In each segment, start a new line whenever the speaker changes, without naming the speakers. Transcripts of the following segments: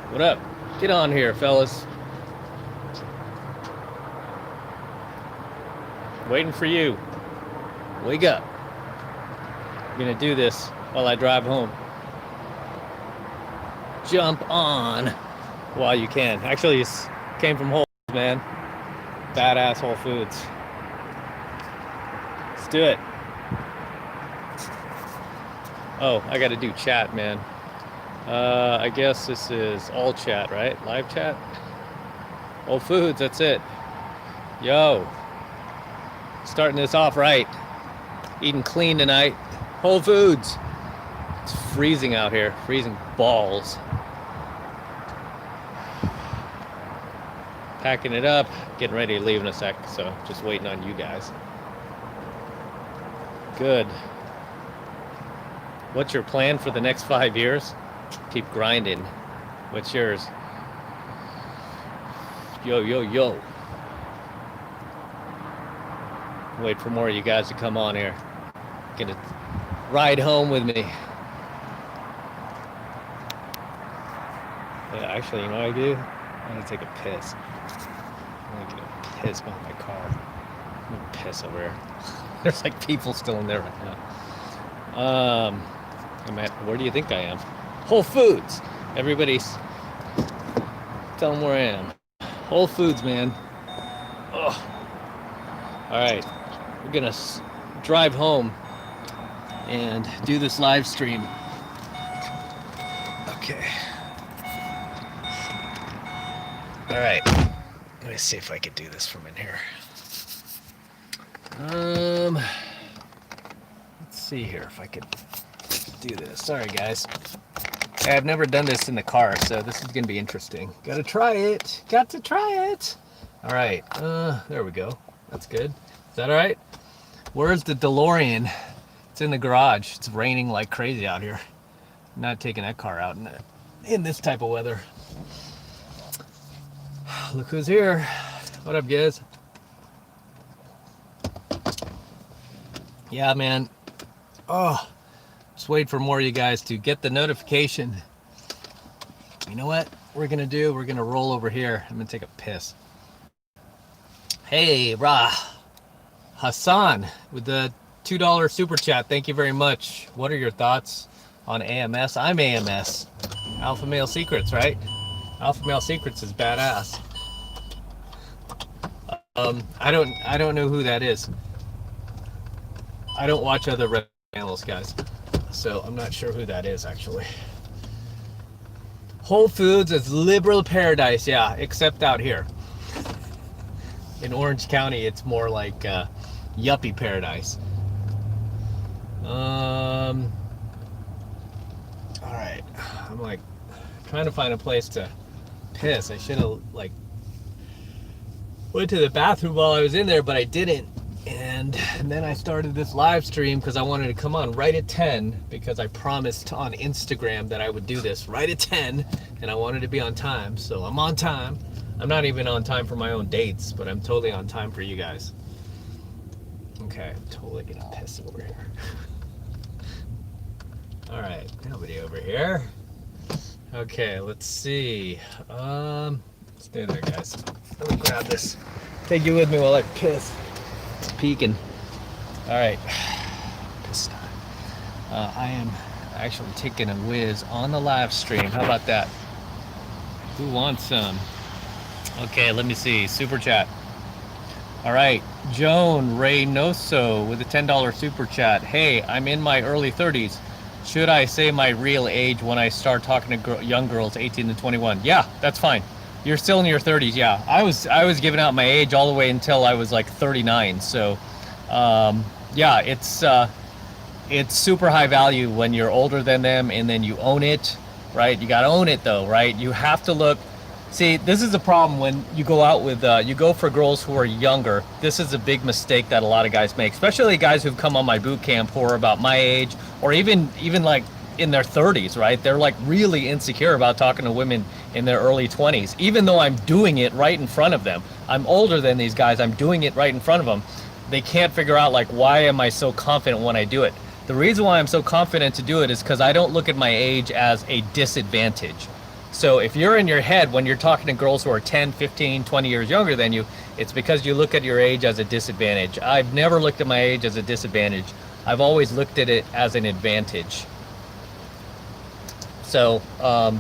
What up? Get on here, fellas. Waiting for you. Wake up. I'm gonna do this while I drive home. Jump on while you can. Actually, it came from Whole Foods, man. Badass Whole Foods. Let's do it. Oh, I gotta do chat, man. I guess this is all chat, right? Live chat? Whole Foods, that's it. Yo. Starting this off right. Eating clean tonight. Whole Foods. It's freezing out here. Freezing balls. Packing it up. Getting ready to leave in a sec. So just waiting on you guys. Good. What's your plan for the next 5 years? Keep grinding. What's yours? Yo, yo, yo. Wait for more of you guys to come on here. Gonna ride home with me. Yeah, actually, you know what I do? I'm gonna take a piss. I'm gonna get a piss behind my car. I'm gonna piss over here. There's like people still in there right now. Where do you think I am? Whole Foods. Everybody's tell them where I am. Whole Foods, man. Ugh. All right, we're gonna drive home and do this live stream. Okay. All right. Let me see if I can do this from in here. Let's see here if I could do this. Sorry, guys. I've never done this in the car, so this is gonna be interesting. Gotta try it. Got to try it. All right. There we go. That's good. Is that all right? Where's the DeLorean? It's in the garage. It's raining like crazy out here. I'm not taking that car out in this type of weather. Look who's here. What up, guys? Yeah, man. Oh, just wait for more of you guys to get the notification. You know what we're gonna do? We're gonna roll over here. I'm gonna take a piss. Hey, Hassan with the $2 super chat. Thank you very much. What are your thoughts on AMS? I'm AMS. Alpha Male Secrets, right? Alpha Male Secrets is badass. I don't know who that is. I don't watch other red channels, guys, so I'm not sure who that is actually. Whole Foods is liberal paradise, yeah, except out here in Orange County. It's more like yuppie paradise. All right, I'm like trying to find a place to piss. I should have like went to the bathroom while I was in there, but I didn't. And then I started this live stream because I wanted to come on right at 10 because I promised on Instagram that I would do this right at 10 and I wanted to be on time. So I'm on time. I'm not even on time for my own dates, but I'm totally on time for you guys. Okay, I'm totally gonna piss over here. All right, nobody over here. Okay, let's see. Stay there, guys. Let me grab this. Take you with me while I piss. It's peeking. All right, piss time. I am actually taking a whiz on the live stream. How about that? Who wants some? Okay, let me see. Super chat. All right, Joan Reynoso with a $10 super chat. Hey, I'm in my early 30s. Should I say my real age when I start talking to young girls 18 to 21? Yeah, that's fine. You're still in your 30s, yeah. I was giving out my age all the way until I was like 39. So, yeah, it's super high value when you're older than them and then you own it, right? You gotta own it though, right? You have to look. See, this is a problem when you go out with, you go for girls who are younger. This is a big mistake that a lot of guys make, especially guys who've come on my boot camp who are about my age or even like in their 30s, right? They're like really insecure about talking to women in their early 20s, even though I'm doing it right in front of them. I'm older than these guys. I'm doing it right in front of them. They can't figure out like, why am I so confident when I do it? The reason why I'm so confident to do it is because I don't look at my age as a disadvantage. So if you're in your head when you're talking to girls who are 10, 15, 20 years younger than you, it's because you look at your age as a disadvantage. I've never looked at my age as a disadvantage. I've always looked at it as an advantage. So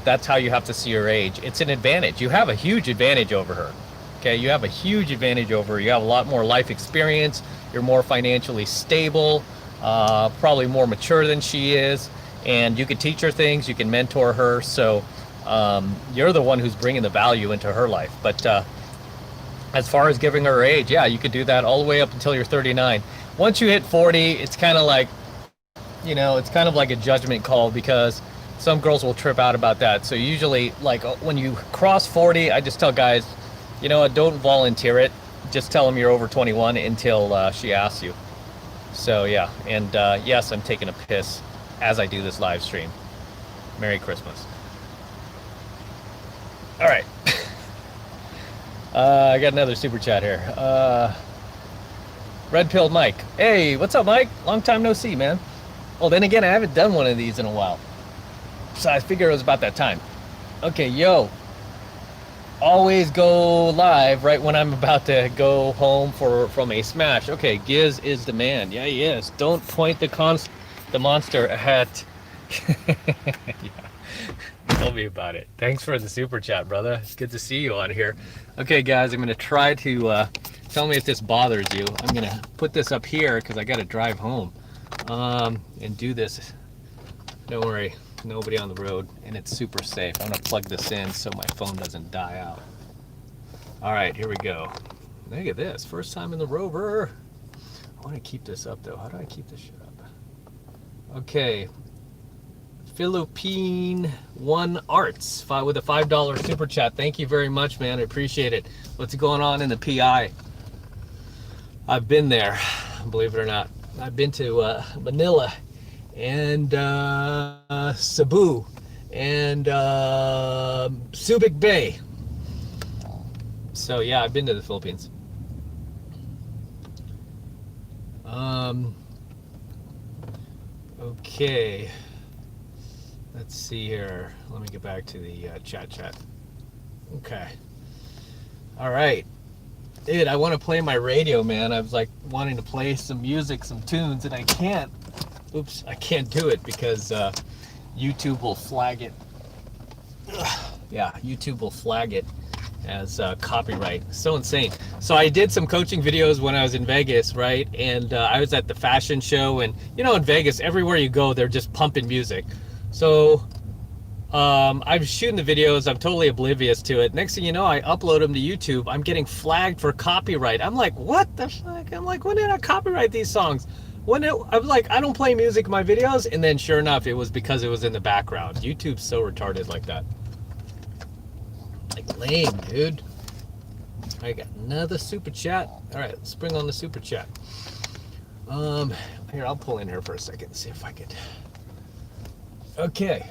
that's how you have to see your age. It's an advantage. You have a huge advantage over her. Okay, you have a huge advantage over her. You have a lot more life experience. You're more financially stable, probably more mature than she is, and you can teach her things. You can mentor her. So you're the one who's bringing the value into her life. But as far as giving her age, yeah, you could do that all the way up until you're 39. Once you hit 40, it's kind of like, it's kind of like a judgment call, because some girls will trip out about that. So usually, like when you cross 40, I just tell guys, don't volunteer it. Just tell them you're over 21 until she asks you. So yeah, and yes, I'm taking a piss as I do this live stream. Merry Christmas. All right. I got another super chat here. Red Pilled Mike. Hey, what's up, Mike? Long time no see, man. Well, then again, I haven't done one of these in a while, so I figured it was about that time. Okay, yo. Always go live right when I'm about to go home from a smash. Okay, Giz is the man. Yeah, he is. Don't point the monster at... Yeah. Tell me about it. Thanks for the super chat, brother. It's good to see you on here. Okay, guys, I'm going to try to tell me if this bothers you. I'm going to put this up here because I got to drive home and do this. Don't worry, nobody on the road, and it's super safe. I'm going to plug this in so my phone doesn't die out. All right, here we go. Look at this. First time in the Rover. I want to keep this up, though. How do I keep this shit up? Okay. Philippine One Arts with a $5 super chat. Thank you very much, man. I appreciate it. What's going on in the PI? I've been there, believe it or not. I've been to Manila and Cebu and Subic Bay. So yeah, I've been to the Philippines. Okay. Let's see here. Let me get back to the chat. Okay. All right. Dude, I want to play my radio, man. I was like wanting to play some music, some tunes, and I can't. Oops, I can't do it because YouTube will flag it. Yeah, YouTube will flag it as copyright. So insane. So I did some coaching videos when I was in Vegas, right? And I was at the fashion show, and in Vegas, everywhere you go, they're just pumping music. So I'm shooting the videos. I'm totally oblivious to it. Next thing you know, I upload them to YouTube. I'm getting flagged for copyright. I'm like, what the fuck? I'm like, when did I copyright these songs? I was like, I don't play music in my videos. And then sure enough, it was because it was in the background. YouTube's so retarded like that. Like, lame, dude. I got another super chat. All right, let's bring on the super chat. Here, I'll pull in here for a second and see if I could. Okay.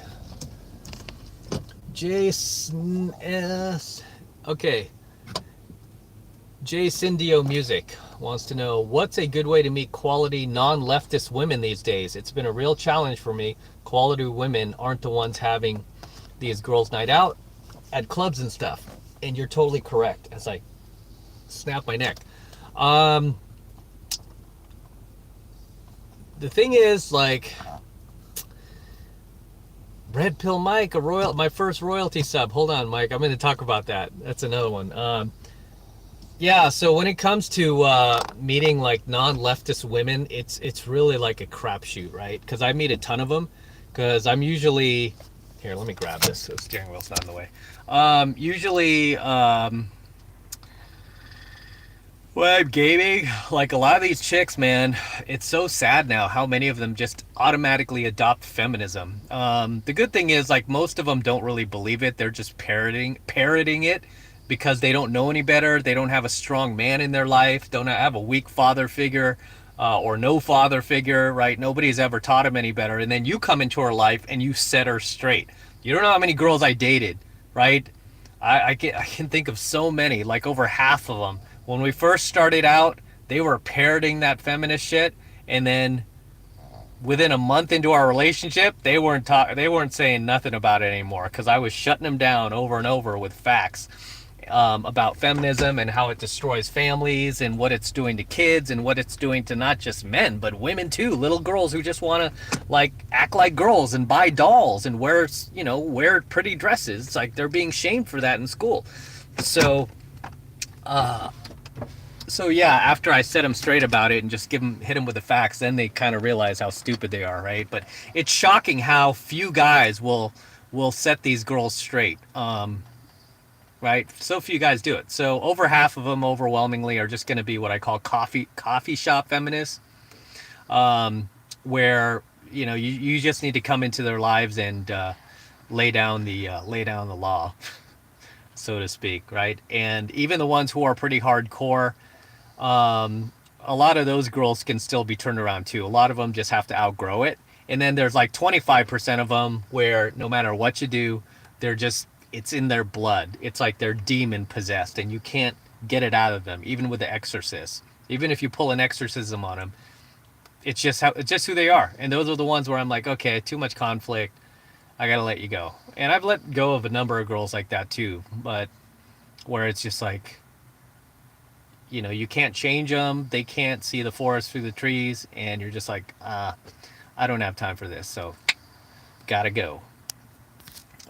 Jason S. Okay. J. Cindio Music wants to know, what's a good way to meet quality non-leftist women these days? It's been a real challenge for me. Quality women aren't the ones having these girls' night out at clubs and stuff. And you're totally correct, as I snap my neck. The thing is, like, Red Pill Mike, my first royalty sub. Hold on, Mike. I'm going to talk about that. That's another one. Yeah, so when it comes to meeting like non-leftist women, it's really like a crapshoot, right? Because I meet a ton of them. Because I'm usually here. Let me grab this so the steering wheel's not in the way. Usually, when I'm gaming, like a lot of these chicks, man, it's so sad now how many of them just automatically adopt feminism. The good thing is, like, most of them don't really believe it. They're just parroting it because they don't know any better. They don't have a strong man in their life, don't have a weak father figure or no father figure, right? Nobody's ever taught them any better. And then you come into her life and you set her straight. You don't know how many girls I dated, right? I can think of so many, like over half of them. When we first started out, they were parroting that feminist shit, and then within a month into our relationship, they weren't saying nothing about it anymore because I was shutting them down over and over with facts about feminism and how it destroys families and what it's doing to kids and what it's doing to not just men but women too. Little girls who just want to like act like girls and buy dolls and wear pretty dresses. It's like they're being shamed for that in school. So yeah, after I set them straight about it and just hit them with the facts, then they kind of realize how stupid they are, right? But it's shocking how few guys will set these girls straight. Right? So few guys do it. So over half of them, overwhelmingly, are just going to be what I call coffee shop feminists, where you just need to come into their lives and lay down the law, so to speak, right? And even the ones who are pretty hardcore, a lot of those girls can still be turned around too. A lot of them just have to outgrow it. And then there's like 25% of them where no matter what you do, it's in their blood. It's like they're demon possessed and you can't get it out of them, even with the exorcist. Even if you pull an exorcism on them, it's just who they are. And those are the ones where I'm like, okay, too much conflict. I got to let you go. And I've let go of a number of girls like that too, but where it's just like, you can't change them. They can't see the forest through the trees. And you're just like, I don't have time for this. So gotta go.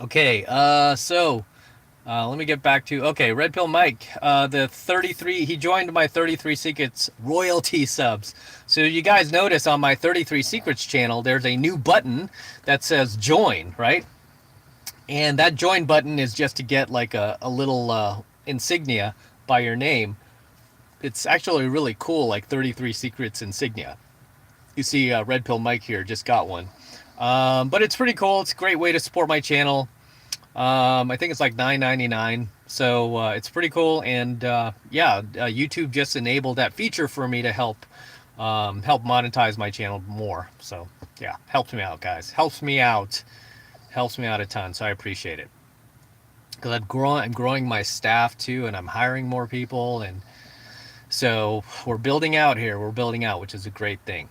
Okay, so let me get back to, Red Pill Mike, the 33, he joined my 33 Secrets royalty subs. So you guys notice on my 33 Secrets channel, there's a new button that says join, right? And that join button is just to get like a little insignia by your name. It's actually really cool, like 33 Secrets insignia. You see Red Pill Mike here just got one. But it's pretty cool. It's a great way to support my channel. I think it's like $9.99. So it's pretty cool. And YouTube just enabled that feature for me to help monetize my channel more. So yeah, helps me out, guys. Helps me out a ton. So I appreciate it. Because I'm growing my staff too, and I'm hiring more people. And so we're building out here. We're building out, which is a great thing.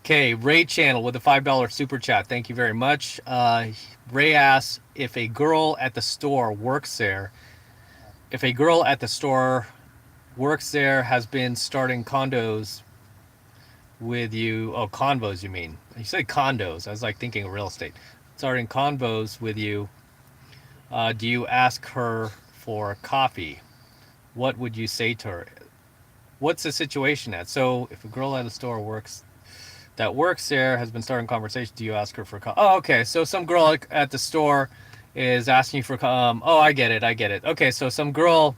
Okay, Ray Channel with a $5 super chat. Thank you very much. Ray asks if a girl at the store works there. If a girl at the store works there, has been starting condos with you. Oh, convos, you mean? You said condos. I was like thinking real estate. Starting convos with you. Do you ask her for coffee? What would you say to her? What's the situation at? So if a girl at a store works there has been starting conversation, do you ask her for oh, okay, so some girl at the store is asking for oh, I get it. Okay, so some girl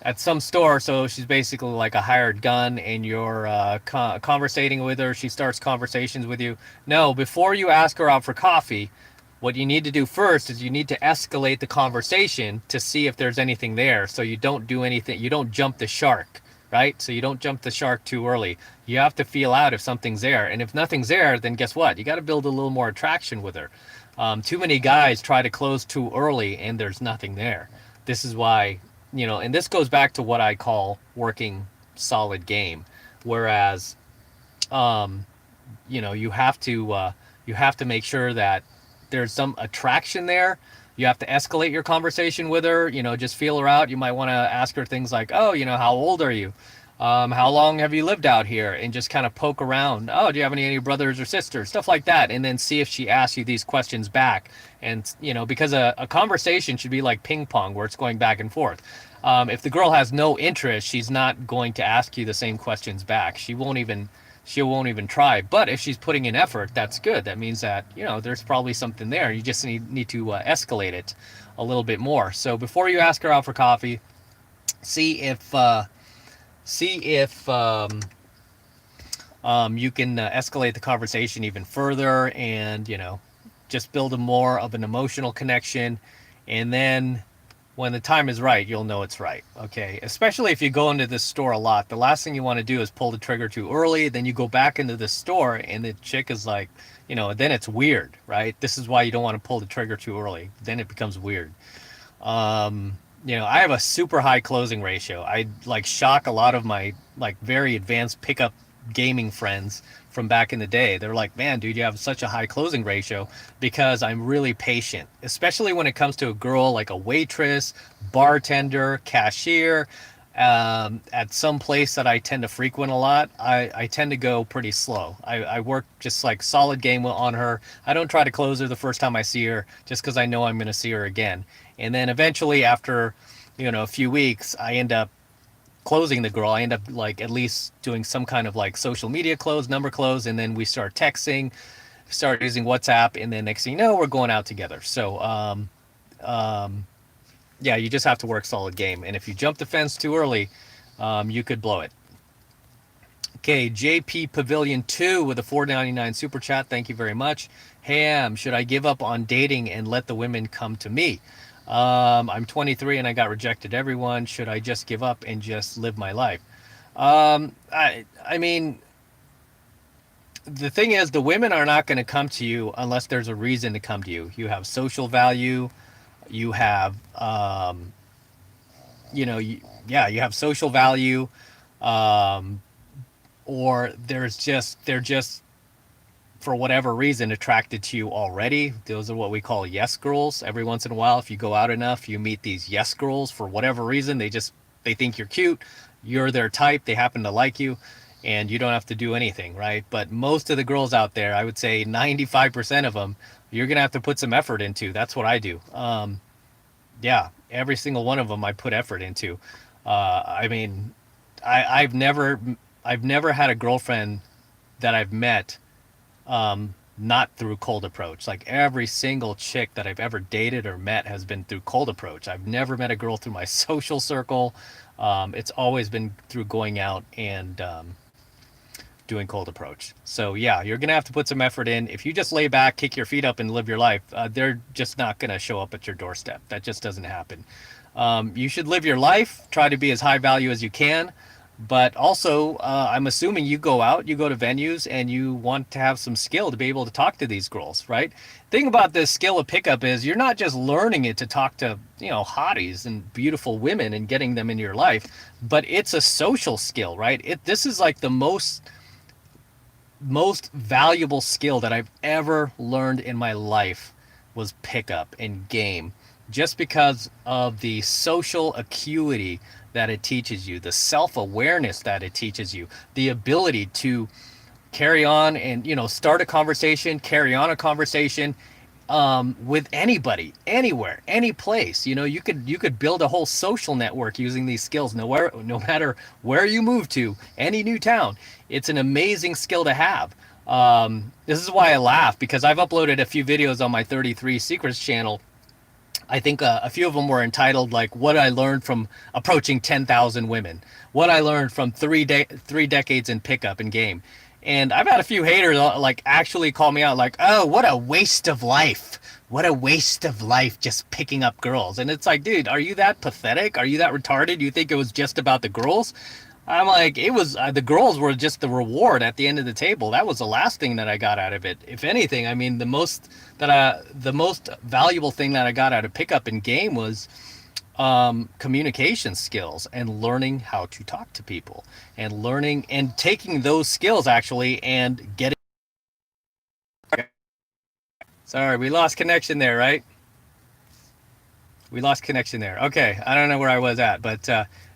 at some store, so she's basically like a hired gun, and you're conversating with her. She starts conversations with you. No, before you ask her out for coffee, what you need to do first is you need to escalate the conversation to see if there's anything there, so you don't do anything, you don't jump the shark, right? So you don't jump the shark too early. You have to feel out if something's there. And if nothing's there, then guess what? You got to build a little more attraction with her. Too many guys try to close too early and there's nothing there. This is why, and this goes back to what I call working solid game. Whereas, you have to make sure that there's some attraction there. You have to escalate your conversation with her, just feel her out. You might want to ask her things like, oh, how old are you? How long have you lived out here? And just kind of poke around. Oh, do you have any brothers or sisters? Stuff like that. And then see if she asks you these questions back. And, because a conversation should be like ping pong where it's going back and forth. If the girl has no interest, she's not going to ask you the same questions back. She won't even try. But if she's putting in effort, that's good. That means that, there's probably something there. You just need to escalate it a little bit more. So before you ask her out for coffee, see if you can escalate the conversation even further and, just build a more of an emotional connection. And then when the time is right, you'll know it's right. Okay. Especially if you go into this store a lot, the last thing you want to do is pull the trigger too early. Then you go back into the store and the chick is like, then it's weird, right? This is why you don't want to pull the trigger too early. Then it becomes weird. I have a super high closing ratio. I shock a lot of my very advanced pickup gaming friends from back in the day. They're like, man, dude, you have such a high closing ratio because I'm really patient, especially when it comes to a girl like a waitress, bartender, cashier. At some place that I tend to frequent a lot, I tend to go pretty slow. I work just like solid game on her. I don't try to close her the first time I see her just because I know I'm going to see her again. And then eventually after, a few weeks, I end up closing the girl. I end up like at least doing some kind of like social media close, number close, and then we start texting, start using WhatsApp, and then next thing you know, we're going out together. So yeah, you just have to work solid game. And if you jump the fence too early, you could blow it. Okay, JP Pavilion 2 with a $4.99 super chat. Thank you very much. Ham, should I give up on dating and let the women come to me? I'm 23 and I got rejected everyone. Should I just give up and just live my life? I mean, the thing is, the women are not going to come to you unless there's a reason to come to you. You have social value. You have, you have social value, or they're just for whatever reason attracted to you already. Those are what we call yes girls. Every once in a while, if you go out enough, you meet these yes girls for whatever reason. They think you're cute, you're their type, they happen to like you, and you don't have to do anything, right? But most of the girls out there, I would say 95% of them, you're gonna have to put some effort into. That's what I do. Yeah, every single one of them I put effort into. I mean, I've never had a girlfriend that I've met not through cold approach. Like every single chick that I've ever dated or met has been through cold approach. I've never met a girl through my social circle. It's always been through going out and doing cold approach. So yeah, you're gonna have to put some effort in. If you just lay back, kick your feet up, and live your life, they're just not gonna show up at your doorstep. That just doesn't happen. You should live your life, try to be as high value as you can, but also I'm assuming you go out, you go to venues, and you want to have some skill to be able to talk to these girls, right? Thing about this skill of pickup is you're not just learning it to talk to hotties and beautiful women and getting them in your life, but it's a social skill, right? This is like the most valuable skill that I've ever learned in my life was pickup and game, just because of the social acuity that it teaches you, the self-awareness that it teaches you, the ability to carry on and start a conversation, carry on a conversation with anybody, anywhere, any place. You could build a whole social network using these skills. No matter where you move to, any new town. It's an amazing skill to have. This is why I laugh, because I've uploaded a few videos on my 33 Secrets channel. I think a few of them were entitled like what I learned from approaching 10,000 women, what I learned from three decades in pickup and game. And I've had a few haters like actually call me out like, oh, what a waste of life. What a waste of life just picking up girls. And it's like, dude, are you that pathetic? Are you that retarded? You think it was just about the girls? I'm like, it was the girls were just the reward at the end of the table. That was the last thing that I got out of it. If anything, I mean, the most valuable thing that I got out of pickup in game was communication skills and learning how to talk to people and learning and taking those skills actually and getting. Sorry, we lost connection there, right? We lost connection there. Okay, I don't know where I was at, but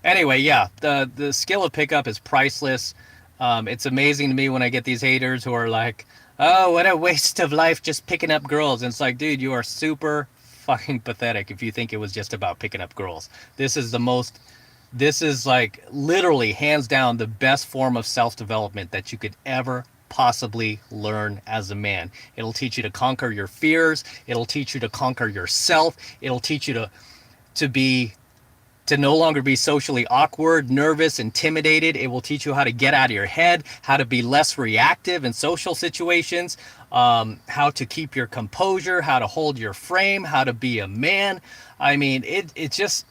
anyway, yeah, the skill of pickup is priceless. It's amazing to me when I get these haters who are like, oh, what a waste of life just picking up girls. And it's like, dude, you are super fucking pathetic if you think it was just about picking up girls. This is like literally hands down the best form of self-development that you could ever possibly learn as a man. It'll teach you to conquer your fears. It'll teach you to conquer yourself. It'll teach you to no longer be socially awkward, nervous, intimidated. It will teach you how to get out of your head, how to be less reactive in social situations, how to keep your composure, how to hold your frame, how to be a man. I mean, it's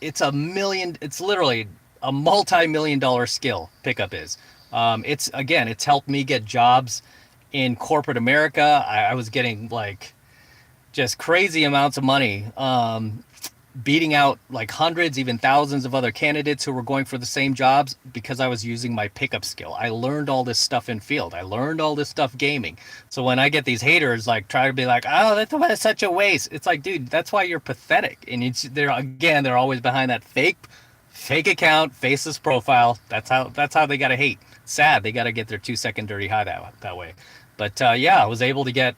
literally a multi-million-dollar skill pickup is. It's helped me get jobs in corporate America. I was getting like just crazy amounts of money beating out like hundreds, even thousands of other candidates who were going for the same jobs because I was using my pickup skill. I learned all this stuff in field. I learned all this stuff gaming. So when I get these haters like try to be like, oh, that's such a waste. It's like, dude, that's why you're pathetic. And they're always behind that fake account, faceless profile. That's how they got to hate. Sad. They got to get their 2-second dirty high that way. But yeah, I was able to get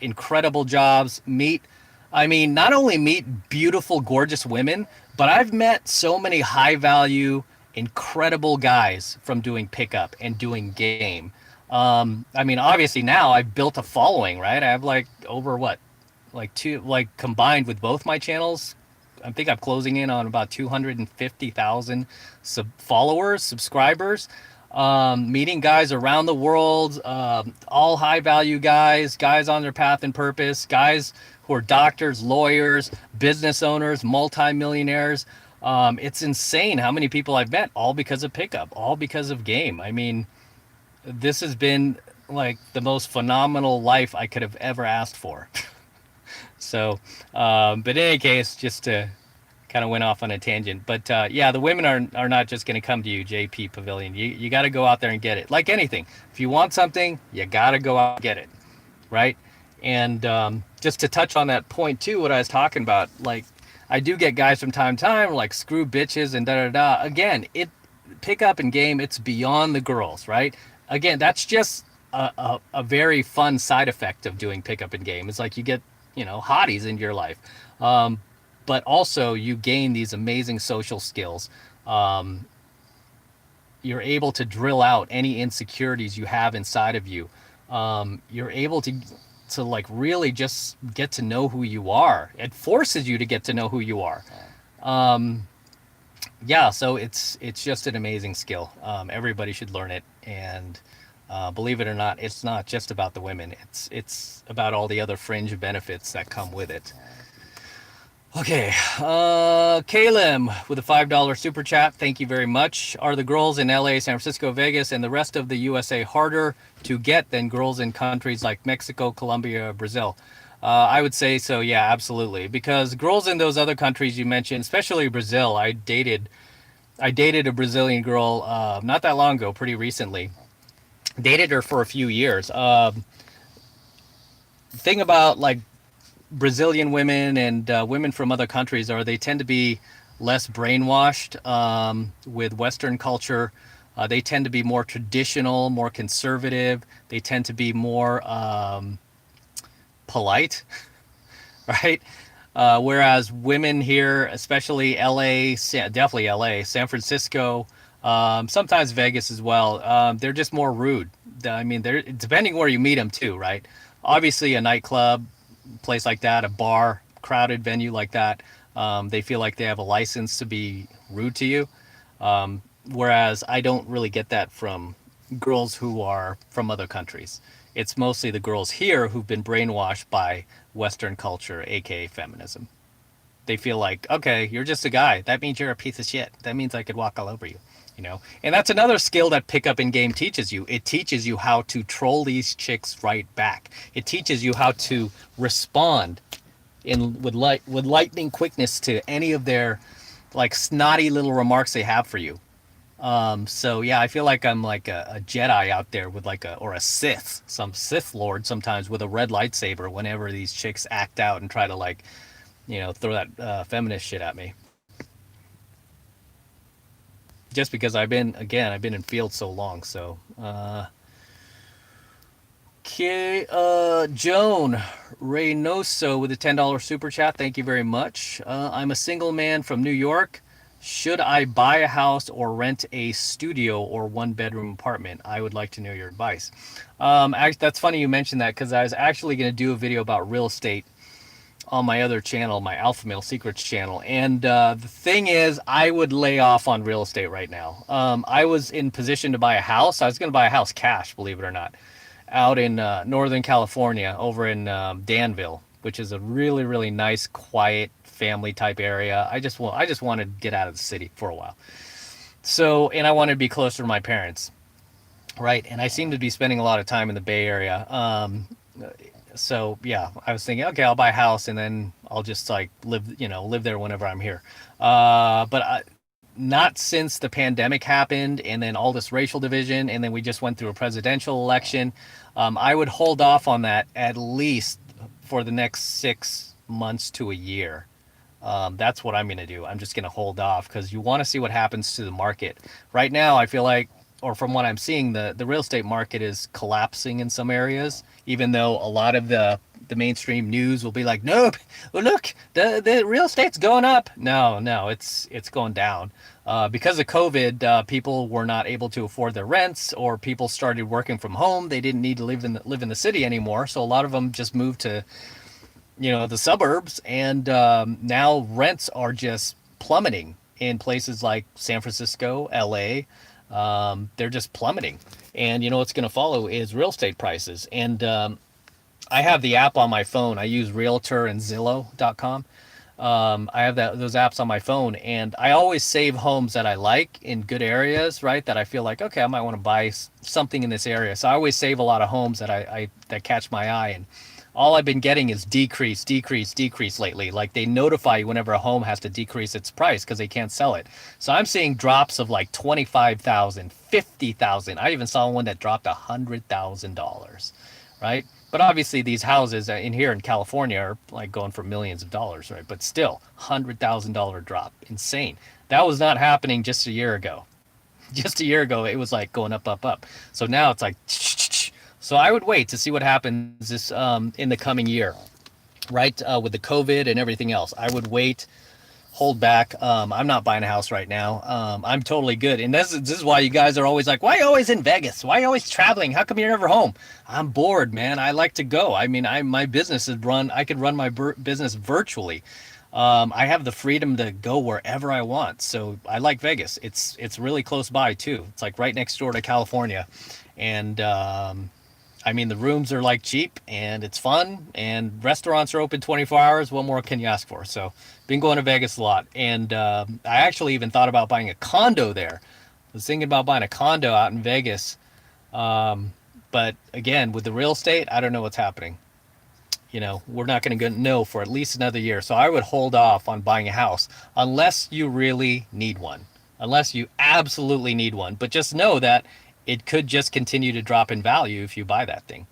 incredible jobs, not only meet beautiful, gorgeous women, but I've met so many high value, incredible guys from doing pickup and doing game. Obviously now I've built a following, right? I have like over combined with both my channels, I think I'm closing in on about 250,000 subscribers. Meeting guys around the world, all high value guys on their path and purpose, guys who are doctors, lawyers, business owners, multimillionaires. It's insane how many people I've met, all because of pickup, all because of game. I mean, this has been like the most phenomenal life I could have ever asked for. So, but in any case, just to kind of went off on a tangent, but yeah, the women are not just going to come to you, JP Pavilion. You got to go out there and get it. Like anything, if you want something, you got to go out and get it, right? And just to touch on that point too, what I was talking about, like I do get guys from time to time like screw bitches and da da da. Again, pick up and game, it's beyond the girls, right? Again, that's just a very fun side effect of doing pickup and game. It's like you get hotties into your life. But also you gain these amazing social skills. You're able to drill out any insecurities you have inside of you. You're able to like really just get to know who you are. It forces you to get to know who you are. Yeah, so it's just an amazing skill. Everybody should learn it. And believe it or not, it's not just about the women. It's about all the other fringe benefits that come with it. Okay, Kalim with a $5 super chat. Thank you very much. Are the girls in LA, San Francisco, Vegas, and the rest of the USA harder to get than girls in countries like Mexico, Colombia, Brazil? I would say so, yeah, absolutely. Because girls in those other countries you mentioned, especially Brazil, I dated a Brazilian girl not that long ago, pretty recently. Dated her for a few years. Thing about like Brazilian women and women from other countries are they tend to be less brainwashed with Western culture. They tend to be more traditional, more conservative. They tend to be more polite, right? Whereas women here, especially LA, definitely LA, San Francisco, sometimes Vegas as well, they're just more rude. I mean, they're depending where you meet them too, right? Obviously, a nightclub, place like that, a bar, crowded venue like that, they feel like they have a license to be rude to you. Whereas I don't really get that from girls who are from other countries. It's mostly the girls here who've been brainwashed by Western culture, aka feminism. They feel like, okay, you're just a guy. That means you're a piece of shit. That means I could walk all over you. And that's another skill that pickup in game teaches you. It teaches you how to troll these chicks right back. It teaches you how to respond with lightning quickness to any of their like snotty little remarks they have for you. So yeah, I feel like I'm like a Jedi out there with or a Sith, some Sith Lord sometimes with a red lightsaber whenever these chicks act out and try to throw that feminist shit at me. Just because I've been in field so long. So, Joan Reynoso with a $10 super chat. Thank you very much. I'm a single man from New York. Should I buy a house or rent a studio or one-bedroom apartment? I would like to know your advice. That's funny you mentioned that because I was actually going to do a video about real estate on my other channel, my Alpha Male Secrets channel. And the thing is, I would lay off on real estate right now. I was in position to buy a house. I was going to buy a house cash, believe it or not, out in Northern California, over in Danville, which is a really, really nice, quiet, family type area. I just wanted to get out of the city for a while. So, and I wanted to be closer to my parents, right? And I seem to be spending a lot of time in the Bay Area. So yeah, I was thinking, okay, I'll buy a house and then I'll just like live there whenever I'm here. But not since the pandemic happened and then all this racial division and then we just went through a presidential election. I would hold off on that at least for the next 6 months to a year. That's what I'm going to do. I'm just going to hold off because you want to see what happens to the market. Right now, I feel like, or from what I'm seeing, the real estate market is collapsing in some areas, even though a lot of the mainstream news will be like, nope, well, look, the real estate's going up. No, it's going down. Because of COVID, people were not able to afford their rents, or people started working from home. They didn't need to live in the city anymore, so a lot of them just moved to the suburbs, and now rents are just plummeting in places like San Francisco, LA. They're just plummeting, and what's going to follow is real estate prices. And I have the app on my phone. I use Realtor and Zillow.com. I have those apps on my phone, and I always save homes that I like in good areas, right? That I feel like, okay, I might want to buy something in this area. So I always save a lot of homes that catch my eye, and all I've been getting is decrease lately. Like they notify you whenever a home has to decrease its price because they can't sell it. So I'm seeing drops of like 25,000, 50,000. I even saw one that dropped $100,000, right? But obviously these houses in here in California are like going for millions of dollars, right? But still, $100,000 drop, insane. That was not happening just a year ago. Just a year ago, it was like going up, up, up. So now it's like, so I would wait to see what happens this in the coming year, right? With the COVID and everything else, I would wait, hold back. I'm not buying a house right now. I'm totally good. And this is why you guys are always like, why are you always in Vegas? Why are you always traveling? How come you're never home? I'm bored, man. I like to go. I mean, my business is I could run my business virtually. I have the freedom to go wherever I want. So I like Vegas. It's really close by too. It's like right next door to California. And I mean, the rooms are like cheap and it's fun, and restaurants are open 24 hours. What more can you ask for? So been going to Vegas a lot. And I actually even thought about buying a condo there. I was thinking about buying a condo out in Vegas. But again, with the real estate, I don't know what's happening. We're not going to know for at least another year. So I would hold off on buying a house unless you really need one, unless you absolutely need one. But just know that it could just continue to drop in value if you buy that thing.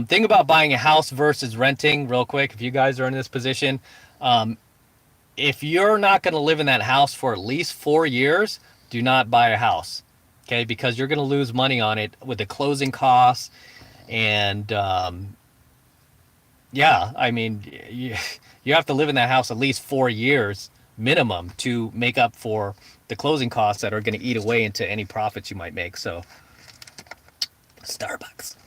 Thing about buying a house versus renting, real quick, if you guys are in this position, if you're not going to live in that house for at least 4 years, do not buy a house, okay? Because you're going to lose money on it with the closing costs. And yeah, I mean, you have to live in that house at least 4 years minimum to make up for the closing costs that are going to eat away into any profits you might make. So Starbucks.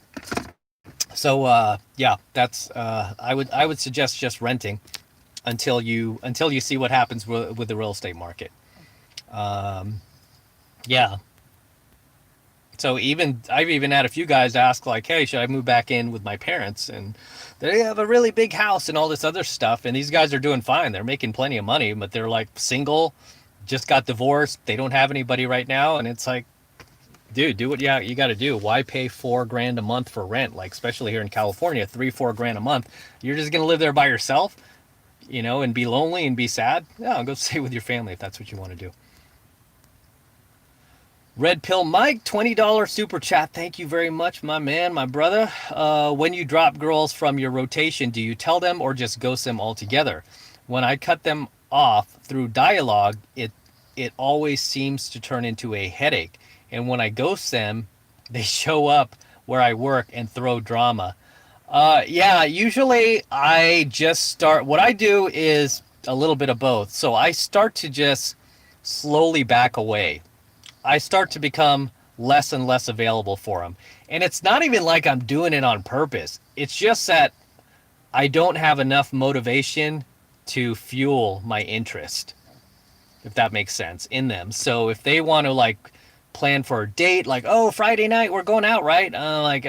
So yeah, that's I would suggest just renting until you see what happens with the real estate market. Yeah. So I've even had a few guys ask like, hey, should I move back in with my parents? And they have a really big house and all this other stuff. And these guys are doing fine. They're making plenty of money, but they're like single, just got divorced. They don't have anybody right now. And it's like, dude, do what you got to do. Why pay $4,000 a month for rent? Like, especially here in California, $3-4 grand a month. You're just going to live there by yourself, and be lonely and be sad. Yeah, go stay with your family if that's what you want to do. Red Pill Mike, $20 super chat. Thank you very much, my man, my brother. When you drop girls from your rotation, do you tell them or just ghost them altogether? When I cut them off through dialogue, it always seems to turn into a headache. And when I ghost them, they show up where I work and throw drama. Yeah, usually I just start, what I do is a little bit of both. So I start to just slowly back away. I start to become less and less available for them. And it's not even like I'm doing it on purpose. It's just that I don't have enough motivation to fuel my interest, if that makes sense, in them. So if they want to like plan for a date, like, oh, Friday night, we're going out, right? I'm like,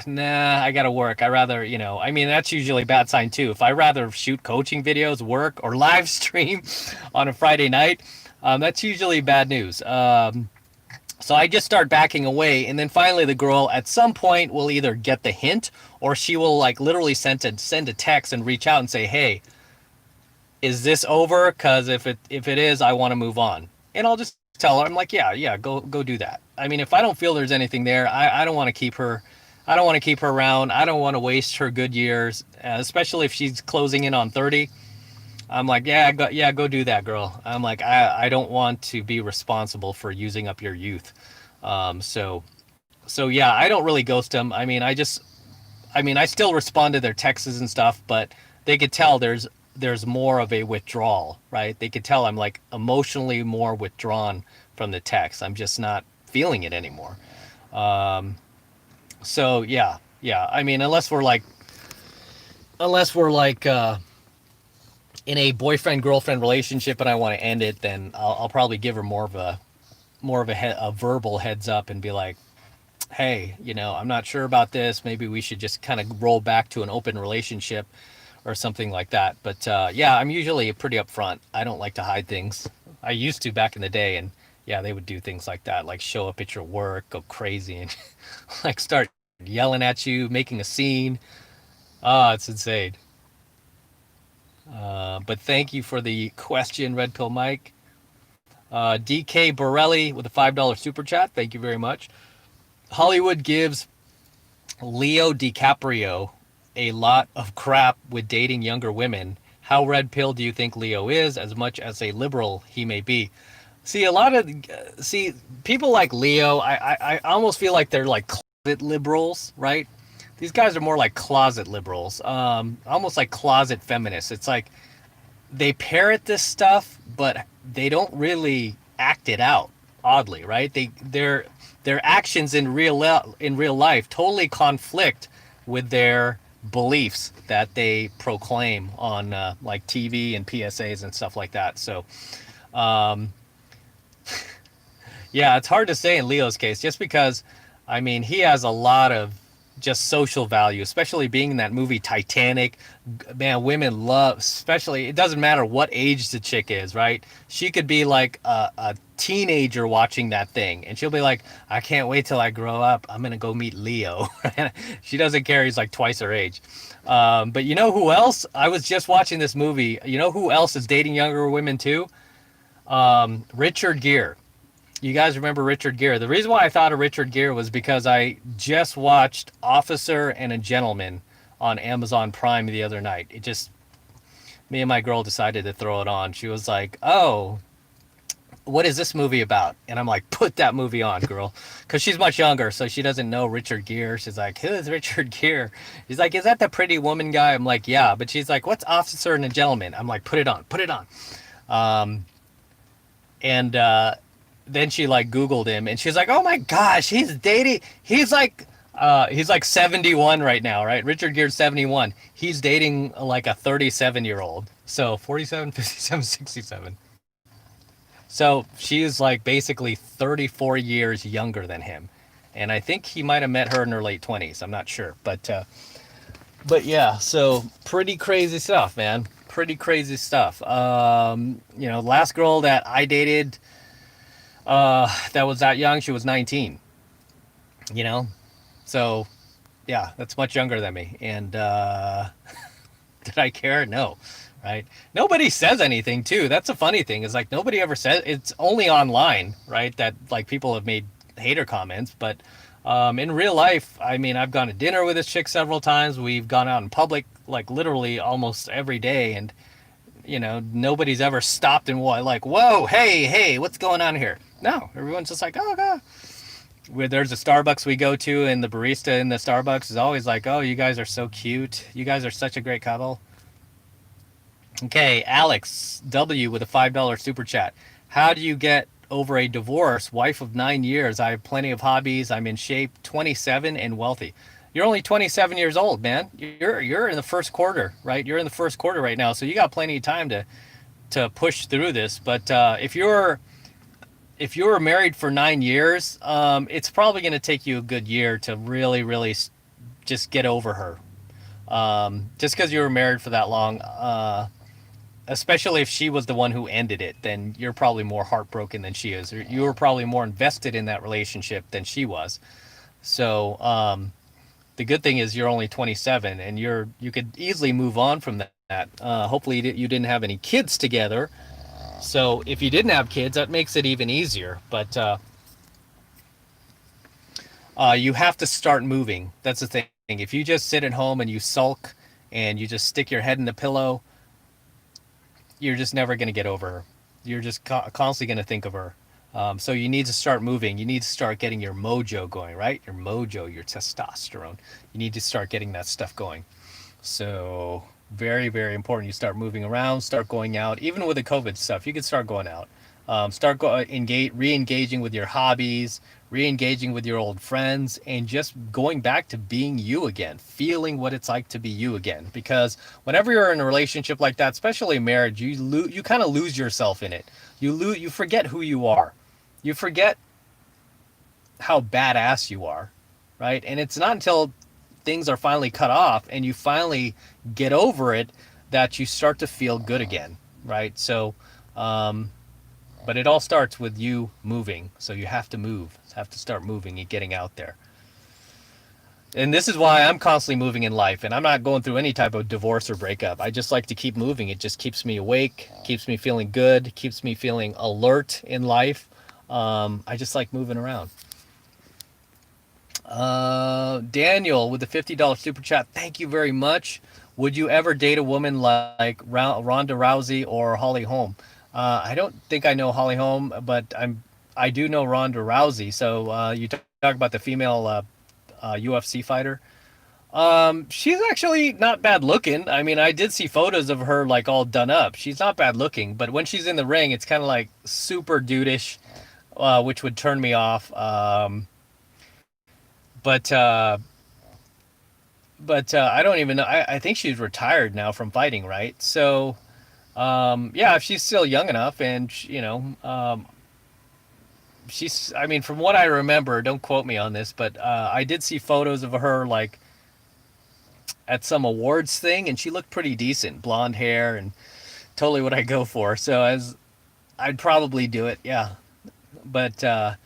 nah, I got to work. I rather, I mean, that's usually a bad sign too. If I rather shoot coaching videos, work, or live stream on a Friday night, that's usually bad news. So I just start backing away, and then finally the girl at some point will either get the hint, or she will like literally send a text and reach out and say, "Hey, is this over? Because if it is, I want to move on." And I'll just tell her, I'm like, yeah, go do that. I mean, if I don't feel there's anything there, I don't want to keep her. I don't want to keep her around. I don't want to waste her good years, especially if she's closing in on 30. I'm like, go do that, girl. I'm like, I don't want to be responsible for using up your youth. So yeah, I don't really ghost them. I mean, I still respond to their texts and stuff, but they could tell there's more of a withdrawal, right? They could tell I'm like emotionally more withdrawn from the text. I'm just not feeling it anymore. So yeah. I mean, unless we're like in a boyfriend girlfriend relationship and I want to end it, then I'll probably give her a verbal heads up and be like, hey, I'm not sure about this. Maybe we should just kind of roll back to an open relationship or something like that. But yeah, I'm usually pretty upfront. I don't like to hide things. I used to back in the day, and yeah, they would do things like that, like show up at your work, go crazy, and like start yelling at you, making a scene. Ah, it's insane. But thank you for the question, Red Pill Mike. DK Borelli with a $5 super chat. Thank you very much. Hollywood gives Leo DiCaprio a lot of crap with dating younger women. How red pill do you think Leo is, as much as a liberal he may be? See, see people like Leo. I almost feel like they're like closet liberals, right? These guys are more like closet liberals, almost like closet feminists. It's like they parrot this stuff, but they don't really act it out. Oddly, right? Their actions in real life totally conflict with their beliefs that they proclaim on like TV and PSAs and stuff like that. So, yeah, it's hard to say in Leo's case, just because, I mean, he has a lot of just social value, especially being in that movie Titanic. Man, women love, especially, it doesn't matter what age the chick is, right? She could be like a teenager watching that thing, and she'll be like, I can't wait till I grow up. I'm going to go meet Leo. She doesn't care. He's like twice her age. But you know who else? I was just watching this movie. You know who else is dating younger women too? Richard Gere. You guys remember Richard Gere? The reason why I thought of Richard Gere was because I just watched Officer and a Gentleman on Amazon Prime the other night. It just, me and my girl decided to throw it on. She was like, oh, what is this movie about? And I'm like, put that movie on, girl. Because she's much younger, so she doesn't know Richard Gere. She's like, who is Richard Gere? She's like, is that the Pretty Woman guy? I'm like, yeah. But she's like, what's Officer and a Gentleman? I'm like, put it on, put it on. And then she like Googled him, and she's like, oh my gosh, he's dating. He's like 71 right now, right? Richard Gere's 71. He's dating like a 37-year-old. So 47, 57, 67. So she's like basically 34 years younger than him. And I think he might have met her in her late 20s. I'm not sure. But yeah, so pretty crazy stuff, man. Pretty crazy stuff. Last girl that I dated that was that young, she was 19. So yeah, that's much younger than me. And did I care? No. Right? Nobody says anything too. That's a funny thing. Is like nobody ever says, it's only online, right? That like people have made hater comments, but in real life, I mean, I've gone to dinner with this chick several times. We've gone out in public like literally almost every day, and nobody's ever stopped and like, whoa, hey, what's going on here? No, everyone's just like, oh god. Where there's a Starbucks we go to, and the barista in the Starbucks is always like, oh, you guys are so cute. You guys are such a great couple. Okay, Alex W with a $5 super chat. How do you get over a divorce? Wife of 9 years. I have plenty of hobbies. I'm in shape, 27 and wealthy. You're only 27 years old, man. You're in the first quarter, right? You're in the first quarter right now, so you got plenty of time to push through this. But if you're married for 9 years, it's probably going to take you a good year to really, really just get over her. Just because you were married for that long.
especially if she was the one who ended it, then you're probably more heartbroken than she is. Or you were probably more invested in that relationship than she was. So the good thing is you're only 27 and you could easily move on from that. Hopefully you didn't have any kids together. So if you didn't have kids, that makes it even easier. But you have to start moving. That's the thing. If you just sit at home and you sulk and you just stick your head in the pillow, you're just never going to get over her. You're just constantly going to think of her. So you need to start moving. You need to start getting your mojo going, right? Your mojo, your testosterone. You need to start getting that stuff going. So very, very important. You start moving around, start going out. Even with the COVID stuff, you can start going out. Re-engaging with your hobbies, re-engaging with your old friends, and just going back to being you again, feeling what it's like to be you again. Because whenever you're in a relationship like that, especially marriage, you kind of lose yourself in it. You forget who you are. You forget how badass you are, right? And it's not until things are finally cut off and you finally get over it that you start to feel good again, right? So, but it all starts with you moving. So you have to move, have to start moving and getting out there. And this is why I'm constantly moving in life, and I'm not going through any type of divorce or breakup. I just like to keep moving. It just keeps me awake, keeps me feeling good, keeps me feeling alert in life. I just like moving around. Daniel with the $50 super chat. Thank you very much. Would you ever date a woman like Ronda Rousey or Holly Holm? I don't think I know Holly Holm, but I do know Ronda Rousey. So you talk about the female UFC fighter. She's actually not bad looking. I mean, I did see photos of her like all done up. She's not bad looking, but when she's in the ring, it's kind of like super dudeish, which would turn me off. But I don't even know. I think she's retired now from fighting, right? So yeah, if she's still young enough, and she's. I mean, from what I remember, don't quote me on this, but I did see photos of her like at some awards thing, and she looked pretty decent, blonde hair, and totally what I go for. So as I'd probably do it, yeah. But I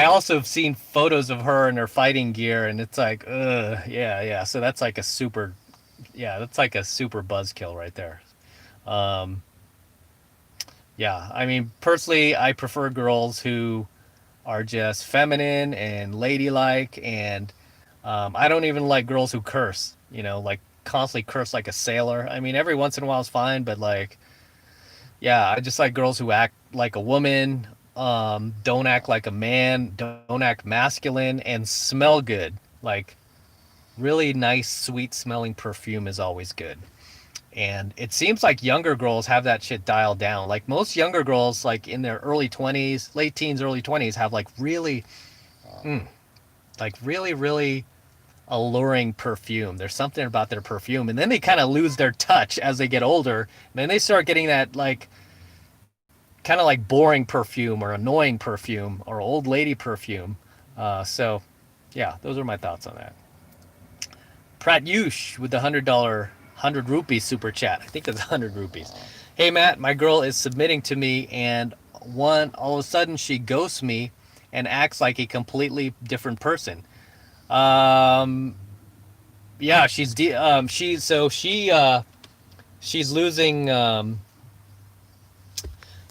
also have seen photos of her in her fighting gear, and it's like, yeah, yeah. So that's like a super, yeah, that's like a super buzzkill right there. Um, yeah, I mean, personally, I prefer girls who are just feminine and ladylike, and I don't even like girls who curse. Like constantly curse like a sailor. I mean, every once in a while is fine, but like, yeah, I just like girls who act like a woman, don't act like a man, don't act masculine, and smell good. Like really nice, sweet smelling perfume is always good. And it seems like younger girls have that shit dialed down. Like most younger girls, like in their early 20s, late teens, early 20s, have like really, like really, really alluring perfume. There's something about their perfume. And then they kind of lose their touch as they get older. And then they start getting that like kind of like boring perfume or annoying perfume or old lady perfume. So, yeah, those are my thoughts on that. Prat Yush with the $100 rupee super chat. I think it's 100 rupees. Hey Matt, my girl is submitting to me, and all of a sudden she ghosts me and acts like a completely different person. Um, yeah, she's losing.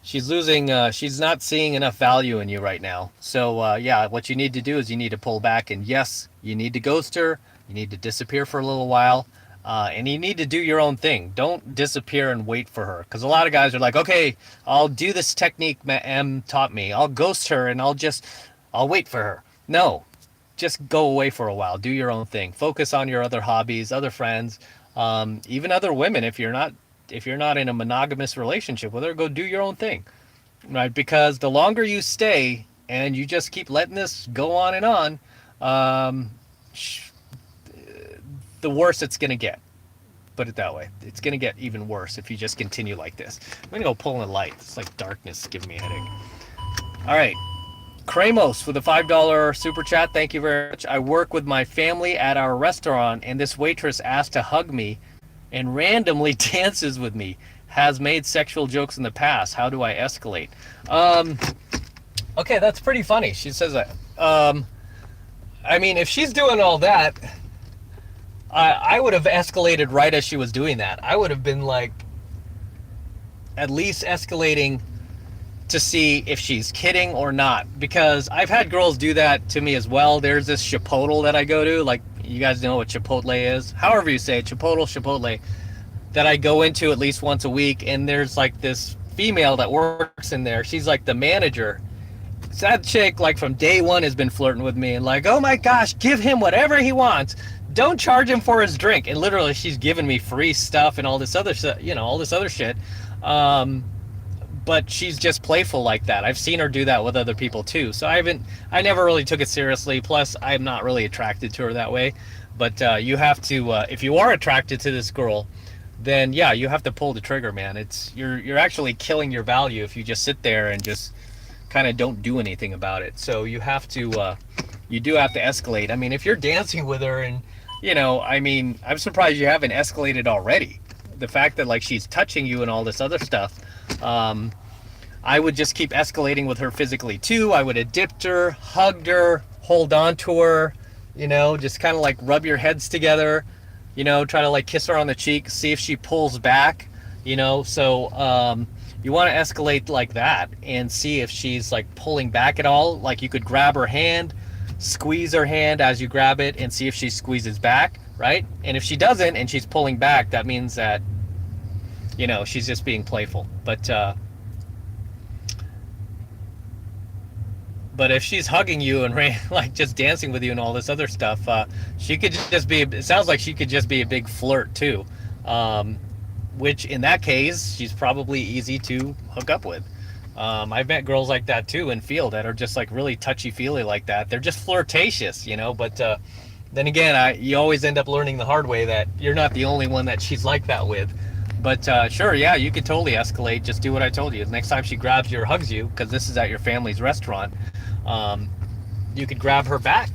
She's not seeing enough value in you right now. So yeah, what you need to do is you need to pull back, and yes, you need to ghost her. You need to disappear for a little while, and you need to do your own thing. Don't disappear and wait for her, because a lot of guys are like, okay, I'll do this technique M taught me. I'll ghost her and I'll wait for her. No, just go away for a while. Do your own thing. Focus on your other hobbies, other friends, even other women. If you're not in a monogamous relationship with her, go do your own thing, right? Because the longer you stay and you just keep letting this go on and on, um, the worse it's gonna get. Put it that way. It's gonna get even worse if you just continue like this. I'm gonna go pull in the light. It's like darkness giving me a headache. All right. Kramos with a $5 super chat. Thank you very much. I work with my family at our restaurant, and this waitress asked to hug me and randomly dances with me. Has made sexual jokes in the past. How do I escalate? Okay, that's pretty funny. She says that. I mean, if she's doing all that, I would have escalated right as she was doing that. I would have been like, at least escalating to see if she's kidding or not, because I've had girls do that to me as well. There's this Chipotle that I go to, like, you guys know what Chipotle is, however you say it, Chipotle, that I go into at least once a week, and there's like this female that works in there. She's like the manager. So that chick, like, from day one has been flirting with me and like, oh my gosh, give him whatever he wants, don't charge him for his drink. And literally she's giving me free stuff and all this other stuff, you know, all this other shit. But she's just playful like that. I've seen her do that with other people too. So I never really took it seriously. Plus, I'm not really attracted to her that way. But you have to, if you are attracted to this girl, then yeah, you have to pull the trigger, man. You're actually killing your value if you just sit there and just kind of don't do anything about it. So you have to, you do have to escalate. I mean, if you're dancing with her and, you know, I mean, I'm surprised you haven't escalated already. The fact that, like, she's touching you and all this other stuff, I would just keep escalating with her physically too. I would have dipped her, hugged her, hold on to her, you know, just kind of like rub your heads together, you know, try to like kiss her on the cheek, see if she pulls back, you know. So you want to escalate like that and see if she's like pulling back at all. Like, you could grab her hand, squeeze her hand as you grab it, and see if she squeezes back, right? And if she doesn't and she's pulling back, that means that, you know, she's just being playful. But if she's hugging you and like just dancing with you and all this other stuff, she could just be, it sounds like she could just be a big flirt too. Which in that case, she's probably easy to hook up with. I've met girls like that too in field that are just like really touchy-feely like that. They're just flirtatious, you know, but then again, you always end up learning the hard way that you're not the only one that she's like that with. But sure, yeah, you could totally escalate. Just do what I told you. The next time she grabs you or hugs you, because this is at your family's restaurant, you could grab her back.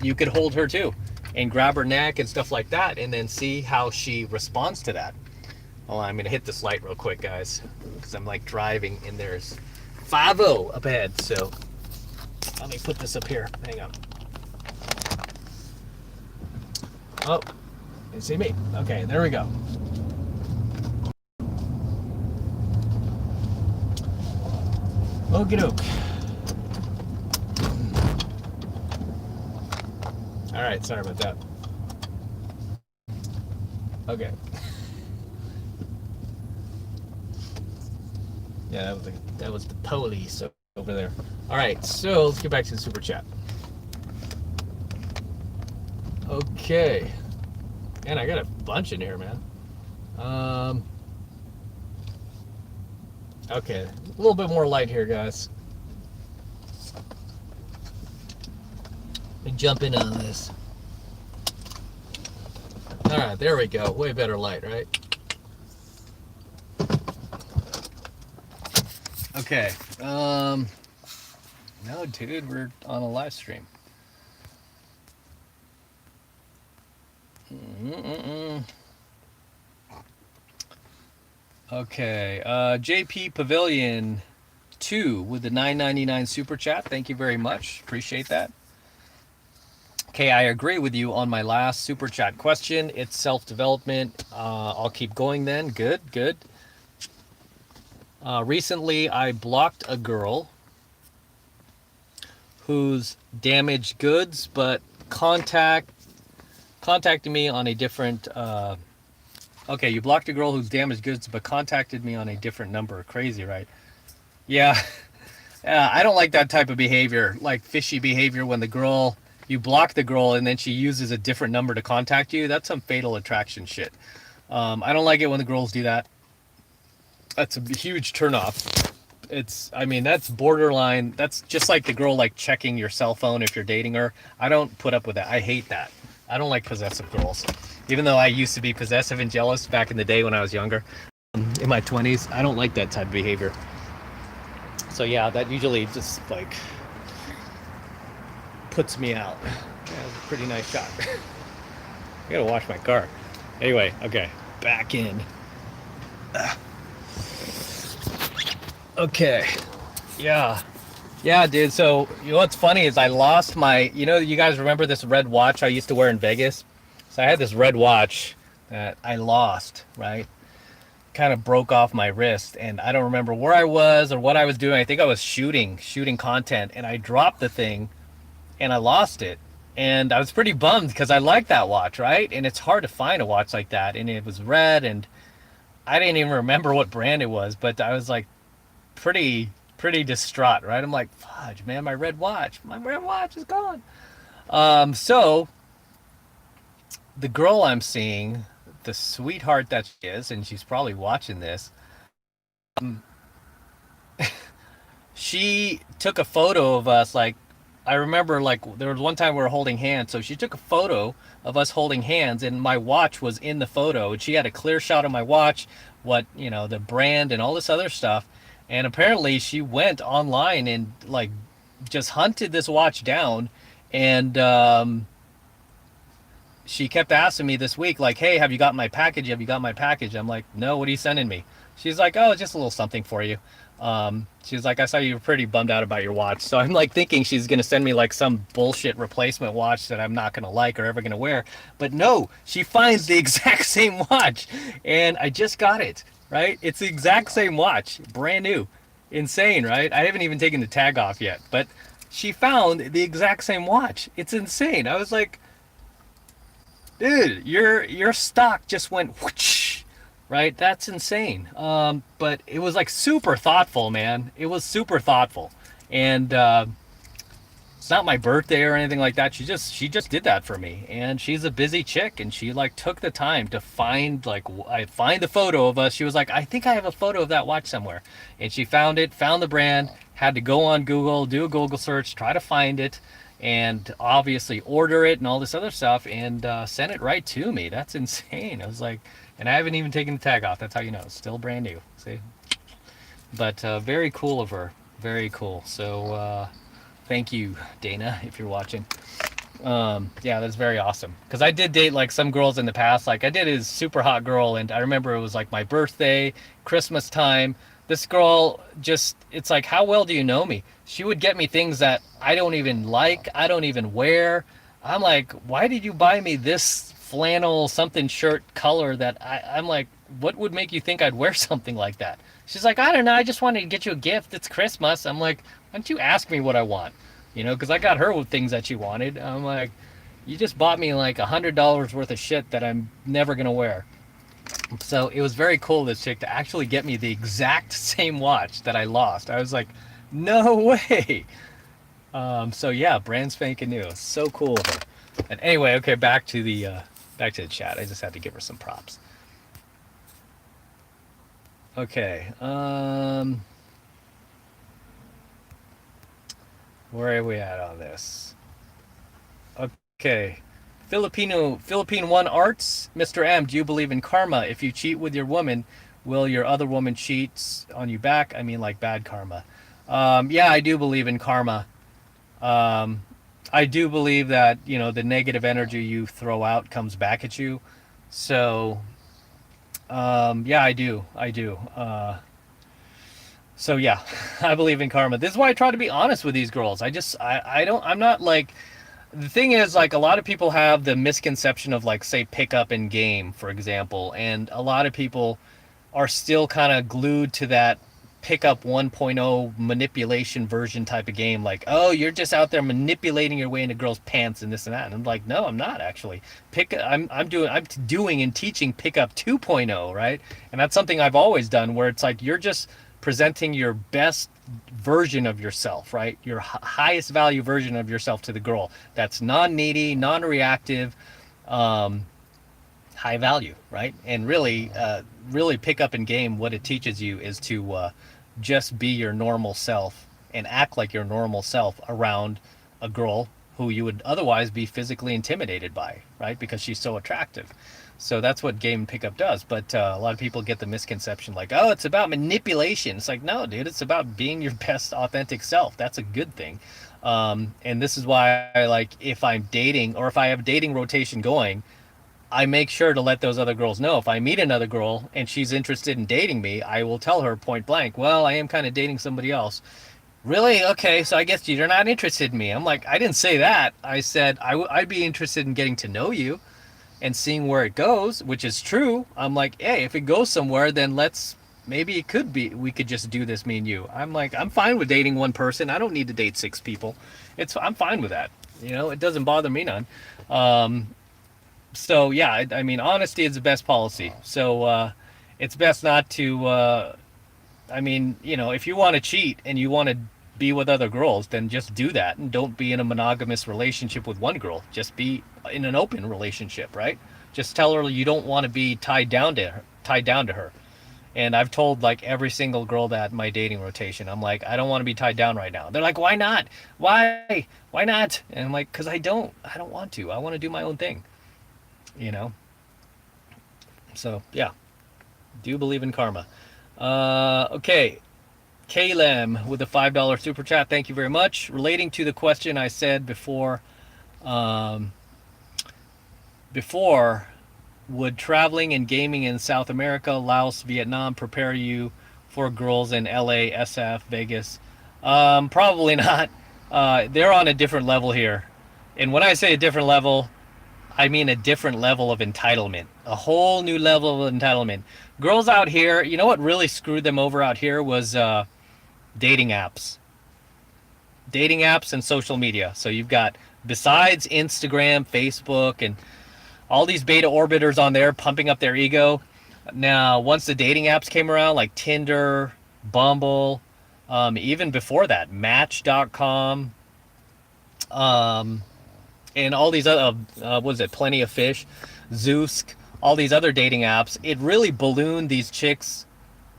You could hold her too and grab her neck and stuff like that, and then see how she responds to that. Hold on, I'm going to hit this light real quick, guys, because I'm like driving and there's 5-0 up ahead. So let me put this up here. Hang on. Oh, you see me? Okay, there we go. Okie doke. All right, sorry about that. Okay. Yeah, that was the police over there. All right, so let's get back to the super chat. Okay. Man, I got a bunch in here, man. Okay, a little bit more light here, guys. Let me jump in on this. All right, there we go. Way better light, right? Okay. No, dude, we're on a live stream. Okay, JP Pavilion 2 with the $9.99 super chat. Thank you very much. Appreciate that. Okay, I agree with you on my last super chat question. It's self-development. I'll keep going then. Good, good. Recently, I blocked a girl who's damaged goods, but contacted me on a different... Okay, you blocked a girl who's damaged goods, but contacted me on a different number. Crazy, right? Yeah. I don't like that type of behavior, like fishy behavior when you block the girl and then she uses a different number to contact you. That's some fatal attraction shit. I don't like it when the girls do that. That's a huge turnoff. I mean, that's borderline. That's just like the girl like checking your cell phone if you're dating her. I don't put up with that. I hate that. I don't like possessive girls. Even though I used to be possessive and jealous back in the day when I was younger, in my 20s, I don't like that type of behavior. So yeah, that usually just like puts me out. Yeah, that's a pretty nice shot. I gotta wash my car. Anyway, okay, back in.
Okay.
Yeah. Yeah, dude. So, you know what's funny is I lost my, you guys remember this red watch I used to wear in Vegas? So I had this red watch that I lost, right? Kind of broke off my wrist, and I don't remember where I was or what I was doing. I think I was shooting content, and I dropped the thing and I lost it. And I was pretty bummed because I like that watch, right? And it's hard to find a watch like that. And it was red, and I didn't even remember what brand it was, but I was like pretty distraught, right? I'm like, fudge, man, my red watch is gone. So the girl I'm seeing, the sweetheart that she is, and she's probably watching this, she took a photo of us. Like, I remember, like, there was one time we were holding hands, so she took a photo of us holding hands, and my watch was in the photo, and she had a clear shot of my watch, what, the brand and all this other stuff. And apparently she went online and, like, just hunted this watch down. And she kept asking me this week, like, hey, have you got my package? Have you got my package? I'm like, no, what are you sending me? She's like, oh, just a little something for you. She's like, I saw you were pretty bummed out about your watch. So I'm like thinking she's going to send me like some bullshit replacement watch that I'm not going to like or ever going to wear. But no, she finds the exact same watch. And I just got it, right? It's the exact same watch, brand new. Insane, right? I haven't even taken the tag off yet. But she found the exact same watch. It's insane. I was like, dude, your stock just went whoosh, right? That's insane. But it was like super thoughtful, man. It was super thoughtful, and it's not my birthday or anything like that. She just did that for me, and she's a busy chick, and she like took the time to find like I find the photo of us. She was like, I think I have a photo of that watch somewhere, and she found it, found the brand, had to go on Google, do a Google search, try to find it, and obviously order it and all this other stuff, and sent it right to me. That's insane. I was like, and I haven't even taken the tag off. That's how you know it's still brand new. See, but very cool of her. Very cool. So thank you, Dana, if you're watching. Yeah, that's very awesome. Because I did date like some girls in the past. Like I did a super hot girl, and I remember it was like my birthday, Christmas time. This girl just, it's like, how well do you know me? She would get me things that I don't even like, I don't even wear. I'm like, why did you buy me this flannel something shirt color that I'm like, what would make you think I'd wear something like that? She's like, I don't know, I just wanted to get you a gift. It's Christmas. I'm like, why don't you ask me what I want? Because I got her with things that she wanted. I'm like, you just bought me like $100 worth of shit that I'm never gonna wear. So it was very cool, this chick, to actually get me the exact same watch that I lost. I was like, no way. So yeah, brand spanking new. It's so cool of her. And anyway, okay, back to the chat. I just had to give her some props. Okay. Where are we at on this? Okay. Philippine One Arts, Mr. M, do you believe in karma? If you cheat with your woman, will your other woman cheat on you back? I mean, like bad karma. Yeah, I do believe in karma. Um, I do believe that, the negative energy you throw out comes back at you. So, yeah, I do. I do. So yeah, I believe in karma. This is why I try to be honest with these girls. I don't, I'm not like, the thing is, like, a lot of people have the misconception of, like, say, pickup in game, for example, and a lot of people are still kind of glued to that pickup 1.0 manipulation version type of game. Like, oh, you're just out there manipulating your way into girls' pants and this and that. And I'm like, no, I'm not actually. I'm doing and teaching pickup 2.0, right? And that's something I've always done, where it's like you're just presenting your best version of yourself, right? Your highest value version of yourself to the girl. That's non-needy, non-reactive, high value, right? And really pick up in game, what it teaches you is to just be your normal self and act like your normal self around a girl who you would otherwise be physically intimidated by, right? Because she's so attractive. So that's what game pickup does. But a lot of people get the misconception like, oh, it's about manipulation. It's like, no, dude, it's about being your best authentic self. That's a good thing. And this is why I like, if I'm dating or if I have dating rotation going, I make sure to let those other girls know. If I meet another girl and she's interested in dating me, I will tell her point blank, well, I am kind of dating somebody else. Really? Okay, so I guess you're not interested in me. I'm like, I didn't say that. I said I'd be interested in getting to know you and seeing where it goes, which is true. I'm like, hey, if it goes somewhere, then maybe it could be, we could just do this, me and you. I'm like, I'm fine with dating one person. I don't need to date 6 people. I'm fine with that. It doesn't bother me none. So yeah, I mean, honesty is the best policy. So it's best not to, I mean, if you want to cheat and you want to be with other girls, then just do that, and don't be in a monogamous relationship with one girl. Just be in an open relationship, right? Just tell her you don't want to be tied down to her. And I've told like every single girl that in my dating rotation, I'm like, I don't want to be tied down right now. They're like, why not? Why not? And I'm like, because I don't want to. I want to do my own thing. So yeah, do believe in karma. Okay. Kalem with a $5 super chat. Thank you very much. Relating to the question I said before, would traveling and gaming in South America, Laos, Vietnam prepare you for girls in LA, SF, Vegas? Probably not. They're on a different level here. And when I say a different level, I mean a different level of entitlement. A whole new level of entitlement. Girls out here, you know what really screwed them over out here was dating apps. Dating apps and social media. So you've got, besides Instagram, Facebook, and all these beta orbiters on there pumping up their ego. Now, once the dating apps came around, like Tinder, Bumble, even before that, Match.com, and all these other, Plenty of Fish, Zeus, all these other dating apps, it really ballooned these chicks'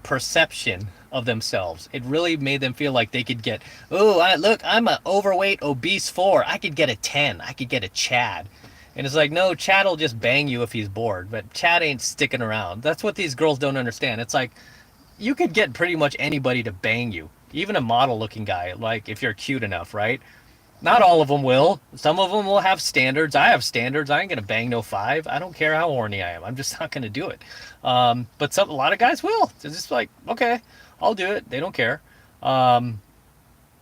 perception of themselves. It really made them feel like they could get, look, I'm an overweight, obese 4. I could get a 10. I could get a Chad. And it's like, no, Chad will just bang you if he's bored, but Chad ain't sticking around. That's what these girls don't understand. It's like, you could get pretty much anybody to bang you, even a model-looking guy, like if you're cute enough, right? Not all of them will. Some of them will have standards. I have standards. I ain't gonna bang no 5. I don't care how horny I am. I'm just not gonna do it. But a lot of guys will. It's just like, okay, I'll do it. They don't care.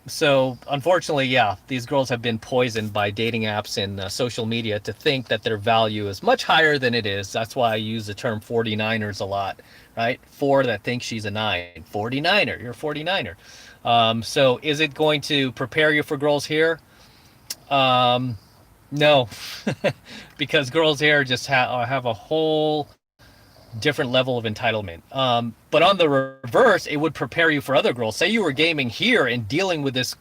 So unfortunately, yeah, these girls have been poisoned by dating apps and social media to think that their value is much higher than it is. That's why I use the term 49ers a lot, right? 4 that think she's a 9. 49er, you're a 49er. So is it going to prepare you for girls here? No, because girls here just have a whole different level of entitlement. But on the reverse, it would prepare you for other girls. Say you were gaming here and dealing with this,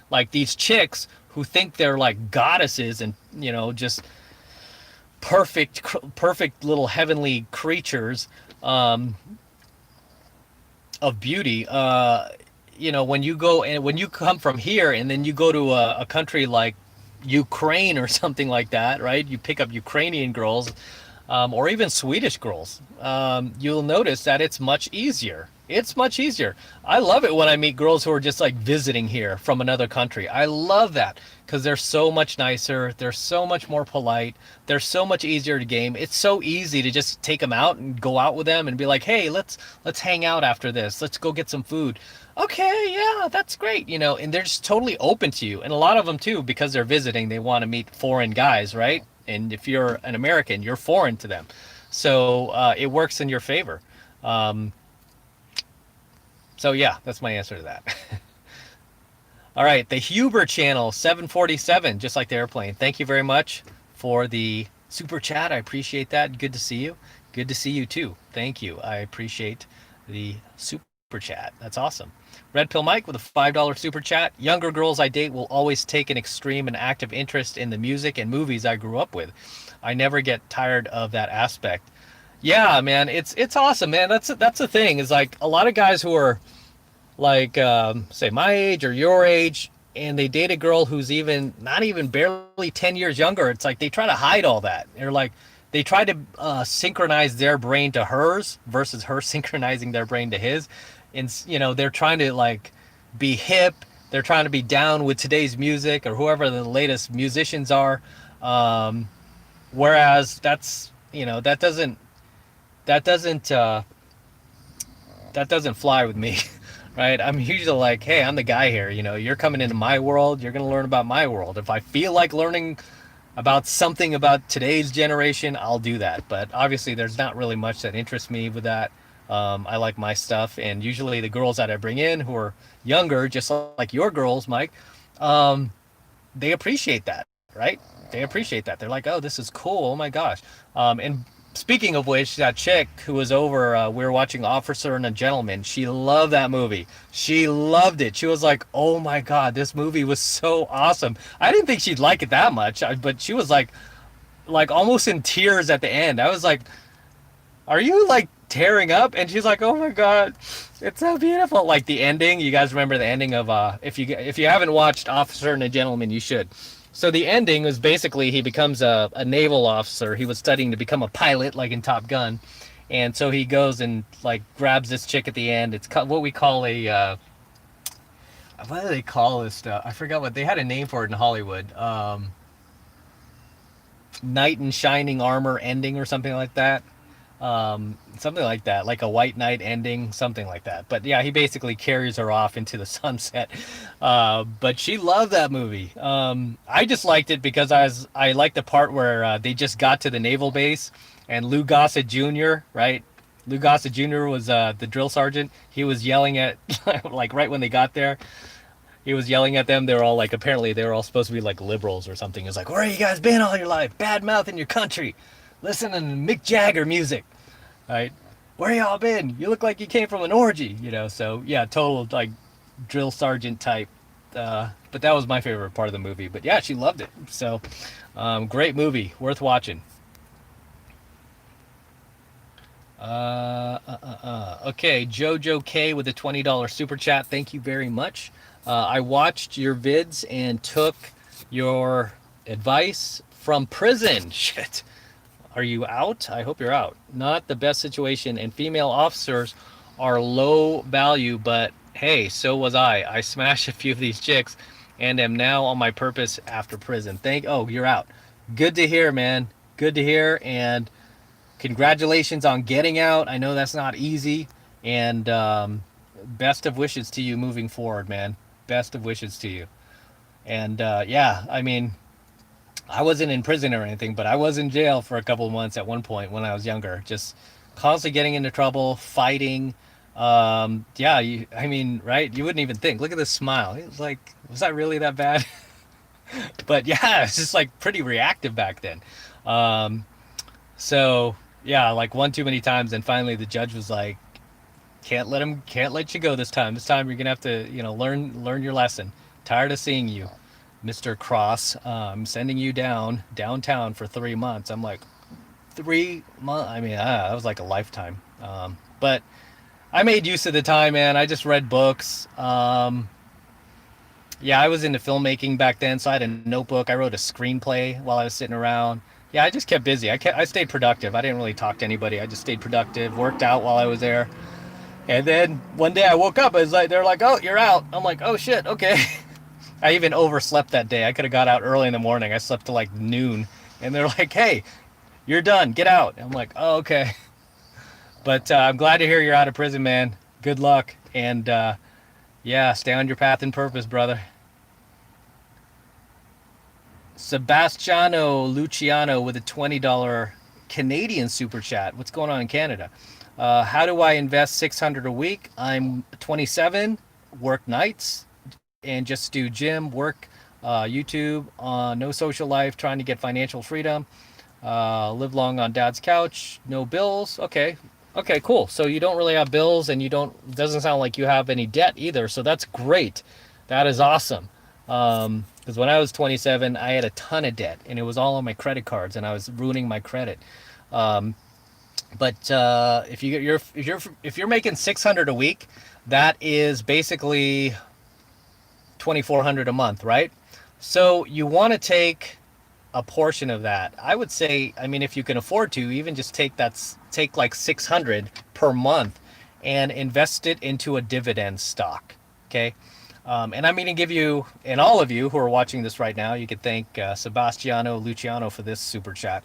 like these chicks who think they're like goddesses and, just perfect little heavenly creatures, of beauty. When you come from here and then you go to a country like Ukraine or something like that, right? You pick up Ukrainian girls, or even Swedish girls, you'll notice that it's much easier. It's much easier. I love it when I meet girls who are just like visiting here from another country. I love that because they're so much nicer. They're so much more polite. They're so much easier to game. It's so easy to just take them out and go out with them and be like, hey, let's hang out after this. Let's go get some food. Okay, yeah, that's great. And they're just totally open to you. And a lot of them too, because they're visiting, they want to meet foreign guys, right? And if you're an American, you're foreign to them. So it works in your favor. So yeah, that's my answer to that. All right, the Huber channel, 747, just like the airplane. Thank you very much for the super chat. I appreciate that. Good to see you. Good to see you too. Thank you. I appreciate the super chat. That's awesome. Red Pill Mike with a $5 super chat. Younger girls I date will always take an extreme and active interest in the music and movies I grew up with. I never get tired of that aspect. Yeah, man, it's awesome, man. That's the thing. Is like a lot of guys who are like say my age or your age, and they date a girl who's not even barely 10 years younger. It's like they try to hide all that. They're like they try to synchronize their brain to hers versus her synchronizing their brain to his. And they're trying to like be hip. They're trying to be down with today's music or whoever the latest musicians are. Whereas that's you know, that doesn't that doesn't fly with me. Right? I'm usually like, hey, I'm the guy here. You know, you're coming into my world. You're going to learn about my world. If I feel like learning about something about today's generation, I'll do that. But obviously, there's not really much that interests me with that. I like my stuff, and usually the girls that I bring in who are younger, just like your girls, Mike, um, they appreciate that, right? They appreciate that. They're like, oh, this is cool. Oh my gosh. And speaking of which, that chick who was over, we were watching Officer and a Gentleman. She loved that movie. She loved it. She was like, oh my God, this movie was so awesome. I didn't think she'd like it that much, but she was like almost in tears at the end. I was like, are you like tearing up? And she's like, oh my God, it's so beautiful. Like the ending, you guys remember the ending of if you haven't watched Officer and a Gentleman, you should. So the ending was basically he becomes a naval officer. He was studying to become a pilot, like in Top Gun, and so he goes and like grabs this chick at the end. It's what we call a what do they call this stuff? I forgot what they had a name for it in Hollywood. Knight in shining armor ending or something like that. Something like that, like a white knight ending, something like that. But yeah, he basically carries her off into the sunset. But she loved that movie. I just liked it because I liked the part where they just got to the naval base and Lou Gossett Jr., right? Lou Gossett Jr. was the drill sergeant. He was yelling at like right when they got there. He was yelling at them. They were all like, apparently they were all supposed to be like liberals or something. He was like, where have you guys been all your life? Bad mouth in your country. Listening to Mick Jagger music. Right? Where y'all been? You look like you came from an orgy, you know. So yeah, total like drill sergeant type. But that was my favorite part of the movie. But yeah, she loved it. So great movie, worth watching. Okay, Jojo K with a $20 super chat. Thank you very much. I watched your vids and took your advice from prison. Shit. Are you out? I hope you're out. Not the best situation, and female officers are low value, but hey, so was I. I smashed a few of these chicks and am now on my purpose after prison. Oh, you're out. Good to hear, man. Good to hear, and congratulations on getting out. I know that's not easy, and best of wishes to you moving forward, man. Best of wishes to you. And yeah, I mean, I wasn't in prison or anything, but I was in jail for a couple of months at one point when I was younger, just constantly getting into trouble, fighting. Yeah, I mean, right? You wouldn't even think. Look at this smile. It was like, was that really that bad? But yeah, it's just like pretty reactive back then. Um, so yeah, like one too many times, and finally the judge was like, can't let you go this time. This time you're gonna have to, you know, learn your lesson. Tired of seeing you, Mr. Cross. I'm sending you downtown for 3 months. I'm like, 3 months? I mean, that was like a lifetime. But I made use of the time, man. I just read books. Yeah, I was into filmmaking back then, so I had a notebook. I wrote a screenplay while I was sitting around. Yeah, I just kept busy. I stayed productive. I didn't really talk to anybody. I just stayed productive, worked out while I was there. And then one day I woke up, I was like, they're like, oh, you're out. I'm like, oh shit, okay. I even overslept that day. I could have got out early in the morning. I slept till like noon. And they're like, hey, you're done. Get out. I'm like, oh, okay. But I'm glad to hear you're out of prison, man. Good luck. And yeah, stay on your path and purpose, brother. Sebastiano Luciano with a $20 Canadian super chat. What's going on in Canada? How do I invest 600 a week? I'm 27, work nights, and just do gym, work, YouTube, no social life, trying to get financial freedom, live long on dad's couch, no bills. Okay, cool. So you don't really have bills, and doesn't sound like you have any debt either. So that's great. That is awesome. Because when I was 27, I had a ton of debt, and it was all on my credit cards, and I was ruining my credit. But if you're making 600 a week, that is basically 2,400 a month, right? So you want to take a portion of that. I would say, I mean, if you can afford to, even just take like 600 per month and invest it into a dividend stock. Okay. And I'm going to give you, and all of you who are watching this right now, you could thank Sebastiano Luciano for this super chat.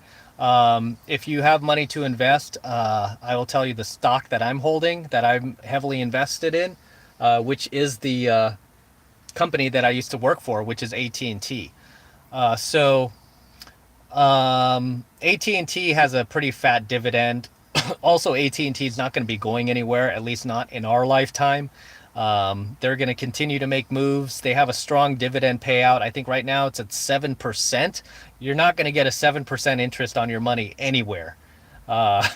If you have money to invest, I will tell you the stock that I'm holding, that I'm heavily invested in, which is the company that I used to work for, which is AT&T. So AT&T has a pretty fat dividend. Also, AT&T is not going to be going anywhere, at least not in our lifetime. They're going to continue to make moves. They have a strong dividend payout. I think right now it's at 7%. You're not going to get a 7% interest on your money anywhere, uh,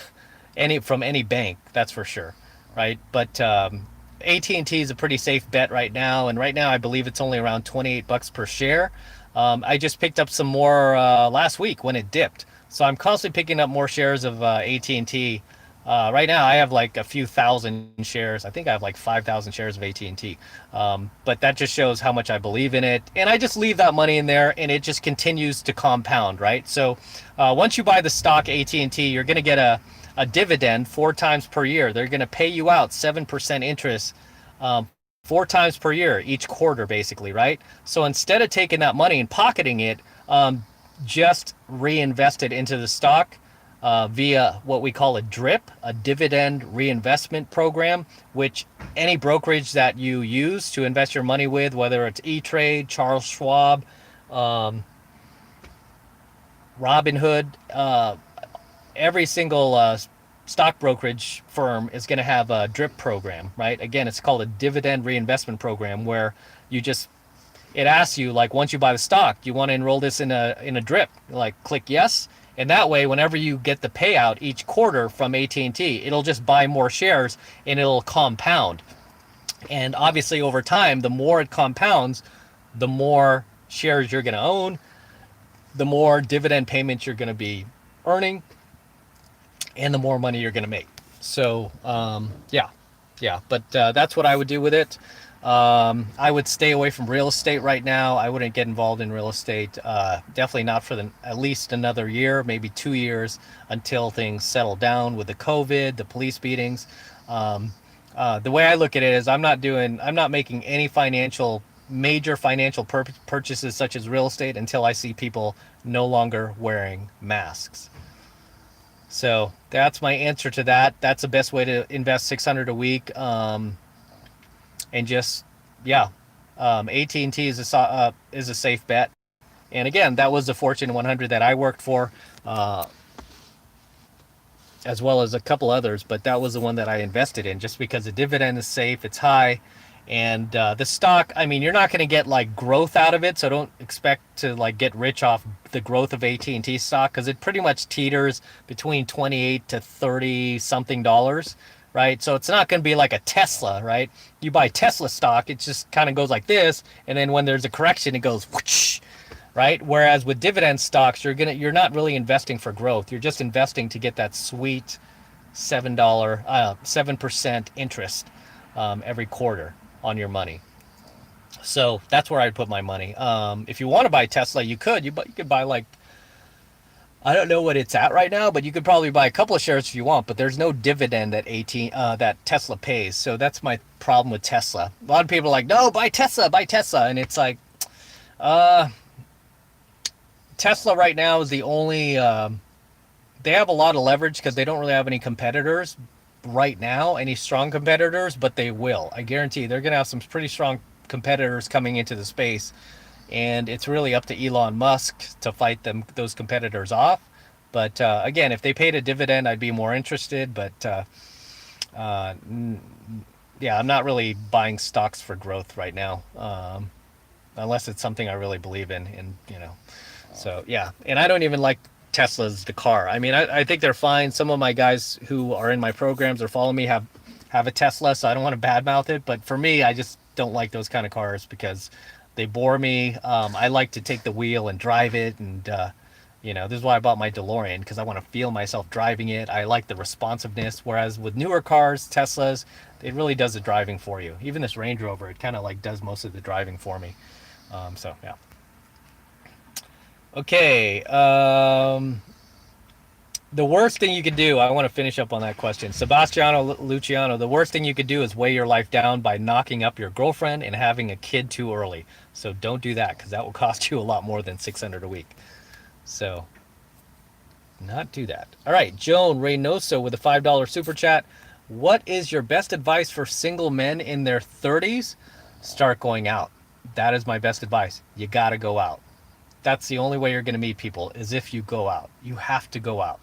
from any bank, that's for sure, right? But AT&T is a pretty safe bet right now, and right now I believe it's only around 28 bucks per share. I just picked up some more last week when it dipped, so I'm constantly picking up more shares of AT&T. Right now, I have like a few thousand shares. I think I have like 5,000 shares of AT&T. But that just shows how much I believe in it. And I just leave that money in there, and it just continues to compound, right? So once you buy the stock AT&T, you're going to get a dividend 4 times per year. They're going to pay you out 7% interest 4 times per year, each quarter, basically, right? So instead of taking that money and pocketing it, just reinvest it into the stock via what we call a DRIP, a dividend reinvestment program, which any brokerage that you use to invest your money with, whether it's E-Trade, Charles Schwab, Robinhood, every single stock brokerage firm is going to have a DRIP program, right? Again, it's called a dividend reinvestment program, where you just, it asks you, like, once you buy the stock, you want to enroll this in a DRIP, like click yes. And that way, whenever you get the payout each quarter from AT&T, it'll just buy more shares and it'll compound. And obviously over time, the more it compounds, the more shares you're going to own, the more dividend payments you're going to be earning, and the more money you're going to make. So yeah, but that's what I would do with it. I would stay away from real estate right now. I wouldn't get involved in real estate. Definitely not for at least another year, maybe 2 years, until things settle down with the COVID, the police beatings. The way I look at it is I'm not making any major financial purchases such as real estate until I see people no longer wearing masks. So that's my answer to that. That's the best way to invest $600 a week. And just, yeah, AT&T is a safe bet. And again, that was the Fortune 100 that I worked for, as well as a couple others, but that was the one that I invested in just because the dividend is safe, it's high, and the stock, I mean, you're not going to get like growth out of it, so don't expect to like get rich off the growth of AT&T stock, because it pretty much teeters between 28 to 30 something dollars. Right, so it's not going to be like a Tesla, right? You buy Tesla stock, it just kind of goes like this, and then when there's a correction, it goes whoosh, right? Whereas with dividend stocks, you're not really investing for growth. You're just investing to get that sweet $7% interest every quarter on your money. So that's where I'd put my money. If you want to buy Tesla, you could buy like, I don't know what it's at right now, but you could probably buy a couple of shares if you want, but there's no dividend that that Tesla pays. So that's my problem with Tesla. A lot of people are like, no, buy Tesla. And it's like, Tesla right now is the only, they have a lot of leverage because they don't really have any competitors right now, any strong competitors, but they will. I guarantee they're going to have some pretty strong competitors coming into the space. And it's really up to Elon Musk to fight those competitors off. But again, if they paid a dividend, I'd be more interested. But yeah, I'm not really buying stocks for growth right now, unless it's something I really believe in. And so yeah. And I don't even like Tesla's, the car. I mean, I think they're fine. Some of my guys who are in my programs or follow me have a Tesla, so I don't want to badmouth it. But for me, I just don't like those kind of cars because they bore me. I like to take the wheel and drive it, and this is why I bought my DeLorean, because I want to feel myself driving it. I like the responsiveness, whereas with newer cars, Teslas, it really does the driving for you. Even this Range Rover, it kind of like does most of the driving for me. So yeah. Okay. The worst thing you could do, I want to finish up on that question. Sebastiano Luciano, the worst thing you could do is weigh your life down by knocking up your girlfriend and having a kid too early. So don't do that, because that will cost you a lot more than $600 a week. So not do that. All right, Joan Reynoso with a $5 super chat. What is your best advice for single men in their 30s? Start going out. That is my best advice. You got to go out. That's the only way you're going to meet people, is if you go out. You have to go out.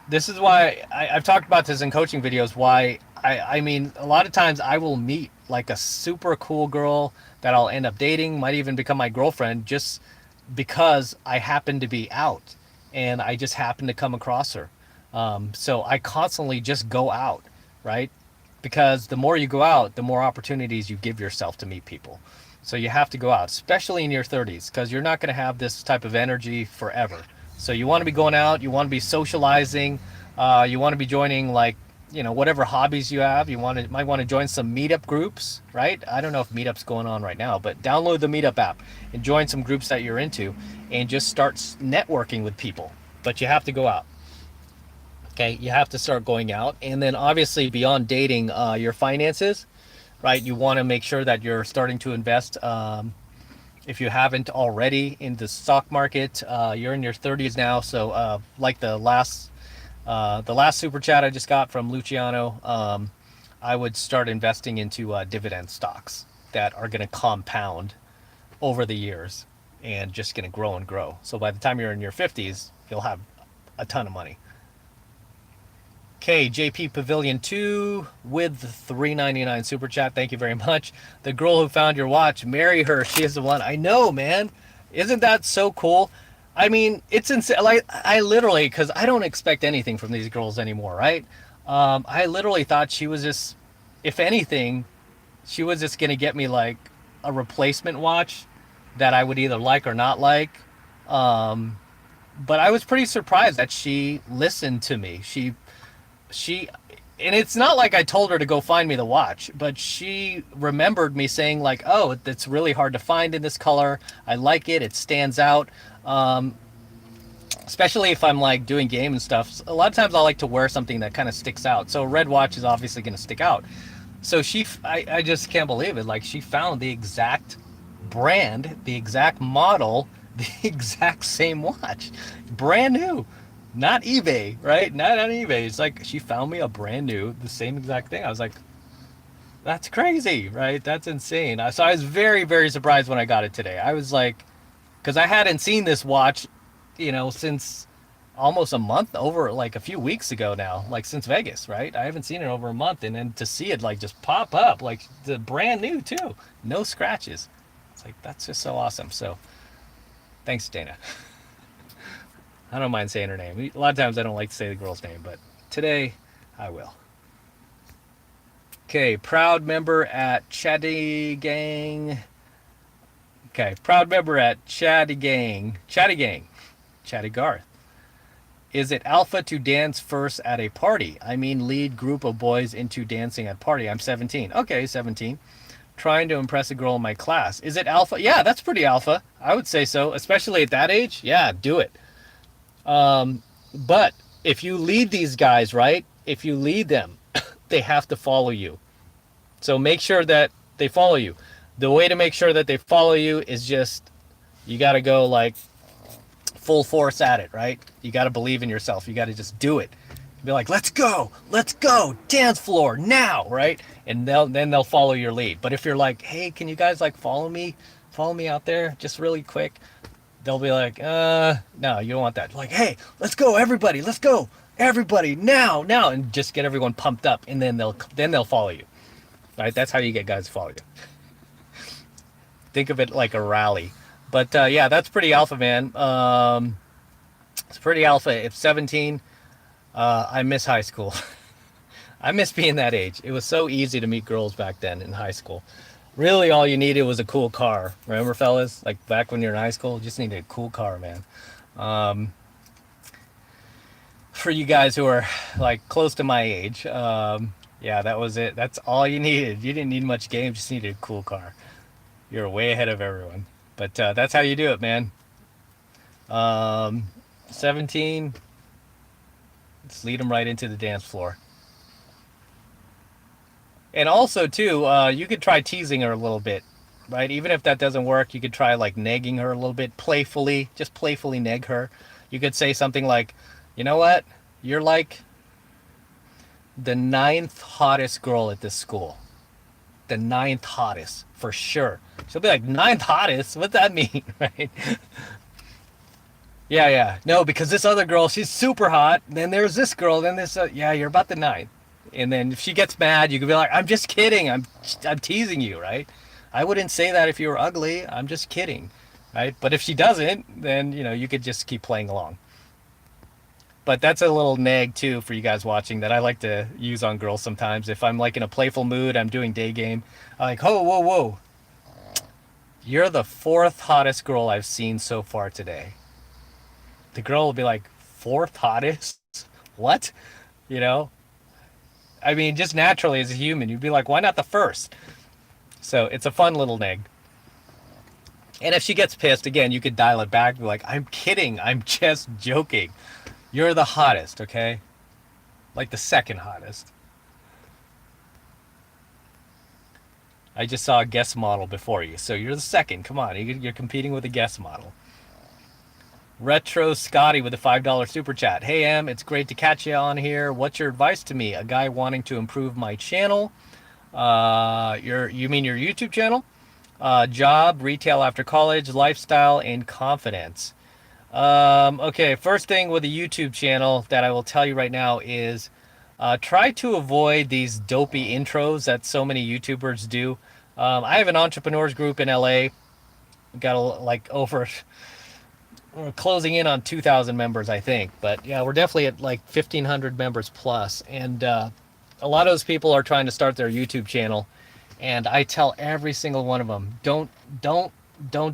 This is why I've talked about this in coaching videos, why I mean, a lot of times I will meet like a super cool girl that I'll end up dating, might even become my girlfriend, just because I happen to be out and I just happen to come across her. So I constantly just go out, right? Because the more you go out, the more opportunities you give yourself to meet people. So you have to go out, especially in your 30s, because you're not going to have this type of energy forever. So you want to be going out, you want to be socializing, you want to be joining, like, you know, whatever hobbies you have. Might want to join some meetup groups, right? I don't know if meetup's going on right now, but download the meetup app and join some groups that you're into and just start networking with people. But you have to go out. Okay, you have to start going out. And then obviously beyond dating, your finances, right? You want to make sure that you're starting to invest, if you haven't already, in the stock market. You're in your 30s now, so like the last super chat I just got from Luciano, I would start investing into dividend stocks that are going to compound over the years and just going to grow and grow. So by the time you're in your 50s, you'll have a ton of money. Okay, JP Pavilion 2 with the $3.99 super chat. Thank you very much. The girl who found your watch, marry her. She is the one. I know, man. Isn't that so cool? I mean, it's insane. Like, I literally, because I don't expect anything from these girls anymore, right? I literally thought she was just, if anything, she was just going to get me like a replacement watch that I would either like or not like. But I was pretty surprised that she listened to me. And it's not like I told her to go find me the watch, but she remembered me saying like, oh, it's really hard to find in this color. I like it. It stands out. Especially if I'm like doing game and stuff. A lot of times I like to wear something that kind of sticks out. So a red watch is obviously going to stick out. So I just can't believe it. Like, she found the exact brand, the exact model, the exact same watch. Brand new. Not eBay, right? Not on eBay. It's like she found me a brand new, the same exact thing. I was like, that's crazy, right? That's insane. So I was very, very surprised when I got it today. I was like, because I hadn't seen this watch, you know, since almost a month, over like a few weeks ago now, like since Vegas, right? I haven't seen it over a month. And then to see it like just pop up, like the brand new too, no scratches. It's like, that's just so awesome. So thanks, Dana. I don't mind saying her name. A lot of times I don't like to say the girl's name, but today I will. Okay, proud member at Chatty Gang. Okay, proud member at Chatty Gang. Chatty Garth. Is it alpha to dance first at a party? I mean, lead group of boys into dancing at party. I'm 17. Okay, 17. Trying to impress a girl in my class. Is it alpha? Yeah, that's pretty alpha. I would say so, especially at that age. Yeah, do it. But if you lead these guys, right? If you lead them, they have to follow you. So make sure that they follow you. The way to make sure that they follow you is just, you got to go like full force at it, right? You got to believe in yourself. You got to just do it. Be like, let's go, dance floor now, right? And then they'll follow your lead. But if you're like, hey, can you guys like follow me out there just really quick? They'll be like, no, you don't want that. Like, hey, let's go, everybody, now, and just get everyone pumped up, and then they'll follow you, right? That's how you get guys to follow you. Think of it like a rally. But yeah, that's pretty alpha, man. It's pretty alpha. If 17, I miss high school. I miss being that age. It was so easy to meet girls back then in high school. Really, all you needed was a cool car. Remember, fellas? Like, back when you're in high school, you just needed a cool car, man. For you guys who are, like, close to my age, yeah, that was it. That's all you needed. You didn't need much game, just needed a cool car. You're way ahead of everyone. But that's how you do it, man. 17, let's lead them right into the dance floor. And also, too, you could try teasing her a little bit, right? Even if that doesn't work, you could try, like, negging her a little bit, playfully. Just playfully neg her. You could say something like, you know what? You're like the 9th hottest girl at this school. The 9th hottest, for sure. She'll be like, 9th hottest? What's that mean? Right? Yeah. No, because this other girl, she's super hot. Then there's this girl. Then this, yeah, you're about the 9th. And then if she gets mad, you could be like, I'm just kidding. I'm teasing you, right? I wouldn't say that if you were ugly. I'm just kidding, right? But if she doesn't, then, you know, you could just keep playing along. But that's a little nag too for you guys watching that I like to use on girls sometimes. If I'm like in a playful mood, I'm doing day game, I'm like, oh, whoa. You're the 4th hottest girl I've seen so far today. The girl will be like, 4th hottest? What? You know? I mean, just naturally as a human, you'd be like, why not the 1st? So it's a fun little nag. And if she gets pissed, again, you could dial it back. Be like, I'm kidding. I'm just joking. You're the hottest, okay? Like the 2nd hottest. I just saw a guest model before you. So you're the 2nd. Come on. You're competing with a guest model. Retro Scotty with a $5 super chat. Hey, Em, it's great to catch you on here. What's your advice to me? A guy wanting to improve my channel. You mean your YouTube channel? Job, retail after college, lifestyle, and confidence. Okay, first thing with a YouTube channel that I will tell you right now is try to avoid these dopey intros that so many YouTubers do. I have an entrepreneurs group in LA. Got like over, we're closing in on 2,000 members, I think. But yeah, we're definitely at like 1,500 members plus. And a lot of those people are trying to start their YouTube channel. And I tell every single one of them, don't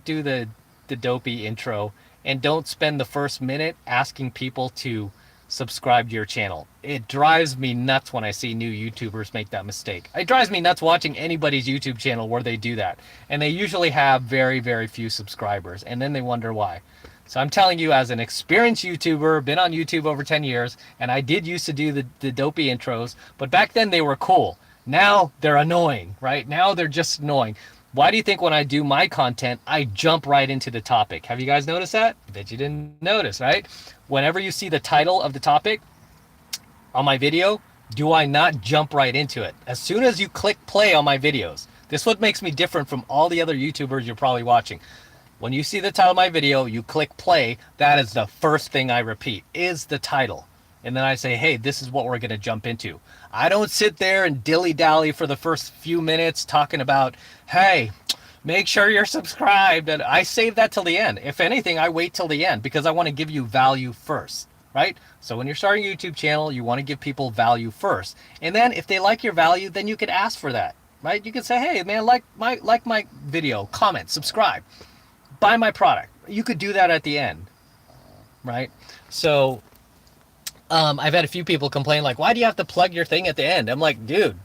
do the dopey intro. And don't spend the first minute asking people to subscribe to your channel. It drives me nuts when I see new YouTubers make that mistake. It drives me nuts watching anybody's YouTube channel where they do that. And they usually have very, very few subscribers. And then they wonder why. So I'm telling you, as an experienced YouTuber, been on YouTube over 10 years, and I did used to do the dopey intros, but back then they were cool. Now they're annoying, right? Now they're just annoying. Why do you think when I do my content, I jump right into the topic? Have you guys noticed that? I bet you didn't notice, right? Whenever you see the title of the topic on my video, do I not jump right into it? As soon as you click play on my videos, this is what makes me different from all the other YouTubers you're probably watching. When you see the title of my video, you click play, that is the first thing I repeat, is the title. And then I say, hey, this is what we're going to jump into. I don't sit there and dilly-dally for the first few minutes talking about, hey, make sure you're subscribed. And I save that till the end. If anything, I wait till the end because I want to give you value first, right? So when you're starting a YouTube channel, you want to give people value first. And then if they like your value, then you could ask for that, right? You can say, hey, man, like my video, comment, subscribe, buy my product. You could do that at the end, right? So I've had a few people complain like, why do you have to plug your thing at the end? I'm like, dude,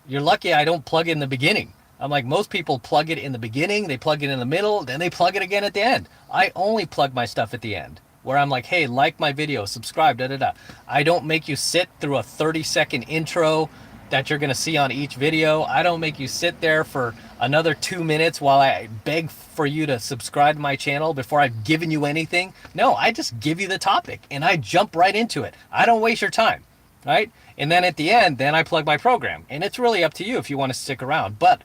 you're lucky I don't plug it in the beginning. I'm like, most people plug it in the beginning, they plug it in the middle, then they plug it again at the end. I only plug my stuff at the end, where I'm like, hey, like my video, subscribe, da-da-da. I don't make you sit through a 30-second intro that you're going to see on each video. I don't make you sit there for another 2 minutes while I beg for you to subscribe to my channel before I've given you anything. No, I just give you the topic and I jump right into it. I don't waste your time, right? And then at the end, then I plug my program. And it's really up to you if you want to stick around. But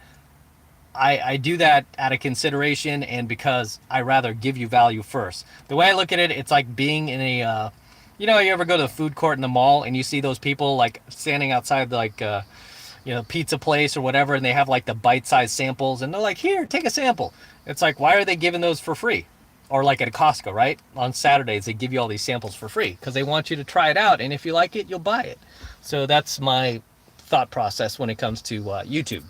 I do that out of consideration and because I rather give you value first. The way I look at it, it's like being in a, you know, you ever go to the food court in the mall and you see those people like standing outside like, you know, pizza place or whatever, and they have like the bite-sized samples and they're like, here, take a sample. It's like, why are they giving those for free? Or like at Costco, right? On Saturdays, they give you all these samples for free because they want you to try it out. And if you like it, you'll buy it. So that's my thought process when it comes to YouTube.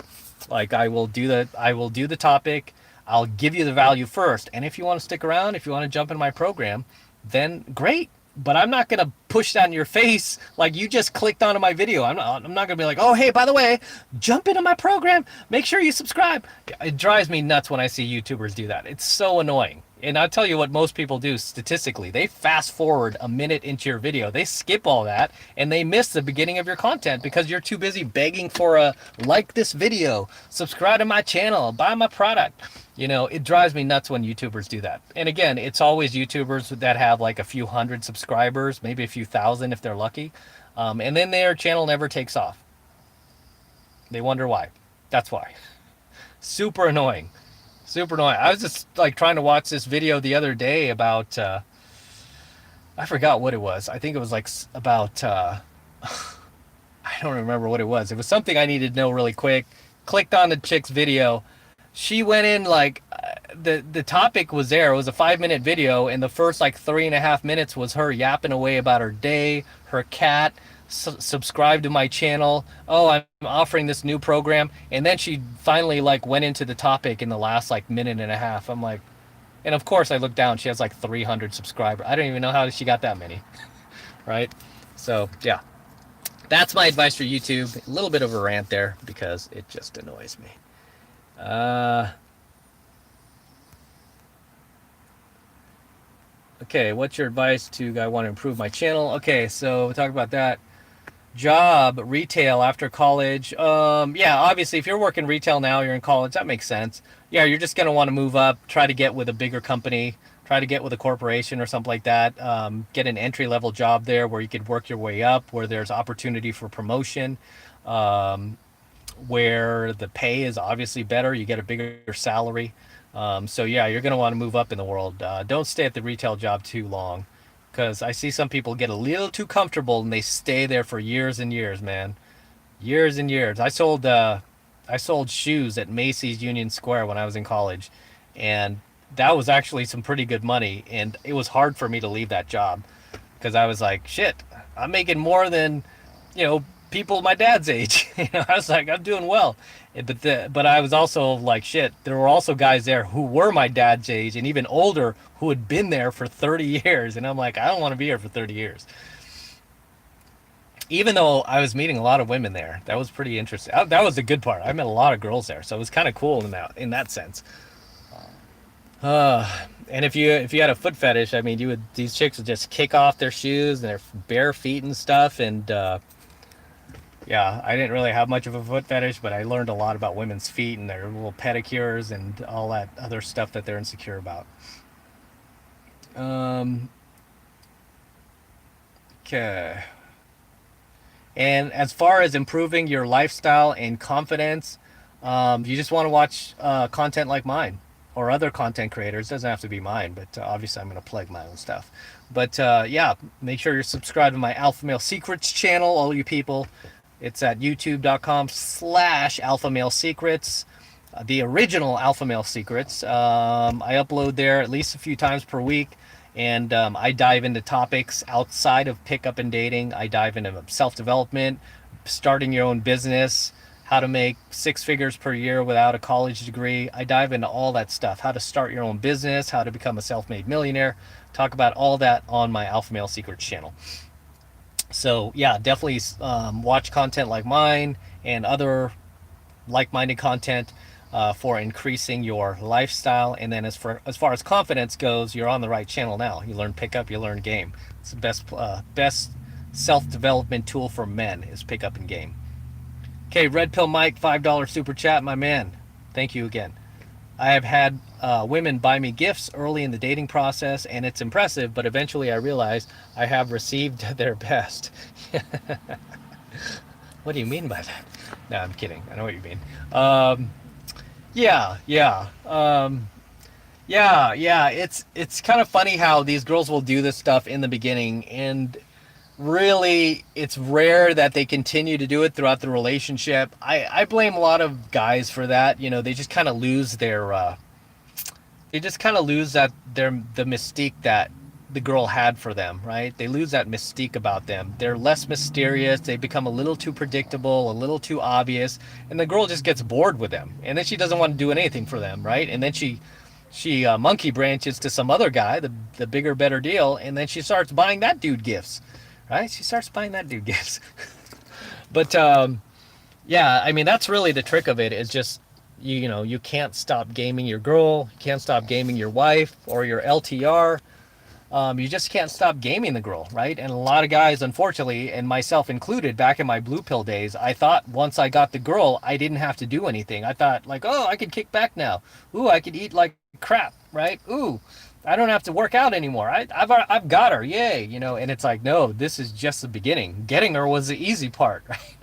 Like I will do the topic. I'll give you the value first. And if you want to stick around, if you want to jump in my program, then great. But I'm not going to push that in your face like you just clicked onto my video. I'm not going to be like, oh, hey, by the way, jump into my program. Make sure you subscribe. It drives me nuts when I see YouTubers do that. It's so annoying. And I'll tell you what most people do statistically. They fast forward a minute into your video. They skip all that and they miss the beginning of your content because you're too busy begging for a like this video, subscribe to my channel, buy my product. You know, it drives me nuts when YouTubers do that. And again, it's always YouTubers that have like a few hundred subscribers, maybe a few thousand if they're lucky. And then their channel never takes off. They wonder why. That's why. Super annoying. Super annoying. I was just like trying to watch this video the other day about, I forgot what it was. I think it was like about, I don't remember what it was. It was something I needed to know really quick. Clicked on the chick's video. She went in like, the topic was there. It was a 5-minute video, and the first like 3.5 minutes was her yapping away about her day, her cat, subscribe to my channel. Oh, I'm offering this new program. And then she finally like went into the topic in the last like minute and a half. I'm like, and of course I looked down, she has like 300 subscribers. I don't even know how she got that many. Right? So yeah, that's my advice for YouTube. A little bit of a rant there because it just annoys me. Okay, what's your advice to I want to improve my channel? Okay, so we'll talk about that. Job, retail after college. Yeah, obviously if you're working retail now, you're in college, that makes sense. Yeah, you're just going to want to move up, try to get with a bigger company, try to get with a corporation or something like that. Get an entry-level job there where you could work your way up, where there's opportunity for promotion, where the pay is obviously better, you get a bigger salary. So yeah, you're going to want to move up in the world. Don't stay at the retail job too long, because I see some people get a little too comfortable and they stay there for years and years, man. Years and years. I sold shoes at Macy's Union Square when I was in college, and that was actually some pretty good money, and it was hard for me to leave that job because I was like, shit, I'm making more than, you know, people my dad's age. You know, I was like, I'm doing well. But I was also like, shit, there were also guys there who were my dad's age and even older who had been there for 30 years. And I'm like, I don't want to be here for 30 years. Even though I was meeting a lot of women there. That was pretty interesting. That was the good part. I met a lot of girls there. So it was kind of cool in that sense. And if you had a foot fetish, I mean, these chicks would just kick off their shoes and their bare feet and stuff. And, yeah, I didn't really have much of a foot fetish, but I learned a lot about women's feet and their little pedicures and all that other stuff that they're insecure about. Okay. And as far as improving your lifestyle and confidence, you just want to watch content like mine or other content creators. It doesn't have to be mine, but obviously I'm going to plug my own stuff. But yeah, make sure you're subscribed to my Alpha Male Secrets channel, all you people. It's at youtube.com/Alpha Male Secrets, the original Alpha Male Secrets. I upload there at least a few times per week, and I dive into topics outside of pickup and dating. I dive into self-development, starting your own business, how to make 6 figures per year without a college degree. I dive into all that stuff, how to start your own business, how to become a self-made millionaire. Talk about all that on my Alpha Male Secrets channel. So yeah, definitely watch content like mine and other like-minded content for increasing your lifestyle. And then as far as confidence goes, you're on the right channel now. You learn pickup, you learn game. It's the best self-development tool for men is pickup and game. Okay, Red Pill Mike, $5 super chat, my man. Thank you again. I have had women buy me gifts early in the dating process, and it's impressive, but eventually I realized I have received their best. What do you mean by that? No, I'm kidding. I know what you mean. Yeah. It's kind of funny how these girls will do this stuff in the beginning, and really it's rare that they continue to do it throughout the relationship. I blame a lot of guys for that. You know, they just kind of lose their the mystique that the girl had for them, right? They lose that mystique about them. They're less mysterious. They become a little too predictable, a little too obvious, and the girl just gets bored with them, and then she doesn't want to do anything for them, right? And then she monkey branches to some other guy, the bigger, better deal, and then she starts buying that dude gifts. Right? She starts buying that dude gifts. But yeah, I mean, that's really the trick of it, is just You know, you can't stop gaming your girl, you can't stop gaming your wife or your LTR. You just can't stop gaming the girl, right? And a lot of guys, unfortunately, and myself included, back in my blue pill days, I thought once I got the girl, I didn't have to do anything. I thought like, oh, I could kick back now. Ooh, I could eat like crap, right? Ooh, I don't have to work out anymore. I've got her, yay, you know. And it's like, no, this is just the beginning. Getting her was the easy part, right?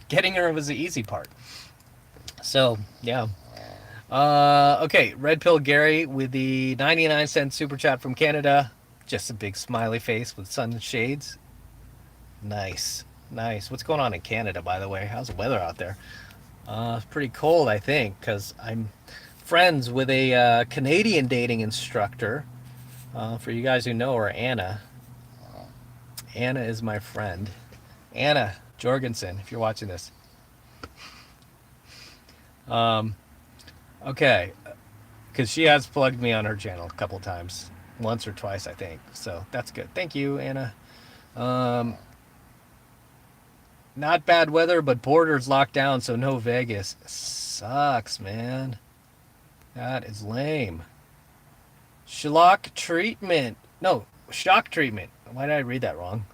Getting her was the easy part. So yeah. Okay, Red Pill Gary with the 99-cent super chat from Canada. Just a big smiley face with sun shades. Nice. Nice. What's going on in Canada, by the way? How's the weather out there? It's pretty cold, I think, because I'm friends with a Canadian dating instructor. For you guys who know her, Anna. Anna is my friend. Anna Jorgensen, if you're watching this. Okay, because she has plugged me on her channel a couple times, once or twice, I think. So that's good. Thank you, Anna. Not bad weather, but borders locked down, so no Vegas. Sucks, man. That is lame. Shock treatment. No, shock treatment. Why did I read that wrong?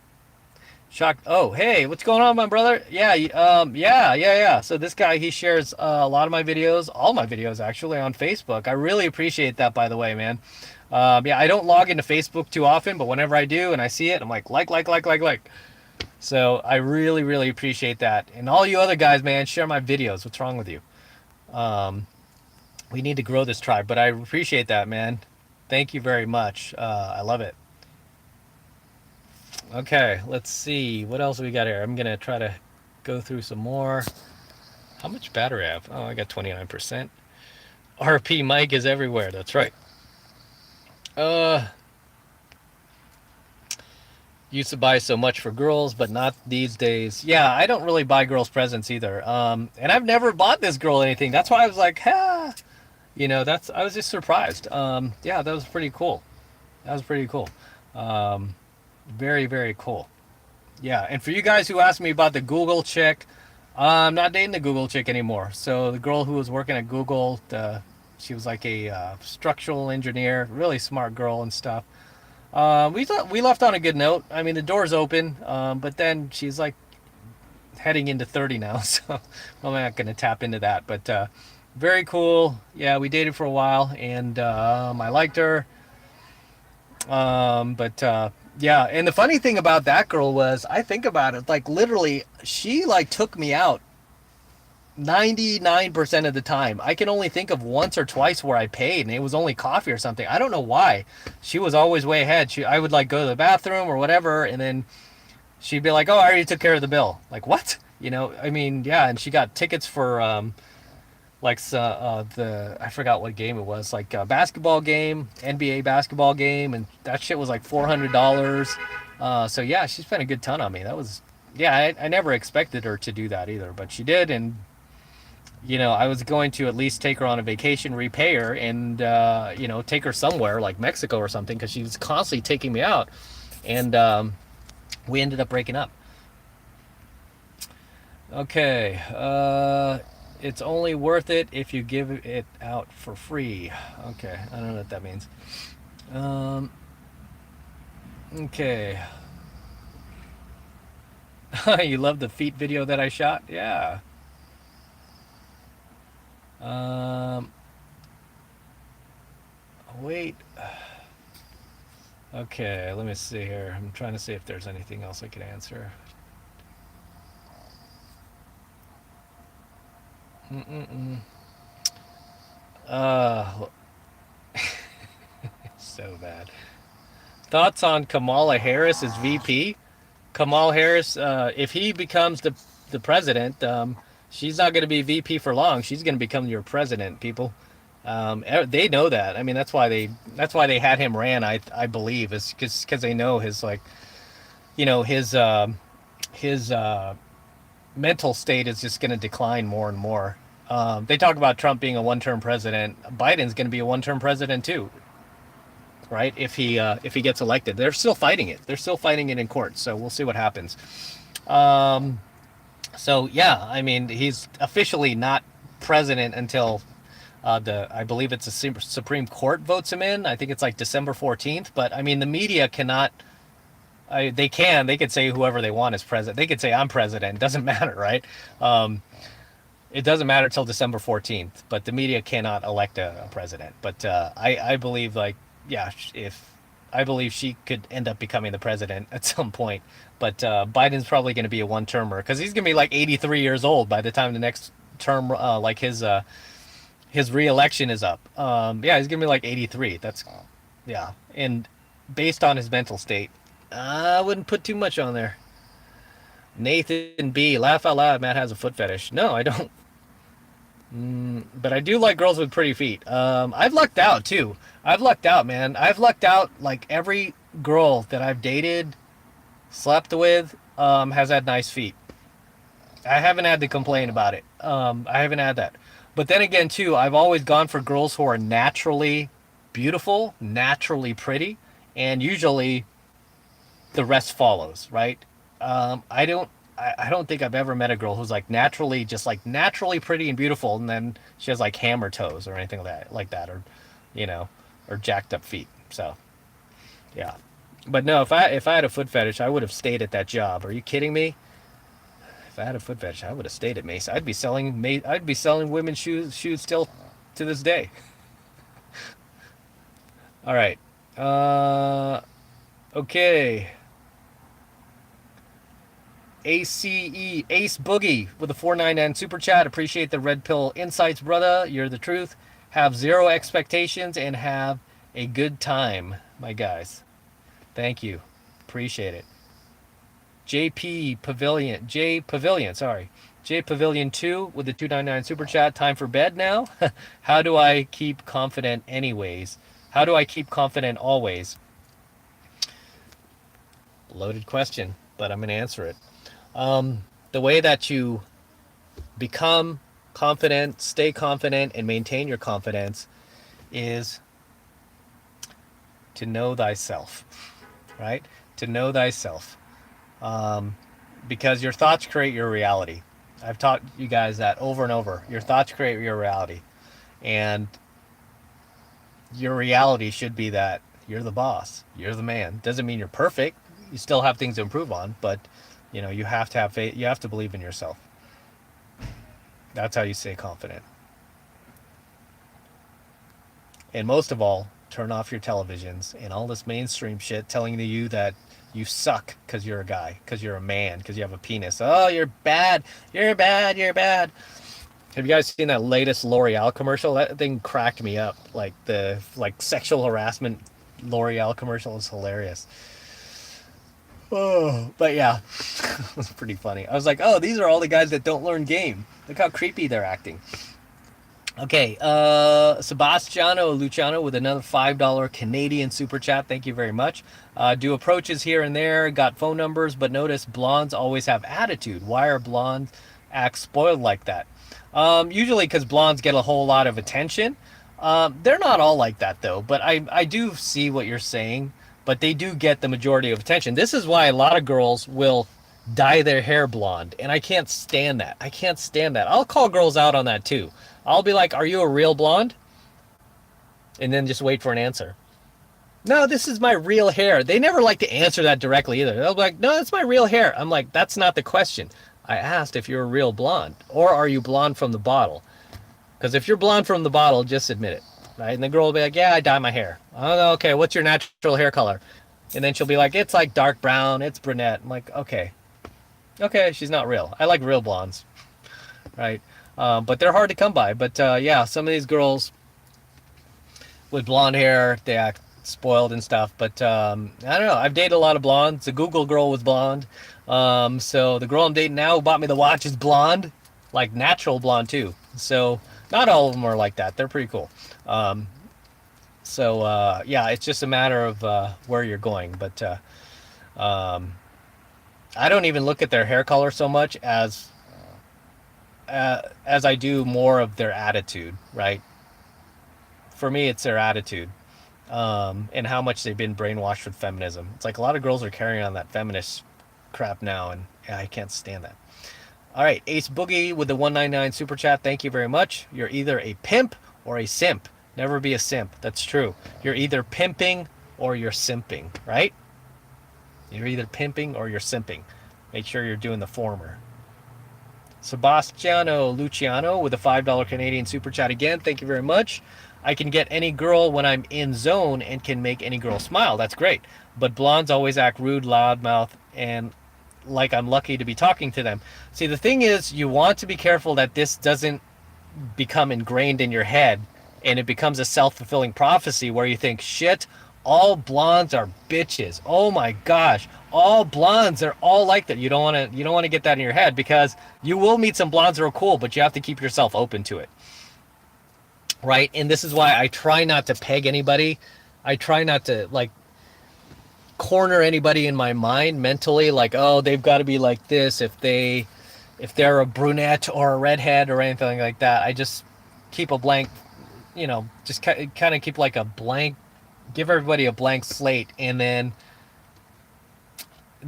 Shock. Oh, hey, what's going on, my brother? Yeah, yeah. So this guy, he shares a lot of my videos, all my videos actually, on Facebook. I really appreciate that, by the way, man. Yeah, I don't log into Facebook too often, but whenever I do and I see it, I'm like. So I really, really appreciate that. And all you other guys, man, share my videos. What's wrong with you? We need to grow this tribe, but I appreciate that, man. Thank you very much. I love it. Okay, let's see. What else we got here? I'm going to try to go through some more. How much battery I have? Oh, I got 29%. RP Mike is everywhere. That's right. Used to buy so much for girls, but not these days. Yeah, I don't really buy girls presents either. And I've never bought this girl anything. That's why I was like, ha. You know, I was just surprised. Yeah, that was pretty cool. That was pretty cool. Very, very cool. Yeah, and for you guys who asked me about the Google chick, I'm not dating the Google chick anymore. So the girl who was working at Google, she was like a structural engineer, really smart girl and stuff. We left on a good note. I mean, the door's open, but then she's like heading into 30 now, so I'm not going to tap into that. But very cool. Yeah, we dated for a while, and I liked her. Yeah, and the funny thing about that girl was, I think about it, like literally, she like took me out 99% of the time. I can only think of once or twice where I paid, and it was only coffee or something. I don't know why. She was always way ahead. I would like go to the bathroom or whatever, and then she'd be like, "Oh, I already took care of the bill." Like, what? You know? I mean, yeah. And she got tickets for I forgot what game it was, like a basketball game, NBA basketball game, and that shit was like $400. So yeah, she spent a good ton on me. That was, yeah, I never expected her to do that either, but she did. And you know, I was going to at least take her on a vacation, repay her, and you know, take her somewhere like Mexico or something, because she was constantly taking me out, and we ended up breaking up. Okay. It's only worth it if you give it out for free. Okay, I don't know what that means. Okay. You love the feet video that I shot? Yeah. Wait. Okay, let me see here. I'm trying to see if there's anything else I could answer. So bad. Thoughts on Kamala Harris as VP? Kamala Harris, if he becomes the president, she's not going to be VP for long. She's going to become your president, people. They know that. I mean, that's why they had him ran. I believe is because they know his, like, you know, his mental state is just going to decline more and more. They talk about Trump being a one-term president. Biden's going to be a one-term president too, right? If he gets elected, they're still fighting it. They're still fighting it in court. So we'll see what happens. So yeah, I mean, he's officially not president until I believe it's a Supreme Court votes him in. I think it's like December 14th. But I mean, the media cannot. They could say whoever they want is president. They could say I'm president. It doesn't matter, right? It doesn't matter till December 14th. But the media cannot elect a president. But I believe if I believe she could end up becoming the president at some point. But Biden's probably going to be a one-termer because he's going to be like 83 years old by the time the next term, his re-election is up. Yeah, he's gonna be like 83. That's, yeah. And based on his mental state, I wouldn't put too much on there. Nathan B, laugh out loud. Matt has a foot fetish. No, I don't. But I do like girls with pretty feet. I've lucked out too. I've lucked out, man. I've lucked out. Like every girl that I've dated, slept with, has had nice feet. I haven't had to complain about it. I haven't had that. But then again, too, I've always gone for girls who are naturally beautiful, naturally pretty, and usually the rest follows, right? I don't think I've ever met a girl who's like naturally pretty and beautiful, and then she has like hammer toes or anything like that, or or jacked up feet. So, yeah. But no, if I had a foot fetish, I would have stayed at that job. Are you kidding me? If I had a foot fetish, I would have stayed at Mace. I'd be selling women's shoes still to this day. All right. Okay. Ace Boogie with a 499 super chat. Appreciate the red pill insights, brother. You're the truth. Have zero expectations and have a good time, my guys. Thank you. Appreciate it. J Pavilion 2 with the 299 super chat. Time for bed now. How do I keep confident anyways? How do I keep confident always? Loaded question, but I'm going to answer it. The way that you become confident, stay confident, and maintain your confidence is to know thyself, right? To know thyself. Because your thoughts create your reality. I've taught you guys that over and over. Your thoughts create your reality. And your reality should be that you're the boss. You're the man. Doesn't mean you're perfect. You still have things to improve on, but you have to have faith. You have to believe in yourself. That's how you stay confident. And most of all, turn off your televisions and all this mainstream shit telling you that you suck because you're a guy, because you're a man, because you have a penis. Oh, you're bad. You're bad. You're bad. Have you guys seen that latest L'Oreal commercial? That thing cracked me up. Like the sexual harassment L'Oreal commercial is hilarious. Oh, but yeah, it was pretty funny. I was like, oh, these are all the guys that don't learn game. Look how creepy they're acting. Okay, Sebastiano Luciano with another $5 Canadian super chat. Thank you very much. Do approaches here and there, got phone numbers, but notice blondes always have attitude. Why are blondes act spoiled like that? Usually because blondes get a whole lot of attention. They're not all like that though, but I do see what you're saying, but they do get the majority of attention. This is why a lot of girls will dye their hair blonde, and I can't stand that. I can't stand that. I'll call girls out on that too. I'll be like, are you a real blonde? And then just wait for an answer. No, this is my real hair. They never like to answer that directly either. They'll be like, no, that's my real hair. I'm like, that's not the question. I asked if you're a real blonde, or are you blonde from the bottle? Because if you're blonde from the bottle, just admit it. Right? And the girl will be like, yeah, I dye my hair. Oh, okay, what's your natural hair color? And then she'll be like, it's like dark brown, it's brunette. I'm like, okay, she's not real. I like real blondes, right? But they're hard to come by. But yeah, some of these girls with blonde hair, they act spoiled and stuff. But I don't know. I've dated a lot of blondes. The Google girl was blonde. So the girl I'm dating now who bought me the watch is blonde, like natural blonde too. So not all of them are like that. They're pretty cool. Yeah, it's just a matter of where you're going. But I don't even look at their hair color so much as I do more of their attitude, right? For me, it's their attitude, and how much they've been brainwashed with feminism. It's like a lot of girls are carrying on that feminist crap now, and yeah, I can't stand that. All right, Ace Boogie with the 199 super chat. Thank you very much. You're either a pimp or a simp. Never be a simp. That's true. You're either pimping or you're simping, right? You're either pimping or you're simping. Make sure you're doing the former. Sebastiano Luciano with a $5 Canadian super chat again. Thank you very much. I can get any girl when I'm in zone and can make any girl smile. That's great. But blondes always act rude, loudmouth, and like I'm lucky to be talking to them. See, the thing is, you want to be careful that this doesn't become ingrained in your head and it becomes a self-fulfilling prophecy where you think, shit, all blondes are bitches. Oh my gosh, all blondes are all like that. You don't want to get that in your head, because you will meet some blondes that are cool, but you have to keep yourself open to it. Right? And this is why I try not to peg anybody. I try not to like corner anybody in my mind mentally, like, oh, they've got to be like this if they're a brunette or a redhead or anything like that. I just keep a blank, just kind of keep like a blank, give everybody a blank slate, and then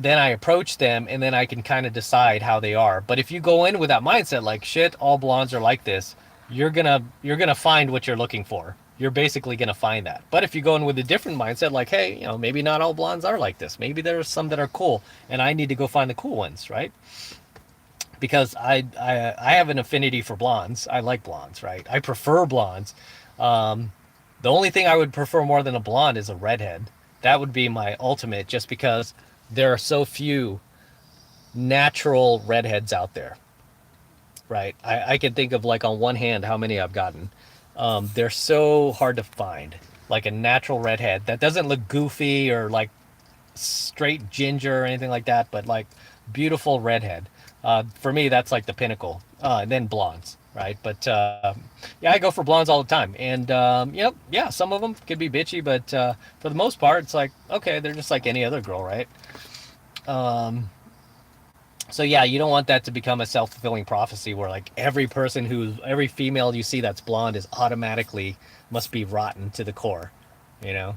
I approach them, and then I can kind of decide how they are. But if you go in with that mindset, like, shit, all blondes are like this, you're gonna find what you're looking for. You're basically gonna find that. But if you go in with a different mindset, like, hey, maybe not all blondes are like this. Maybe there's some that are cool, and I need to go find the cool ones, right? Because I have an affinity for blondes. I like blondes, right? I prefer blondes. The only thing I would prefer more than a blonde is a redhead. That would be my ultimate, just because there are so few natural redheads out there, right? I can think of, like, on one hand how many I've gotten. They're so hard to find, like a natural redhead that doesn't look goofy or like straight ginger or anything like that, but like beautiful redhead. For me, that's like the pinnacle. And then blondes, right? But yeah, I go for blondes all the time. And yeah, some of them could be bitchy, but for the most part, it's like, okay, they're just like any other girl, right? So yeah, you don't want that to become a self-fulfilling prophecy where like every female you see that's blonde is automatically must be rotten to the core, you know?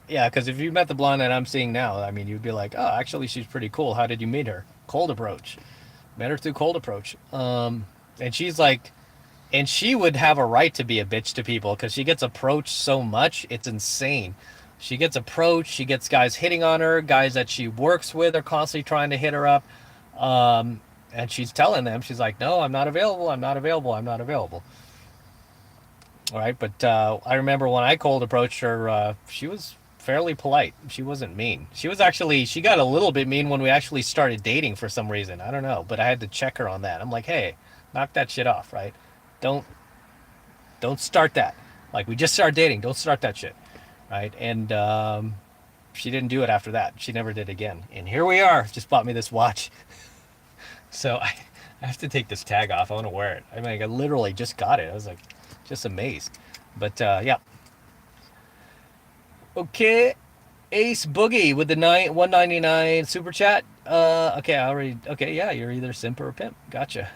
Yeah, because if you met the blonde that I'm seeing now, I mean, you'd be like, oh, actually, she's pretty cool. How did you meet her? Cold approach. Met her through cold approach. And she's like, and she would have a right to be a bitch to people because she gets approached so much. It's insane. She gets approached. She gets guys hitting on her. Guys that she works with are constantly trying to hit her up. And she's telling them, she's like, no, I'm not available. I'm not available. I'm not available. All right. But I remember when I cold approached her, she was fairly polite. She wasn't mean. She got a little bit mean when we actually started dating for some reason. I don't know. But I had to check her on that. I'm like, hey, knock that shit off, right? Don't start that. Like, we just started dating. Don't start that shit. Right? And she didn't do it after that. She never did again. And here we are. Just bought me this watch. So I have to take this tag off. I want to wear it. I mean, I literally just got it. I was like, just amazed. But yeah. Okay. Ace Boogie with the 199 super chat. Okay, yeah, you're either simp or a pimp. Gotcha.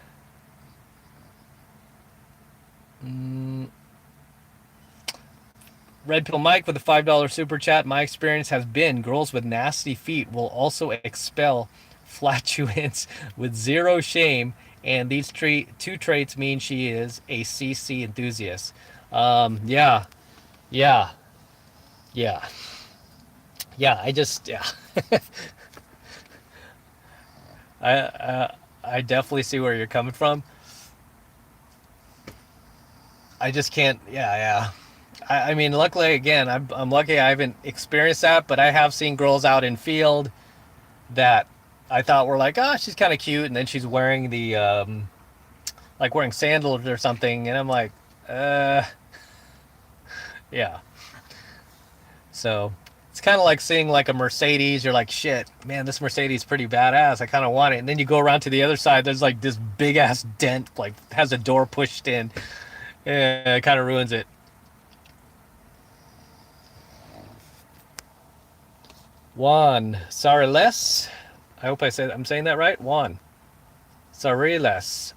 Red Pill Mike with a $5 super chat. My experience has been girls with nasty feet will also expel flatulence with zero shame, and these two traits mean she is a CC enthusiast. Yeah. I definitely see where you're coming from. I just can't. Yeah. I mean, luckily, again, I'm lucky I haven't experienced that, but I have seen girls out in field that I thought were like, oh, she's kind of cute, and then she's wearing the, like wearing sandals or something, and I'm like, yeah. So it's kind of like seeing like a Mercedes. You're like, shit, man, this Mercedes is pretty badass. I kind of want it. And then you go around to the other side, there's like this big ass dent, like has a door pushed in. Yeah, it kind of ruins it. Juan Sariles. I hope I'm saying that right. Juan Sariles.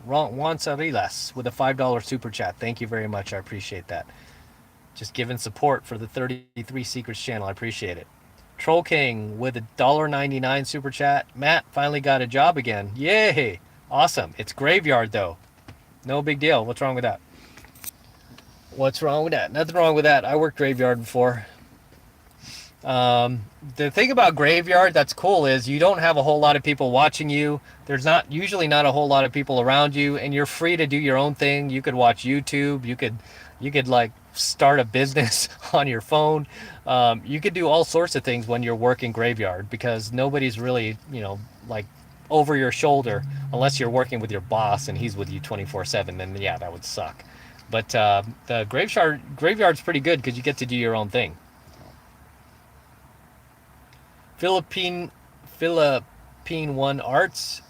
Juan Sariles with a $5 super chat. Thank you very much. I appreciate that. Just giving support for the 33 Secrets channel. I appreciate it. Troll King with a $1.99 super chat. Matt finally got a job again. Yay! Awesome. It's graveyard though. No big deal. What's wrong with that? What's wrong with that? Nothing wrong with that. I worked graveyard before. The thing about graveyard that's cool is you don't have a whole lot of people watching you. There's usually not a whole lot of people around you, and you're free to do your own thing. You could watch YouTube. You could like start a business on your phone. You could do all sorts of things when you're working graveyard because nobody's really, like over your shoulder unless you're working with your boss and he's with you 24/7. Then yeah, that would suck. But the graveyard's pretty good because you get to do your own thing. Philippine One Arts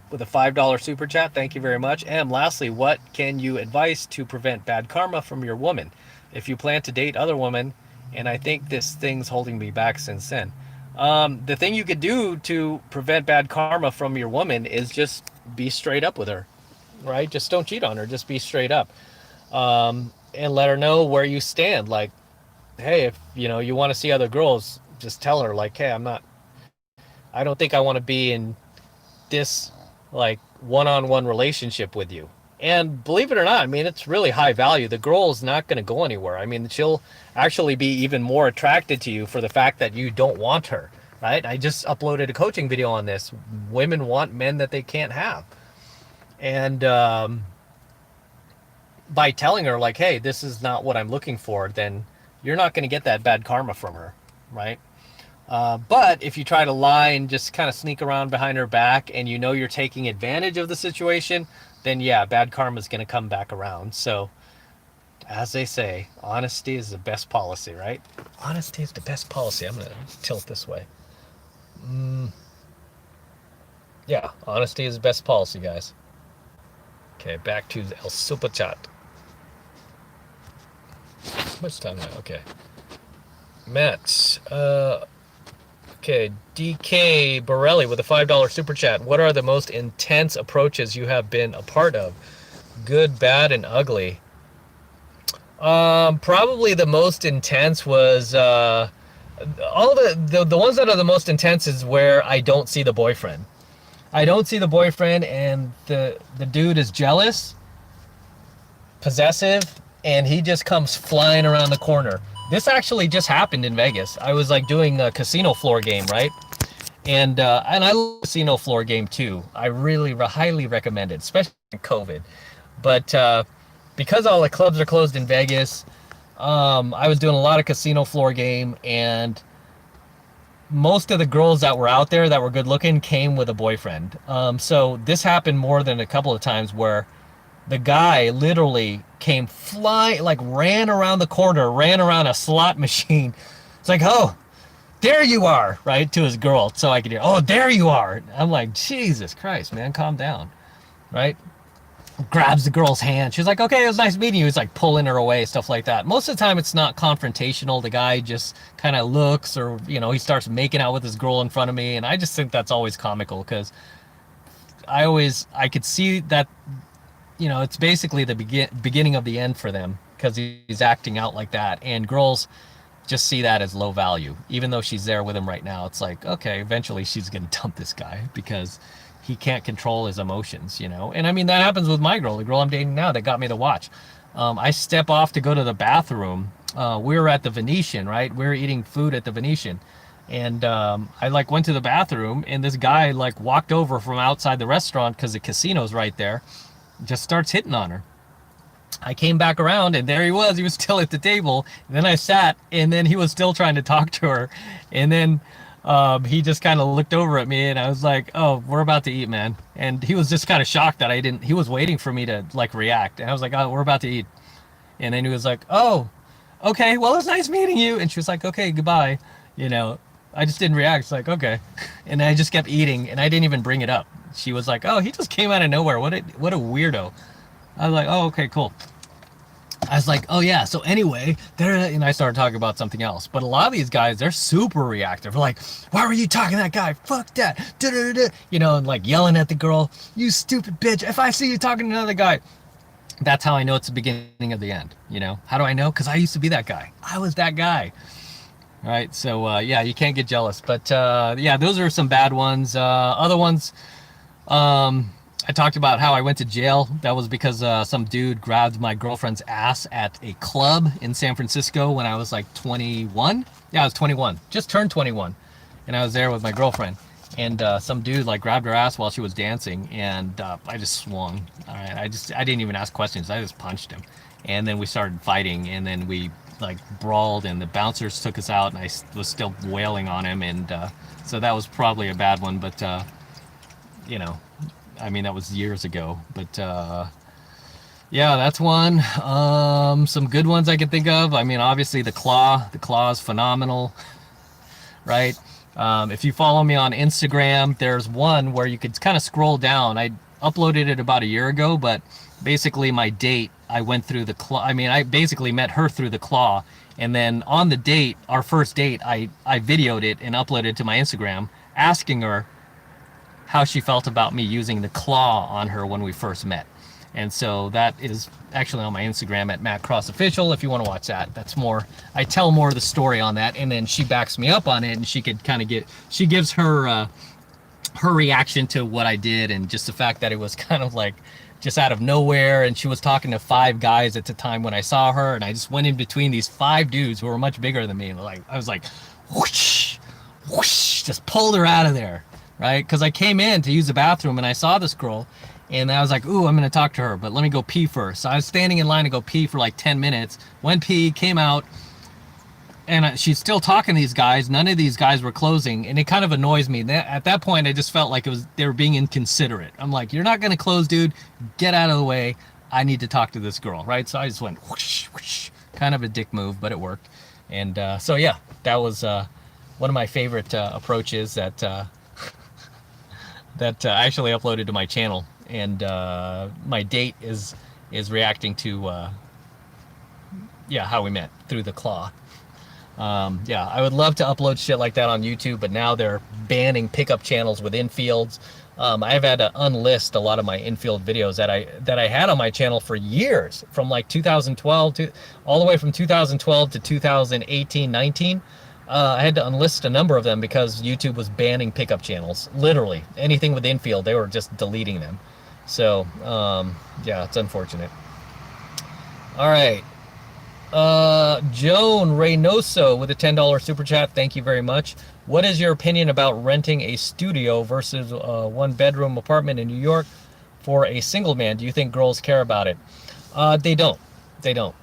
with a $5 super chat. Thank you very much. And lastly, what can you advise to prevent bad karma from your woman? If you plan to date other women, and I think this thing's holding me back since then. The thing you could do to prevent bad karma from your woman is just be straight up with her, right? Just don't cheat on her. Just be straight up, and let her know where you stand. Like, hey, if you want to see other girls, just tell her like, hey, I don't think I want to be in this like one-on-one relationship with you. And believe it or not, I mean, it's really high value. The girl's not going to go anywhere. I mean, she'll actually be even more attracted to you for the fact that you don't want her, right? I just uploaded a coaching video on this. Women want men that they can't have. And by telling her like, hey, this is not what I'm looking for, then you're not going to get that bad karma from her, right? But if you try to lie and just kind of sneak around behind her back and you're taking advantage of the situation, then yeah, bad karma is going to come back around. So as they say, honesty is the best policy, right? Honesty is the best policy. I'm going to tilt this way. Yeah, honesty is the best policy, guys. Okay, back to the El Super Chat. How much time now? Okay. Matt, okay, DK Borelli with a $5 super chat. What are the most intense approaches you have been a part of? Good, bad, and ugly. Probably the most intense was all the ones that are the most intense is where I don't see the boyfriend. I don't see the boyfriend, and the dude is jealous, possessive, and he just comes flying around the corner. This actually just happened in Vegas. I was like doing a casino floor game, right? And I love casino floor game too. I really highly recommend it, especially in COVID. But because all the clubs are closed in Vegas, I was doing a lot of casino floor game, and most of the girls that were out there that were good looking came with a boyfriend. So this happened more than a couple of times where the guy literally came flying, like ran around the corner, ran around a slot machine. It's like, oh, there you are, right? To his girl. So I could hear, oh, there you are. I'm like, Jesus Christ, man, calm down, right? Grabs the girl's hand. She's like, okay, it was nice meeting you. He's like pulling her away, stuff like that. Most of the time it's not confrontational. The guy just kind of looks, or, he starts making out with his girl in front of me. And I just think that's always comical because I could see that, it's basically the beginning of the end for them because he's acting out like that. And girls just see that as low value. Even though she's there with him right now, it's like, okay, eventually she's going to dump this guy because he can't control his emotions, And I mean, that happens with my girl, the girl I'm dating now that got me the watch. I step off to go to the bathroom. We were at the Venetian, right? We were eating food at the Venetian. And I like went to the bathroom, and this guy like walked over from outside the restaurant because the casino's right there. Just starts hitting on her. I came back around, and there he was still at the table. And then I sat, and then he was still trying to talk to her. And then he just kind of looked over at me, and I was like, oh, we're about to eat, man. And he was just kind of shocked that he was waiting for me to like react. And I was like, oh, we're about to eat. And then he was like, oh, okay, well, it's nice meeting you. And she was like, okay, goodbye. I just didn't react. It's like, okay. And I just kept eating, and I didn't even bring it up. She was like, oh, he just came out of nowhere. What a weirdo. I was like, oh, okay, cool. I was like, oh yeah, so anyway, and I started talking about something else. But a lot of these guys, they're super reactive. They're like, why were you talking to that guy? Fuck that. And like yelling at the girl, you stupid bitch. If I see you talking to another guy, that's how I know it's the beginning of the end. How do I know? Because I used to be that guy. I was that guy. Right. So yeah, you can't get jealous. But yeah, those are some bad ones. Other ones, I talked about how I went to jail. That was because some dude grabbed my girlfriend's ass at a club in San Francisco when I was like 21. Yeah, I was 21, just turned 21, and I was there with my girlfriend. And some dude like grabbed her ass while she was dancing, and I just swung. All right, I didn't even ask questions. I just punched him, and then we started fighting, and then we like brawled, and the bouncers took us out, and I was still wailing on him, and so that was probably a bad one. But you know, I mean, that was years ago. But yeah, that's one. Some good ones I can think of. I mean, obviously the claw. The claw is phenomenal, right? If you follow me on Instagram, there's one where you could kind of scroll down. I uploaded it about a year ago, but basically my date, I went through the claw. I mean, I basically met her through the claw. And then on the date, our first date, I videoed it and uploaded it to my Instagram, asking her how she felt about me using the claw on her when we first met. And so that is actually on my Instagram at Matt Cross Official if you want to watch that. That's more, I tell more of the story on that, and then she backs me up on it, and she could kind of she gives her her reaction to what I did, and just the fact that it was kind of like just out of nowhere, and she was talking to 5 guys at the time when I saw her, and I just went in between these 5 dudes who were much bigger than me, and like I was like whoosh, whoosh, just pulled her out of there, right? Because I came in to use the bathroom and I saw this girl, and I was like, ooh, I'm gonna talk to her, but let me go pee first. So I was standing in line to go pee for like 10 minutes, went pee, came out, and she's still talking to these guys. None of these guys were closing, and it kind of annoys me. At that point, I just felt like they were being inconsiderate. I'm like, you're not gonna close, dude. Get out of the way. I need to talk to this girl, right? So I just went whoosh, whoosh. Kind of a dick move, but it worked. And so yeah, that was one of my favorite approaches that that I actually uploaded to my channel. And my date is reacting to yeah, how we met through the claw. Yeah, I would love to upload shit like that on YouTube, but now they're banning pickup channels with infields. I've had to unlist a lot of my infield videos that I had on my channel for years, from like 2012 to all the way from 2012 to 2018, 19. I had to unlist a number of them because YouTube was banning pickup channels. Literally anything with infield, they were just deleting them. So yeah, it's unfortunate. All right. Joan Reynoso with a $10 super chat. Thank you very much. What is your opinion about renting a studio versus a 1-bedroom apartment in New York for a single man? Do you think girls care about it? They don't. They don't.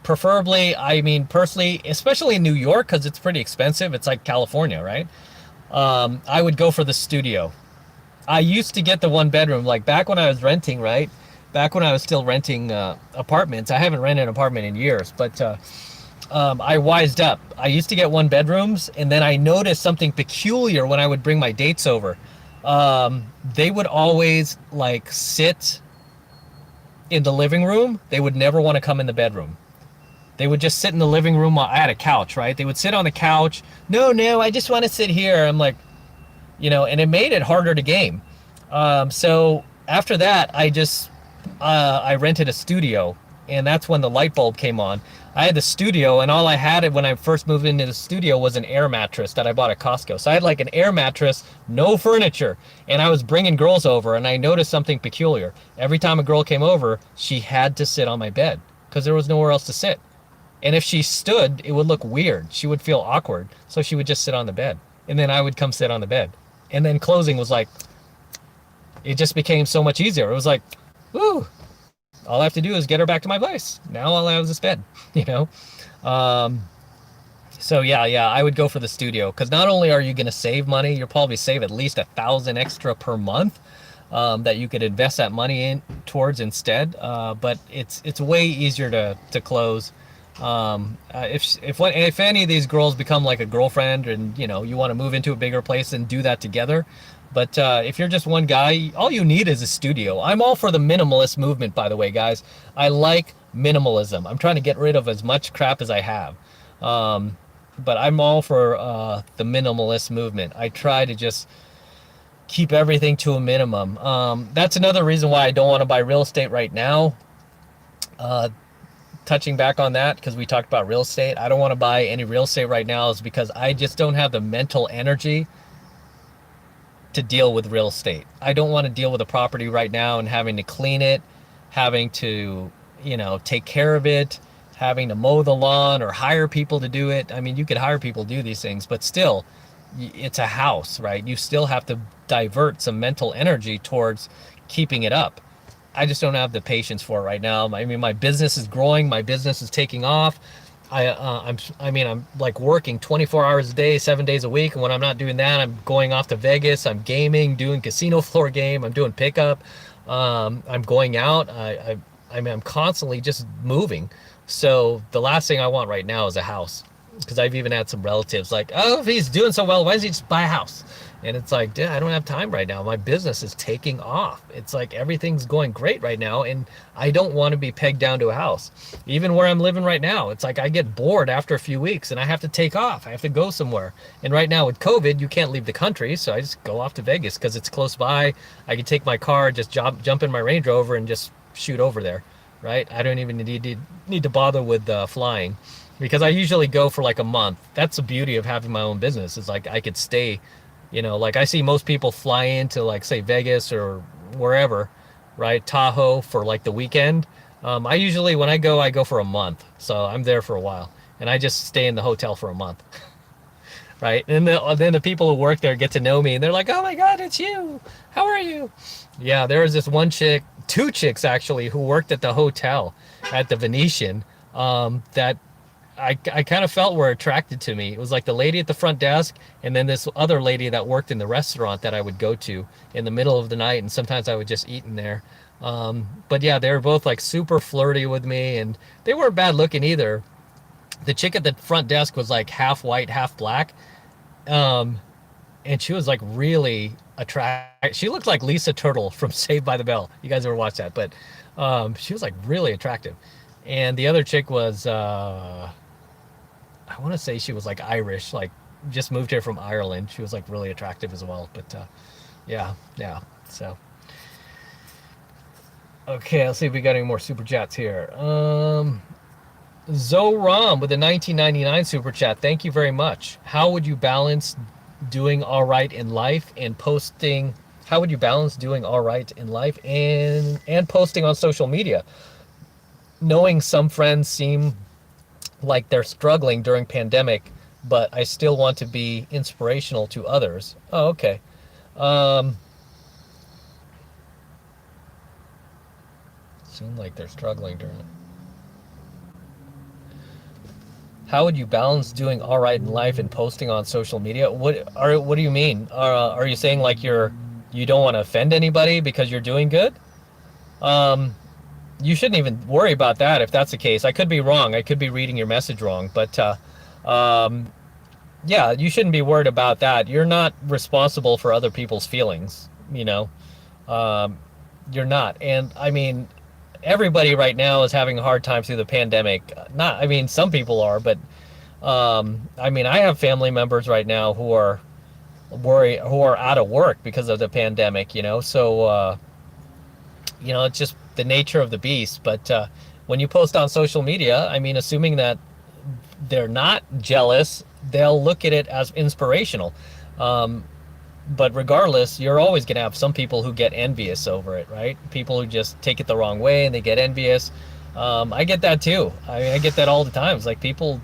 Preferably, I mean, personally, especially in New York, because it's pretty expensive. It's like California, right? I would go for the studio. I used to get the 1-bedroom, like back when I was renting, right? Back when I was still renting apartments. I haven't rented an apartment in years, but I wised up. I used to get 1-bedrooms, and then I noticed something peculiar when I would bring my dates over. They would always like sit in the living room. They would never want to come in the bedroom. They would just sit in the living room. I had a couch, right? They would sit on the couch. No, I just want to sit here. I'm like, you know, and it made it harder to game. So after that, I rented a studio, and that's when the light bulb came on. I had the studio, and all I had when I first moved into the studio was an air mattress that I bought at Costco. So I had like an air mattress, no furniture, and I was bringing girls over, and I noticed something peculiar. Every time a girl came over, she had to sit on my bed because there was nowhere else to sit. And if she stood, it would look weird. She would feel awkward, so she would just sit on the bed, and then I would come sit on the bed. And then closing was like, it just became so much easier. It was like, woo, all I have to do is get her back to my place. Now all I have is this bed, you know? So yeah, I would go for the studio, because not only are you going to save money, you'll probably save at least $1,000 extra per month that you could invest that money in towards instead. But it's way easier to close. If any of these girls become like a girlfriend, and you know, you want to move into a bigger place, and do that together. But if you're just one guy, all you need is a studio. I'm all for the minimalist movement, by the way, guys. I like minimalism. I'm trying to get rid of as much crap as I have. But I'm all for the minimalist movement. I try to just keep everything to a minimum. That's another reason why I don't want to buy real estate right now. touching back on that, because we talked about real estate, I don't want to buy any real estate right now, is because I just don't have the mental energy to deal with real estate. I don't want to deal with a property right now and having to clean it, having to, take care of it, having to mow the lawn or hire people to do it. I mean, you could hire people to do these things, but still, it's a house, right? You still have to divert some mental energy towards keeping it up. I just don't have the patience for it right now. I mean, my business is growing, my business is taking off. I'm like working 24 hours a day, 7 days a week. And when I'm not doing that, I'm going off to Vegas. I'm gaming, doing casino floor game. I'm doing pickup. I'm going out. I'm constantly just moving. So the last thing I want right now is a house, because I've even had some relatives like, oh, if he's doing so well, why doesn't he just buy a house? And it's like, dude, I don't have time right now. My business is taking off. It's like everything's going great right now, and I don't want to be pegged down to a house. Even where I'm living right now, it's like I get bored after a few weeks and I have to take off. I have to go somewhere. And right now with COVID, you can't leave the country, so I just go off to Vegas because it's close by. I can take my car, just jump in my Range Rover and just shoot over there, right? I don't even need to bother with flying, because I usually go for like a month. That's the beauty of having my own business, is like I could stay. Like I see most people fly into, like, say, Vegas or wherever, right? Tahoe for like the weekend. I usually, when I go for a month. So I'm there for a while, and I just stay in the hotel for a month, right? And then the people who work there get to know me, and they're like, oh my God, it's you. How are you? Yeah, there was this one chick, two chicks actually, who worked at the hotel at the Venetian, that I kind of felt were attracted to me. It was like the lady at the front desk, and then this other lady that worked in the restaurant that I would go to in the middle of the night, and sometimes I would just eat in there. But yeah, they were both like super flirty with me, and they weren't bad looking either. The chick at the front desk was like half white, half black, and she was like really attractive. She looked like Lisa Turtle from Saved by the Bell. You guys ever watched that? But she was like really attractive. And the other chick was, I want to say she was like Irish, like just moved here from Ireland. She was like really attractive as well. But yeah. So, okay, let's see if we got any more super chats here. Zoram with a 1999 super chat. Thank you very much. How would you balance doing all right in life and posting? How would you balance doing all right in life and posting on social media? Knowing some friends seem like they're struggling during pandemic, but I still want to be inspirational to others. Oh, okay. Seem like they're struggling during it. How would you balance doing all right in life and posting on social media? What do you mean? Are you saying like you don't want to offend anybody because you're doing good? You shouldn't even worry about that if that's the case. I could be wrong. I could be reading your message wrong. But yeah, you shouldn't be worried about that. You're not responsible for other people's feelings, You're not. And I mean, everybody right now is having a hard time through the pandemic. Some people are, but I have family members right now who are out of work because of the pandemic, So, it's just the nature of the beast. But when you post on social media, assuming that they're not jealous, they'll look at it as inspirational. But regardless, you're always going to have some people who get envious over it, right? People who just take it the wrong way and they get envious. I get that too. I get that all the time. It's like people,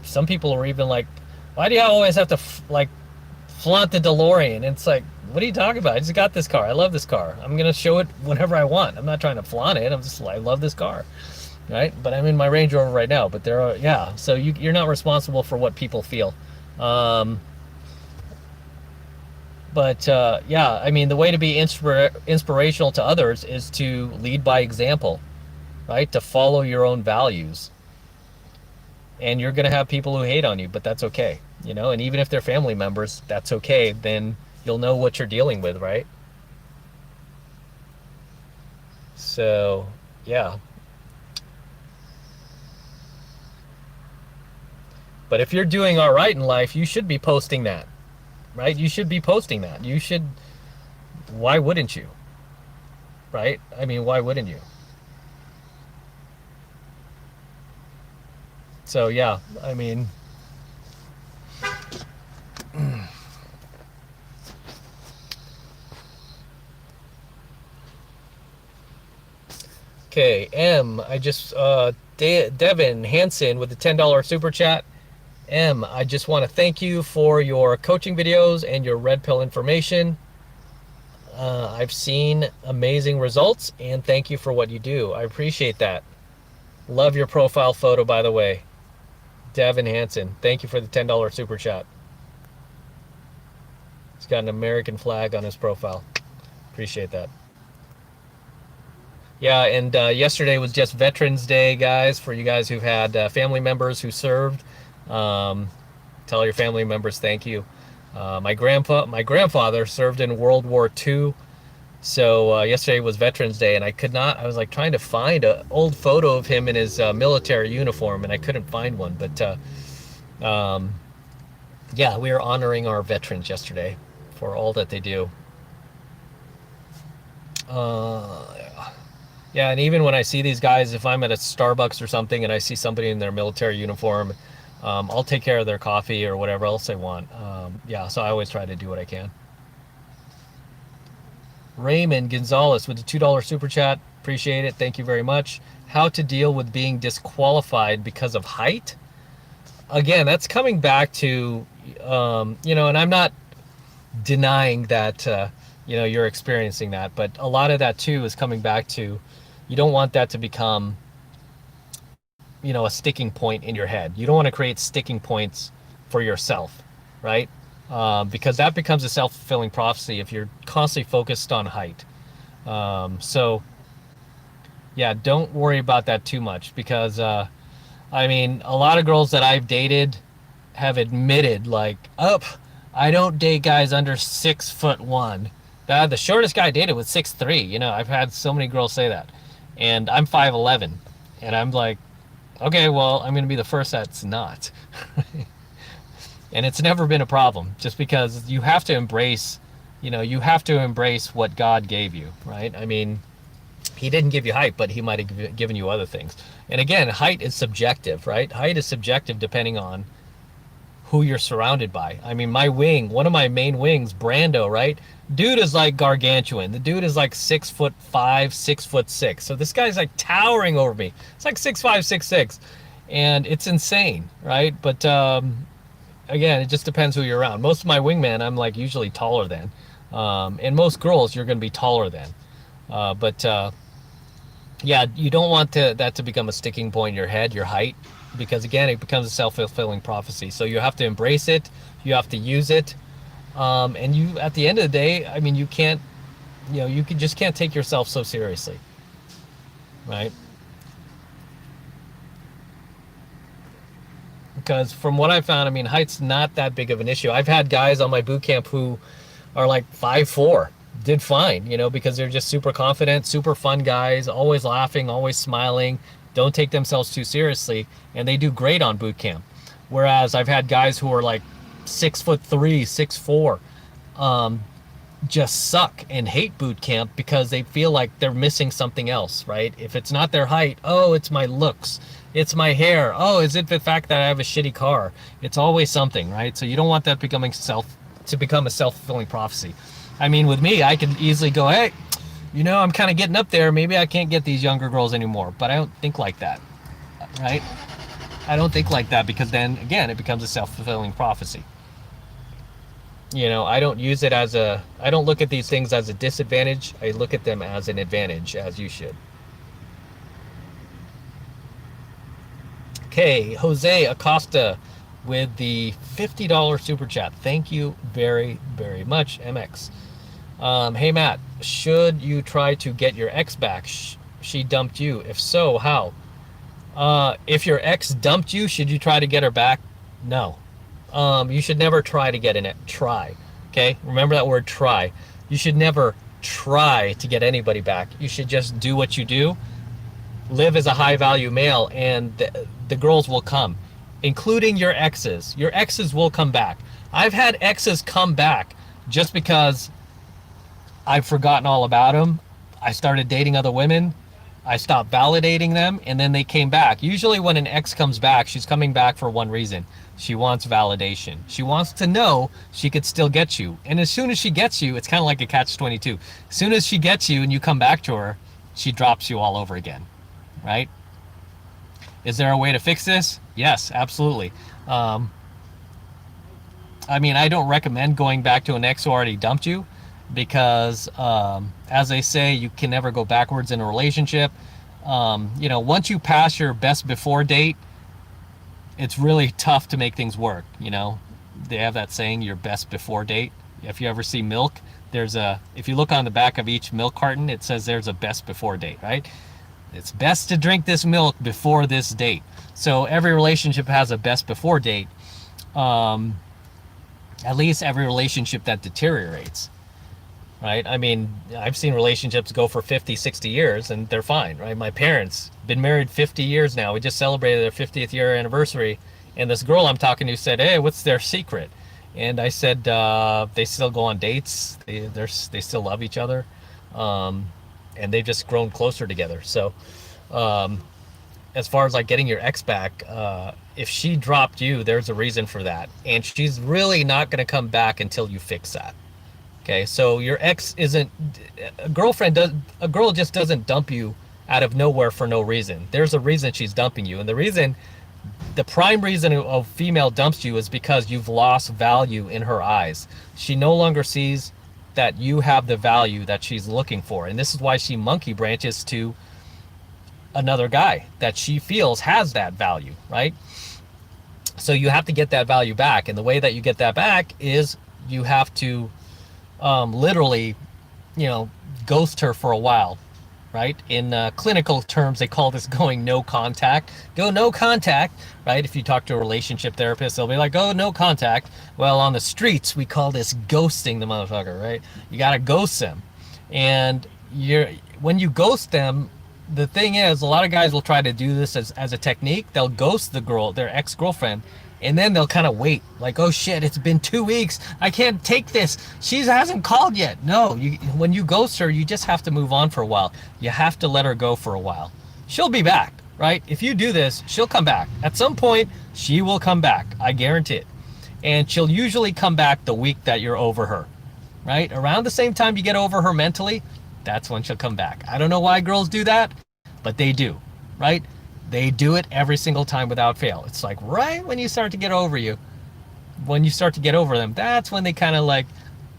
some people are even like, why do you always have to flaunt the DeLorean? And it's like, what are you talking about? I just got this car. I love this car. I'm going to show it whenever I want. I'm not trying to flaunt it. I love this car, right? But I'm in my Range Rover right now. But so you're not responsible for what people feel. The way to be inspirational to others is to lead by example, right? To follow your own values. And you're going to have people who hate on you, but that's okay, and even if they're family members, that's okay. Then you'll know what you're dealing with, right? So, yeah. But if you're doing all right in life, you should be posting that, right? You should be posting that. Why wouldn't you? Right? Why wouldn't you?
So yeah, I mean, okay, Devin Hansen with the $10 super chat. I just want to thank you for your coaching videos and your red pill information. I've seen amazing results, and thank you for what you do. I appreciate that. Love your profile photo, by the way. Devin Hansen, thank you for the $10 super chat. He's got an American flag on his profile. Appreciate that. Yeah, and yesterday was just Veterans Day, guys, for you guys who've had family members who served. Tell your family members thank you. My grandfather served in World War II, so yesterday was Veterans Day, and I was like trying to find an old photo of him in his military uniform, and I couldn't find one. But yeah, we are honoring our veterans yesterday for all that they do. Yeah, and even when I see these guys, if I'm at a Starbucks or something and I see somebody in their military uniform, I'll take care of their coffee or whatever else they want. Yeah, so I always try to do what I can. Raymond Gonzalez with the $2 super chat. Appreciate it. Thank you very much. How to deal with being disqualified because of height? Again, that's coming back to, you know, and I'm not denying that, you know, you're experiencing that, but a lot of that too is coming back to, you don't want that to become, you know, a sticking point in your head. You don't want to create sticking points for yourself, right? Because that becomes a self-fulfilling prophecy if you're constantly focused on height. So yeah, don't worry about that too much, because I mean, a lot of girls that I've dated have admitted, like, I don't date guys under 6'1". The shortest guy I dated was 6'3". You know, I've had so many girls say that, and I'm 5'11", and I'm like, okay, well, I'm going to be the first that's not. And it's never been a problem, just because you have to embrace, you know, you have to embrace what God gave you, right? I mean, he didn't give you height, but he might have given you other things. And again, height is subjective, right? Height is subjective depending on who you're surrounded by. I mean, my wing, one of my main wings, Brando, right? Dude is like gargantuan. The dude is like 6'5", 6'6". So this guy's like towering over me. It's like 6'5", 6'6", and it's insane, right? But again, it just depends who you're around. Most of my wingmen, I'm like usually taller than, and most girls you're going to be taller than. But yeah, you don't want that to become a sticking point in your head, your height, because again, it becomes a self-fulfilling prophecy. So you have to embrace it, you have to use it, and you, at the end of the day, I mean, you can't, you know, you just can't take yourself so seriously, right? Because from what I found, I mean, height's not that big of an issue. I've had guys on my boot camp who are like 5'4", did fine, you know, because they're just super confident, super fun guys, always laughing, always smiling, don't take themselves too seriously, and they do great on boot camp. Whereas I've had guys who are like 6'3", 6'4", just suck and hate boot camp because they feel like they're missing something else, right? If it's not their height, oh, it's my looks, it's my hair, oh, is it the fact that I have a shitty car? It's always something, right? So you don't want that become a self-fulfilling prophecy. I mean, with me, I can easily go, hey, you know, I'm kind of getting up there, maybe I can't get these younger girls anymore, but I don't think like that, right? I don't think like that, because then again, it becomes a self-fulfilling prophecy. You know, I don't look at these things as a disadvantage. I look at them as an advantage, as you should. Okay, Jose Acosta with the $50 super chat. Thank you very, very much, MX. Hey, Matt, should you try to get your ex back? She dumped you. If so, how? If your ex dumped you, should you try to get her back? No. You should never try to get in it. Try. Okay? Remember that word, try. You should never try to get anybody back. You should just do what you do. Live as a high-value male, and the girls will come, including your exes. Your exes will come back. I've had exes come back just because I've forgotten all about them. I started dating other women,
I stopped validating them, and then they came back. Usually when an ex comes back, she's coming back for one reason. She wants validation. She wants to know she could still get you. And as soon as she gets you, it's kind of like a catch-22. As soon as she gets you and you come back to her, she drops you all over again, right? Is there a way to fix this? Yes, absolutely. I mean, I don't recommend going back to an ex who already dumped you, because as they say, you can never go backwards in a relationship. You know, once you pass your best before date, it's really tough to make things work. You know, they have that saying, your best before date. If you ever see milk, if you look on the back of each milk carton, it says there's a best before date, right? It's best to drink this milk before this date. So every relationship has a best before date. At least every relationship that deteriorates, right? I mean, I've seen relationships go for 50, 60 years and they're fine, right? My parents, been married 50 years now. We just celebrated their 50th year anniversary. And this girl I'm talking to said, hey, what's their secret? And I said, they still go on dates. They still love each other. And they've just grown closer together. So, as far as like getting your ex back, if she dropped you, there's a reason for that. And she's really not going to come back until you fix that. Okay, so your ex isn't, a girl just doesn't dump you out of nowhere for no reason. There's a reason she's dumping you. And the prime reason a female dumps you is because you've lost value in her eyes. She no longer sees that you have the value that she's looking for. And this is why she monkey branches to another guy that she feels has that value, right? So you have to get that value back. And the way that you get that back is you have to literally, you know, ghost her for a while, right? In clinical terms, they call this going no contact. Go no contact, right? If you talk to a relationship therapist, they'll be like, oh, no contact. Well, on the streets, we call this ghosting the motherfucker, right? You got to ghost them. And when you ghost them, the thing is, a lot of guys will try to do this as a technique. They'll ghost the girl, their ex-girlfriend, and then they'll kind of wait. Like, oh shit, it's been 2 weeks. I can't take this. She hasn't called yet. No, when you ghost her, you just have to move on for a while. You have to let her go for a while. She'll be back, right? If you do this, she'll come back. At some point, she will come back. I guarantee it. And she'll usually come back the week that you're over her, right? Around the same time you get over her mentally, that's when she'll come back. I don't know why girls do that, but they do, right? They do it every single time without fail. It's like right when you start to get over them, that's when they kind of like,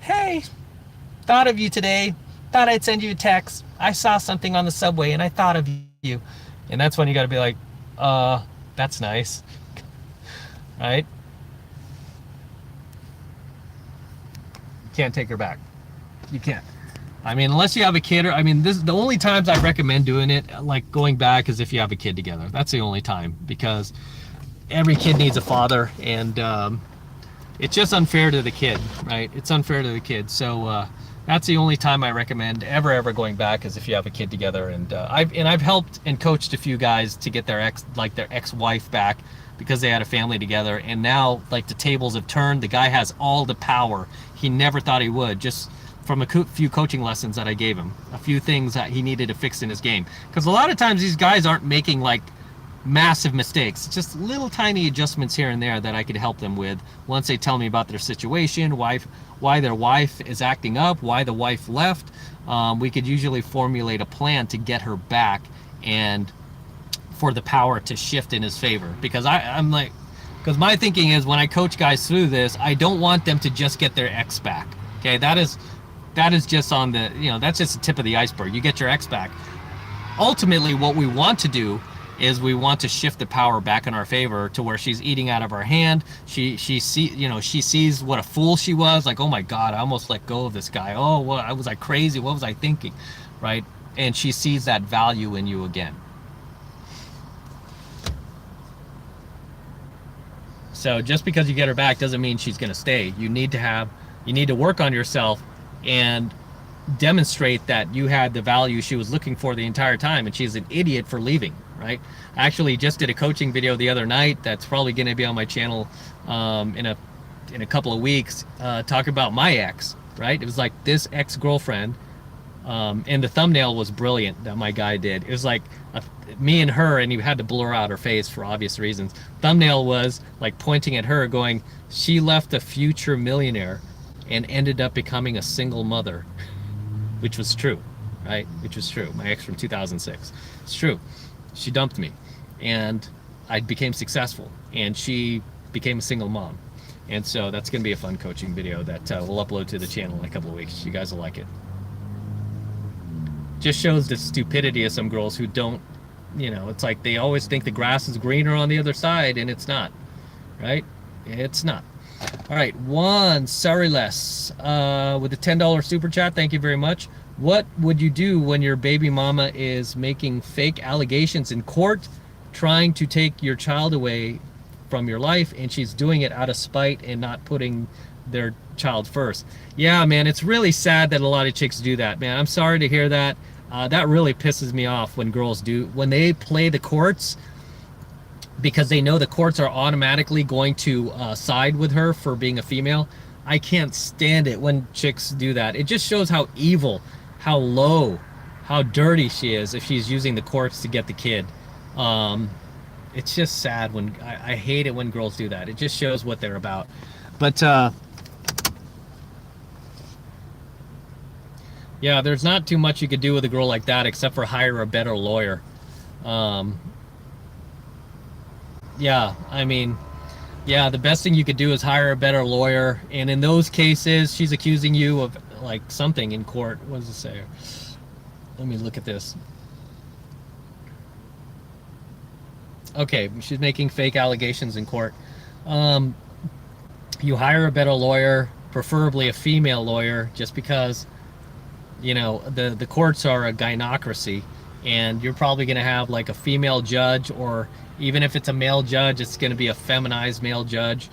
hey, thought of you today, thought I'd send you a text. I saw something on the subway and I thought of you. And that's when you got to be like, that's nice, right? You can't take her back. You can't. I mean, unless you have a kid, the only times I recommend doing it, like going back, is if you have a kid together. That's the only time, because every kid needs a father, and it's just unfair to the kid, right? It's unfair to the kid. So that's the only time I recommend ever going back, is if you have a kid together. And I've helped and coached a few guys to get their ex-wife back, because they had a family together, and now like the tables have turned. The guy has all the power he never thought he would, just from a few coaching lessons that I gave him, a few things that he needed to fix in his game. Because a lot of times these guys aren't making like massive mistakes. It's just little tiny adjustments here and there that I could help them with once they tell me about their situation, why their wife is acting up, why the wife left. We could usually formulate a plan to get her back and for the power to shift in his favor. Because because my thinking is, when I coach guys through this, I don't want them to just get their ex back. Okay, that is just on the, that's just the tip of the iceberg. You get your ex back. Ultimately, what we want to do is we want to shift the power back in our favor, to where she's eating out of our hand. She sees what a fool she was. Like, oh my God, I almost let go of this guy. Oh, what was I crazy? What was I thinking? Right? And she sees that value in you again. So just because you get her back doesn't mean she's going to stay. You need to work on yourself and demonstrate that you had the value she was looking for the entire time, and she's an idiot for leaving, right? I actually just did a coaching video the other night that's probably going to be on my channel in a couple of weeks, talking about my ex, right? It was like, this ex-girlfriend
And the thumbnail was brilliant that my guy did. It was like me and her, and he had to blur out her face for obvious reasons. Thumbnail was like pointing at her going, she left a future millionaire and ended up becoming a single mother, which was true, right? Which was true. My ex from 2006. It's true. She dumped me, and I became successful, and she became a single mom. And so that's going to be a fun coaching video that we'll upload to the channel in a couple of weeks. You guys will like it. Just shows the stupidity of some girls who don't, it's like they always think the grass is greener on the other side, and it's not, right? It's not. All right, Juan Sorry Less with a $10 super chat. Thank you very much. What would you do when your baby mama is making fake allegations in court, trying to take your child away from your life, and she's doing it out of spite and not putting their child first? Yeah, man, it's really sad that a lot of chicks do that, man. I'm sorry to hear that. That really pisses me off when girls do, when they play the courts, because they know the courts are automatically going to side with her for being a female. I can't stand it when chicks do that. It just shows how evil, how low, how dirty she is if she's using the courts to get the kid. It's just sad when I hate it when girls do that. It just shows what they're about. But yeah, there's not too much you could do with a girl like that except for hire a better lawyer. Yeah, I mean, yeah, the best thing you could do is hire a better lawyer. And in those cases, she's accusing you of like something in court. What does it say? Let me look at this. Okay, she's making fake allegations in court. You hire a better lawyer, preferably a female lawyer, just because, the courts are a gynocracy, and you're probably going to have like a female judge, or even if it's a male judge, it's going to be a feminized male judge.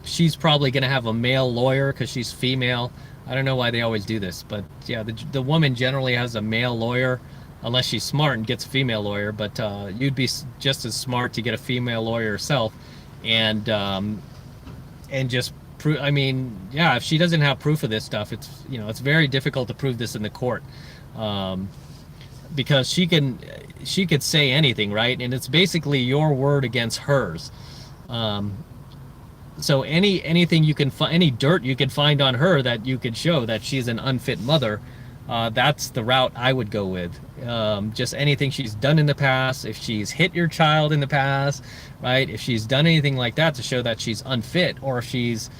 She's probably going to have a male lawyer because she's female. I don't know why they always do this, but yeah, the woman generally has a male lawyer, unless she's smart and gets a female lawyer. But you'd be just as smart to get a female lawyer yourself, and just prove. I mean, yeah, if she doesn't have proof of this stuff, it's it's very difficult to prove this in the court, because she could say anything, right? And it's basically your word against hers. So anything you can find, any dirt you could find on her that you could show that she's an unfit mother, that's the route I would go with. Just anything she's done in the past, if she's hit your child in the past, right? If she's done anything like that to show that she's unfit, or if she's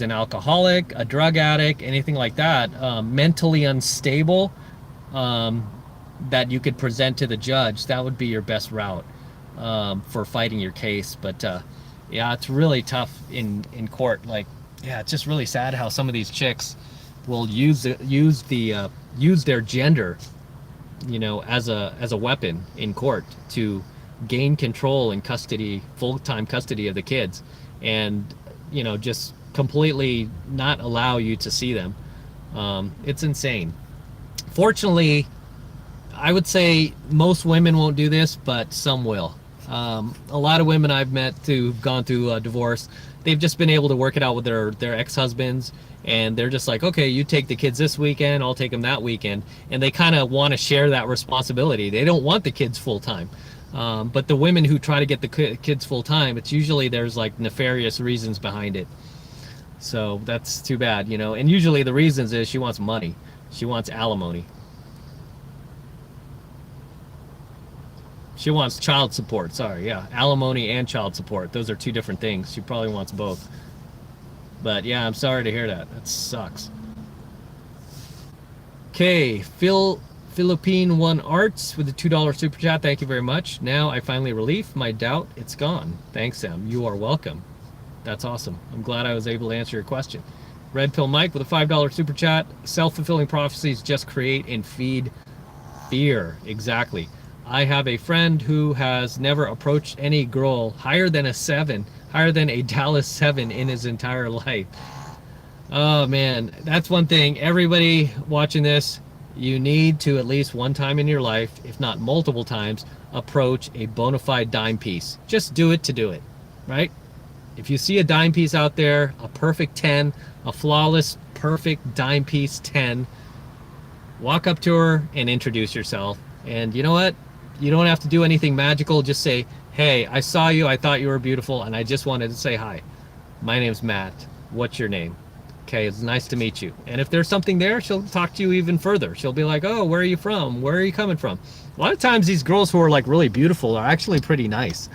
an alcoholic, a drug addict, anything like that, mentally unstable, that you could present to the judge, that would be your best route for fighting your case. But yeah, it's really tough in court. Like, yeah, it's just really sad how some of these chicks will use their gender, as a weapon in court to gain control and custody, full-time custody of the kids, and just completely not allow you to see them. It's insane. Fortunately, I would say most women won't do this, but some will. A lot of women I've met who've gone through a divorce, they've just been able to work it out with their ex-husbands, and they're just like, okay, you take the kids this weekend, I'll take them that weekend, and they kind of want to share that responsibility. They don't want the kids full-time. But the women who try to get the kids full-time, it's usually there's like nefarious reasons behind it. So that's too bad, and usually the reasons is she wants money. She wants alimony. She wants child support. Sorry, yeah. Alimony and child support. Those are two different things. She probably wants both. But yeah, I'm sorry to hear that. That sucks. Okay, Philippine One Arts with a $2 super chat. Thank you very much. Now I finally relief my doubt. It's gone. Thanks, Sam. You are welcome. That's awesome. I'm glad I was able to answer your question. Red Pill Mike with a $5 super chat. Self-fulfilling prophecies just create and feed fear. Exactly. I have a friend who has never approached any girl higher than a Dallas 7 in his entire life. Oh man, that's one thing. Everybody watching this, you need to at least one time in your life, if not multiple times, approach a bona fide dime piece. Just do it to do it, right? If you see a dime piece out there, a perfect 10, a flawless perfect dime piece 10, walk up to her and introduce yourself. And you know what? You don't have to do anything magical. Just say, hey, I saw you. I thought you were beautiful. And I just wanted to say hi. My name's Matt. What's your name? Okay, it's nice to meet you. And if there's something there, she'll talk to you even further. She'll be like, oh, where are you from? Where are you coming from? A lot of times these girls who are like really beautiful are actually pretty nice.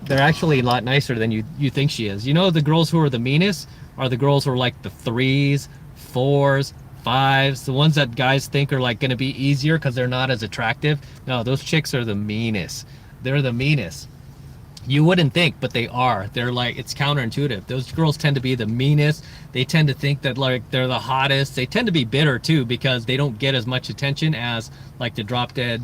They're actually a lot nicer than you think she is. You know, the girls who are the meanest are the girls who are like the 3s, 4s, 5s, the ones that guys think are like going to be easier because they're not as attractive. No, those chicks are the meanest. They're the meanest. You wouldn't think, but they are. They're like, it's counterintuitive. Those girls tend to be the meanest. They tend to think that like they're the hottest. They tend to be bitter too because they don't get as much attention as like the drop dead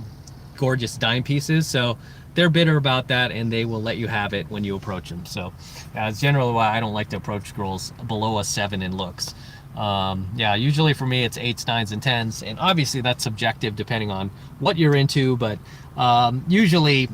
gorgeous dime pieces. So they're bitter about that, and they will let you have it when you approach them. So that's generally why I don't like to approach girls below a 7 in looks. Yeah, usually for me it's 8s, 9s, and 10s, and obviously that's subjective depending on what you're into, but usually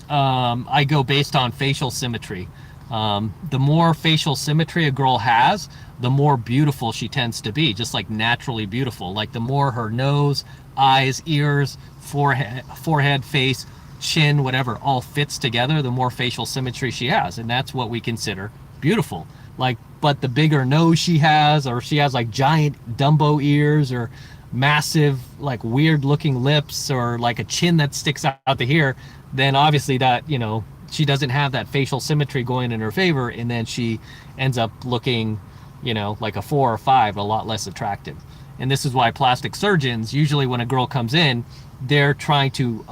I go based on facial symmetry. The more facial symmetry a girl has, the more beautiful she tends to be, just like naturally beautiful. Like the more her nose, eyes, ears, forehead, face, chin, whatever, all fits together, the more facial symmetry she has, and that's what we consider beautiful. Like, but the bigger nose she has, or she has like giant Dumbo ears, or massive like weird looking lips, or like a chin that sticks out to here, then obviously that, you know, she doesn't have that facial symmetry going in her favor, and then she ends up looking, you know, like a 4 or 5, a lot less attractive. And this is why plastic surgeons, usually when a girl comes in, they're trying to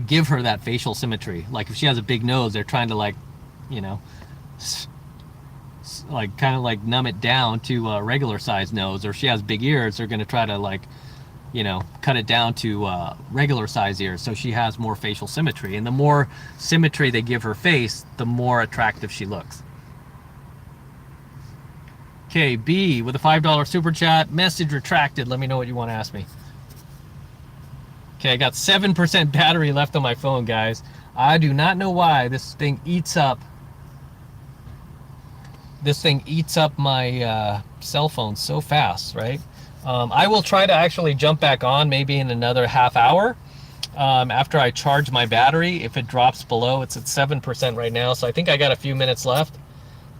give her that facial symmetry. Like if she has a big nose, they're trying to like, you know, like kind of like numb it down to a regular size nose. Or if she has big ears, they're going to try to like, you know, cut it down to regular size ears so she has more facial symmetry. And the more symmetry they give her face, the more attractive she looks. Okay, B with a $5 super chat. Message retracted. Let me know what you want to ask me. Okay, I got 7% battery left on my phone, guys. I do not know why this thing eats up my cell phone so fast, right? I will try to actually jump back on maybe in another half hour after I charge my battery. If it drops below, it's at 7% right now, so I think I got a few minutes left.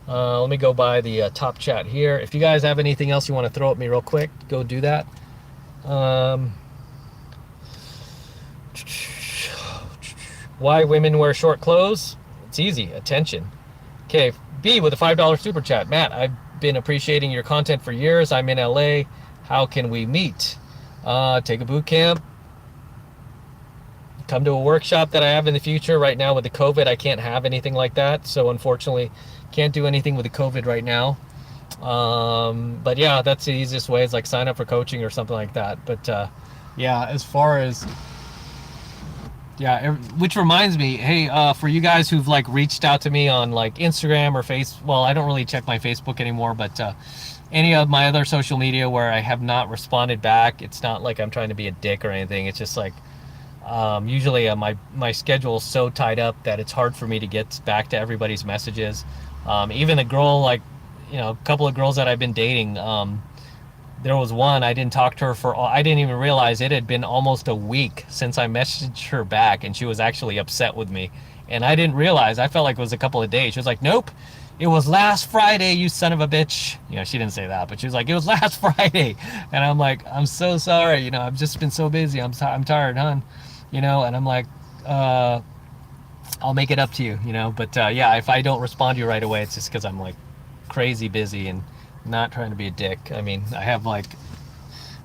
Let me go by the top chat here. If you guys have anything else you want to throw at me real quick, go do that. Why women wear short clothes? It's easy. Attention. Okay, B with a $5 super chat. Matt, I've been appreciating your content for years. I'm in LA. How can we meet? Take a boot camp. Come to a workshop that I have in the future. Right now with the COVID, I can't have anything like that. So unfortunately, can't do anything with the COVID right now. But yeah, that's the easiest way, is like sign up for coaching or something like that. But yeah, as far as, yeah, which reminds me, hey, for you guys who've like reached out to me on like Instagram or well, I don't really check my Facebook anymore, but any of my other social media where I have not responded back, it's not like I'm trying to be a dick or anything. It's just like, usually my schedule is so tied up that it's hard for me to get back to everybody's messages. Even the girl, like, you know, a couple of girls that I've been dating, there was one, I didn't talk to her I didn't even realize it had been almost a week since I messaged her back, and she was actually upset with me. And I didn't realize, I felt like it was a couple of days. She was like, nope, it was last Friday, you son of a bitch. You know, she didn't say that, but she was like, it was last Friday. And I'm like, I'm so sorry, you know, I've just been so busy. I'm tired, hon. You know, and I'm like, I'll make it up to you, you know. But yeah, if I don't respond to you right away, it's just because I'm like crazy busy and not trying to be a dick. I mean, I have like,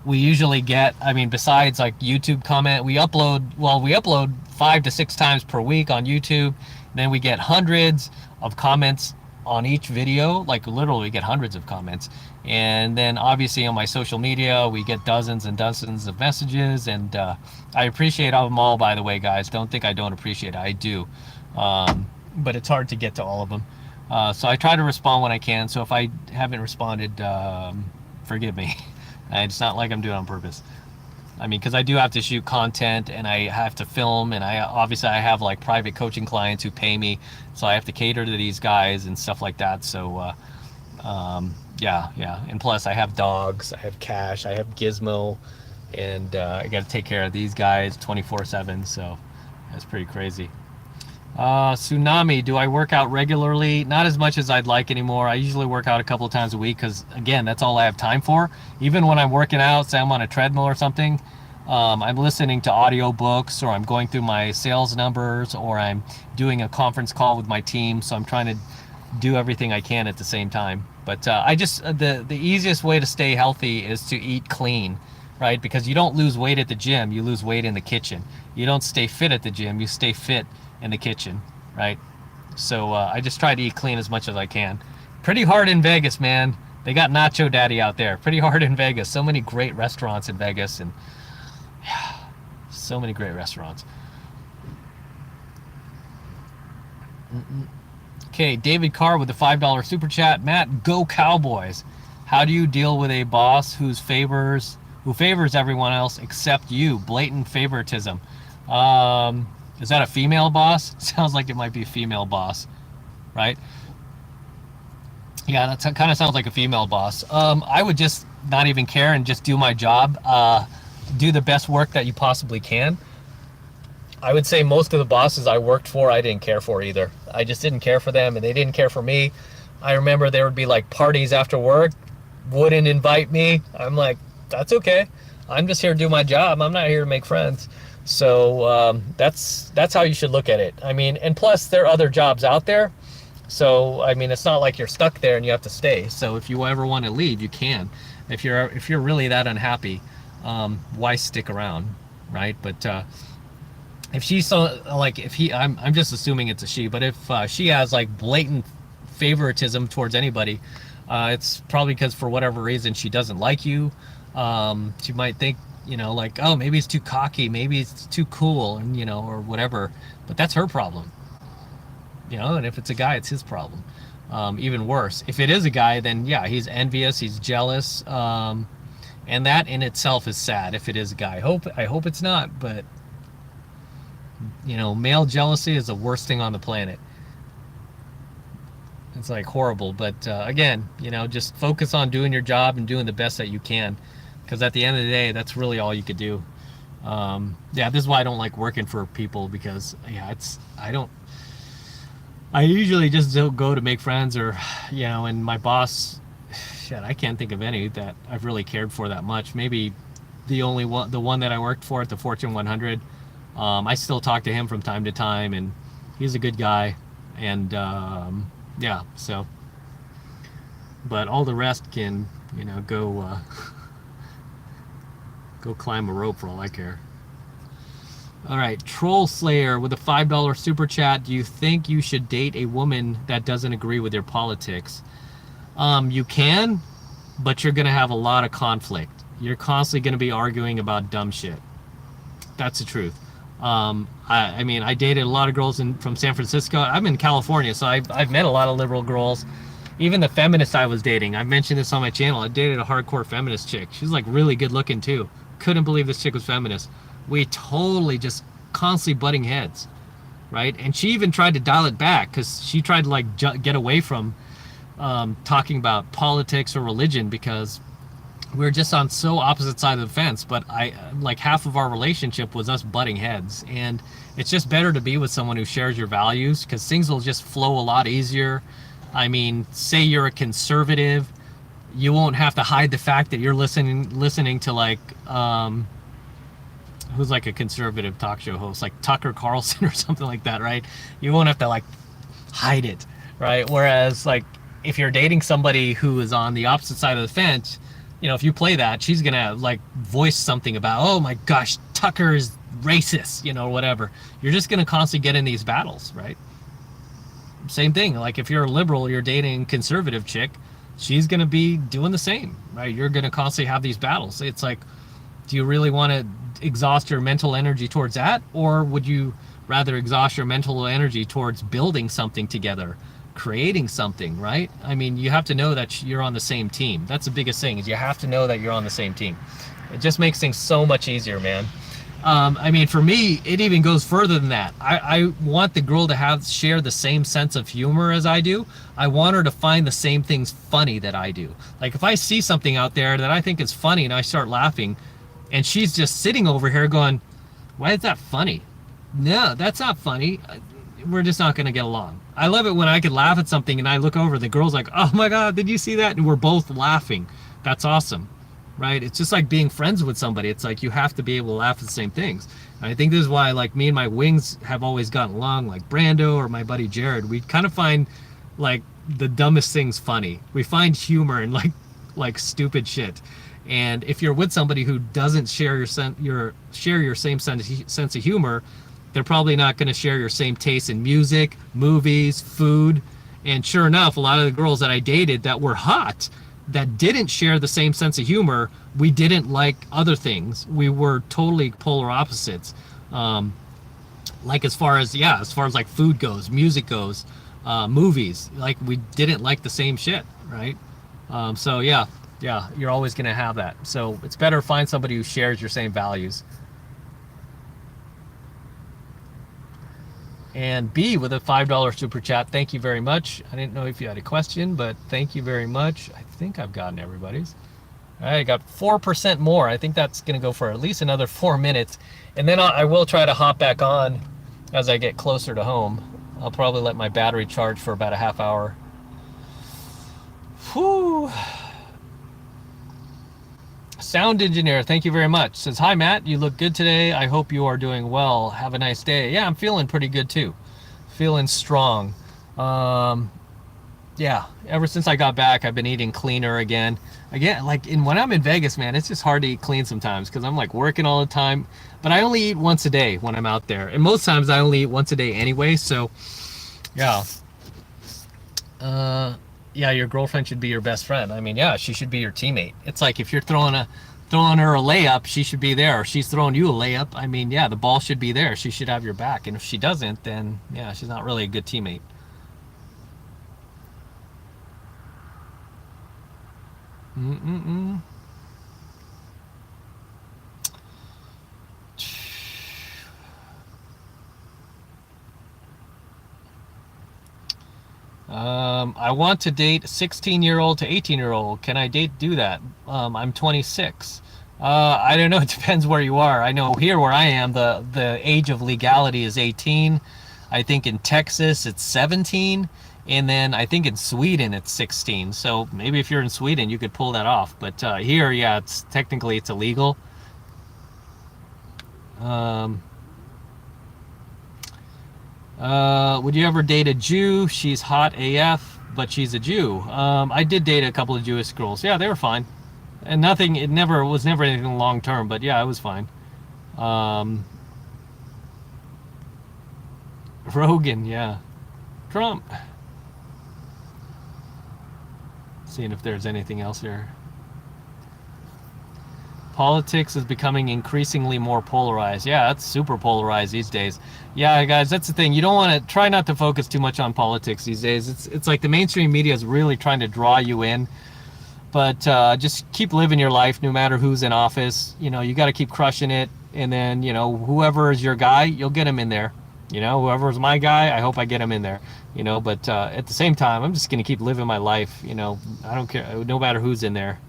we usually get, I mean, besides like YouTube comment, we upload 5 to 6 times per week on YouTube. Then we get hundreds of comments on each video, like literally we get hundreds of comments. And then obviously on my social media, we get dozens and dozens of messages, and I appreciate them all, by the way, guys. Don't think I don't appreciate it. I do. But it's hard to get to all of them. So I try to respond when I can. So if I haven't responded, forgive me. It's not like I'm doing it on purpose.
I mean, because I do have to shoot content and I have to film, and I have like private coaching clients who pay me, so I have to cater to these guys and stuff like that. So yeah, and plus I have dogs, I have Cash, I have Gizmo, and I got to take care of these guys 24/7. So that's pretty crazy. Tsunami, do I work out regularly? Not as much as I'd like anymore. I usually work out a couple of times a week because, again, that's all I have time for. Even when I'm working out, say I'm on a treadmill or something, I'm listening to audio books, or I'm going through my sales numbers, or I'm doing a conference call with my team. So I'm trying to do everything I can at the same time. But the easiest way to stay healthy is to eat clean, right? Because you don't lose weight at the gym, you lose weight in the kitchen. You don't stay fit at the gym, you stay fit in the kitchen, right? So I just try to eat clean as much as I can. Pretty hard in Vegas, man. They got Nacho Daddy out there. Pretty hard in Vegas. So many great restaurants in Vegas, and so many great restaurants. Okay, David Carr with the $5 super chat. Matt, go Cowboys. How do you deal with a boss who favors everyone else except you? Blatant favoritism. Is that a female boss? Sounds like it might be a female boss, right? Yeah, that kind of sounds like a female boss. I would just not even care and just do my job. Do the best work that you possibly can. I would say most of the bosses I worked for, I didn't care for either. I just didn't care for them, and they didn't care for me. I remember there would be like parties after work, wouldn't invite me. I'm like, that's okay. I'm just here to do my job. I'm not here to make friends. So that's how you should look at it. I mean, and plus there are other jobs out there. So I mean, it's not like you're stuck there and you have to stay. So if you ever want to leave, you can. If you're really that unhappy, why stick around, right? But if she's so like, if he, I'm just assuming it's a she, but if she has like blatant favoritism towards anybody, it's probably because for whatever reason she doesn't like you. She might think, like, oh, maybe it's too cocky, maybe it's too cool, and or whatever. But that's her problem. And if it's a guy, it's his problem. Even worse, if it is a guy, then yeah, he's envious, he's jealous, and that in itself is sad. If it is a guy, I hope it's not, but male jealousy is the worst thing on the planet. It's like horrible. But again, just focus on doing your job and doing the best that you can, because at the end of the day, that's really all you could do. Yeah, this is why I don't like working for people, because I usually just don't go to make friends, or and my boss, shit, I can't think of any that I've really cared for that much. Maybe the one that I worked for at the Fortune 100. I still talk to him from time to time, and he's a good guy, and yeah, so, but all the rest can go go climb a rope for all I care. All right, Troll Slayer with a $5 super chat. Do you think you should date a woman that doesn't agree with your politics? You can, but you're gonna have a lot of conflict. You're constantly gonna be arguing about dumb shit. That's the truth. I mean, I dated a lot of girls from San Francisco. I'm in California, so I've met a lot of liberal girls. Even the feminist I was dating, I've mentioned this on my channel. I dated a hardcore feminist chick. She's like really good looking too. Couldn't believe this chick was feminist. We totally just constantly butting heads, right? And she even tried to dial it back, because she tried to like get away from talking about politics or religion, because we're just on so opposite sides of the fence. But like half of our relationship was us butting heads, and it's just better to be with someone who shares your values, because things will just flow a lot easier. I mean, say you're a conservative, you won't have to hide the fact that you're listening to like who's like a conservative talk show host, like Tucker Carlson or something like that, right? You won't have to like hide it, right? Whereas like if you're dating somebody who is on the opposite side of the fence, if you play that, she's gonna like voice something about, oh my gosh, Tucker is racist, or whatever. You're just gonna constantly get in these battles, right? Same thing, like if you're a liberal, you're dating a conservative chick, she's gonna be doing the same, right? You're gonna constantly have these battles. It's like, do you really want to exhaust your mental energy towards that, or would you rather exhaust your mental energy towards building something together, creating something, right? I mean, you have to know that you're on the same team. That's the biggest thing, is you have to know that you're on the same team.
It just makes things so much easier, man. I mean, for me, it even goes further than that. I want the girl to share the same sense of humor as I do. I want her to find the same things funny that I do. Like if I see something out there that I think is funny and I start laughing, and she's just sitting over here going, "Why is that funny?" No, that's not funny. We're just not going to get along. I love it when I could laugh at something and I look over, the girl's like, "Oh my God, did you see that?" And we're both laughing. That's awesome. Right? It's just like being friends with somebody. It's like you have to be able to laugh at the same things. And I think this is why, like, me and my wings have always gotten along, like Brando or my buddy Jared. We kind of find like the dumbest things funny. We find humor in like stupid shit. And if you're with somebody who doesn't share your same sense of humor, they're probably not going to share your same taste in music, movies, food. And sure enough, a lot of the girls that I dated that were hot, that didn't share the same sense of humor, we didn't like other things. We were totally polar opposites. Like as far as like food goes, music goes, movies, like we didn't like the same shit, right? So yeah, you're always gonna have that. So it's better to find somebody who shares your same values. And B with a $5 super chat. Thank you very much. I didn't know if you had a question, but thank you very much. I think I've gotten everybody's. All right, I got 4% more. I think that's going to go for at least another 4 minutes. And then I will try to hop back on as I get closer to home. I'll probably let my battery charge for about a half hour. Whew. Sound engineer, thank you very much. Says, "Hi Matt, you look good today. I hope you are doing well. Have a nice day." Yeah, I'm feeling pretty good too. Feeling strong. Yeah, ever since I got back, I've been eating cleaner again. Like when I'm in Vegas, man, it's just hard to eat clean sometimes because I'm like working all the time. But I only eat once a day when I'm out there, and most times I only eat once a day anyway. So, yeah. Yeah, your girlfriend should be your best friend. I mean, yeah, she should be your teammate. It's like if you're throwing her a layup, she should be there. Or she's throwing you a layup. I mean, yeah, the ball should be there. She should have your back. And if she doesn't, then yeah, she's not really a good teammate. I want to date a 16-year-old to 18-year-old. Can I do that? I'm 26. I don't know. It depends where you are. I know here where I am, the age of legality is 18. I think in Texas it's 17. And then I think in Sweden it's 16. So maybe if you're in Sweden, you could pull that off. But here, yeah, it's illegal. Would you ever date a Jew? She's hot AF, but she's a Jew. I did date a couple of Jewish girls. Yeah, they were fine. And it was never anything long term, but yeah, it was fine. Rogan, yeah. Trump. Seeing if there's anything else here. Politics is becoming increasingly more polarized. Yeah, it's super polarized these days. Yeah, guys, that's the thing. You don't want to try not to focus too much on politics these days. It's like the mainstream media is really trying to draw you in. But just keep living your life no matter who's in office. You know, you got to keep crushing it. And then, you know, whoever is your guy, you'll get him in there. You know, whoever's my guy, I hope I get him in there. You know, but at the same time, I'm just going to keep living my life. You know, I don't care, no matter who's in there.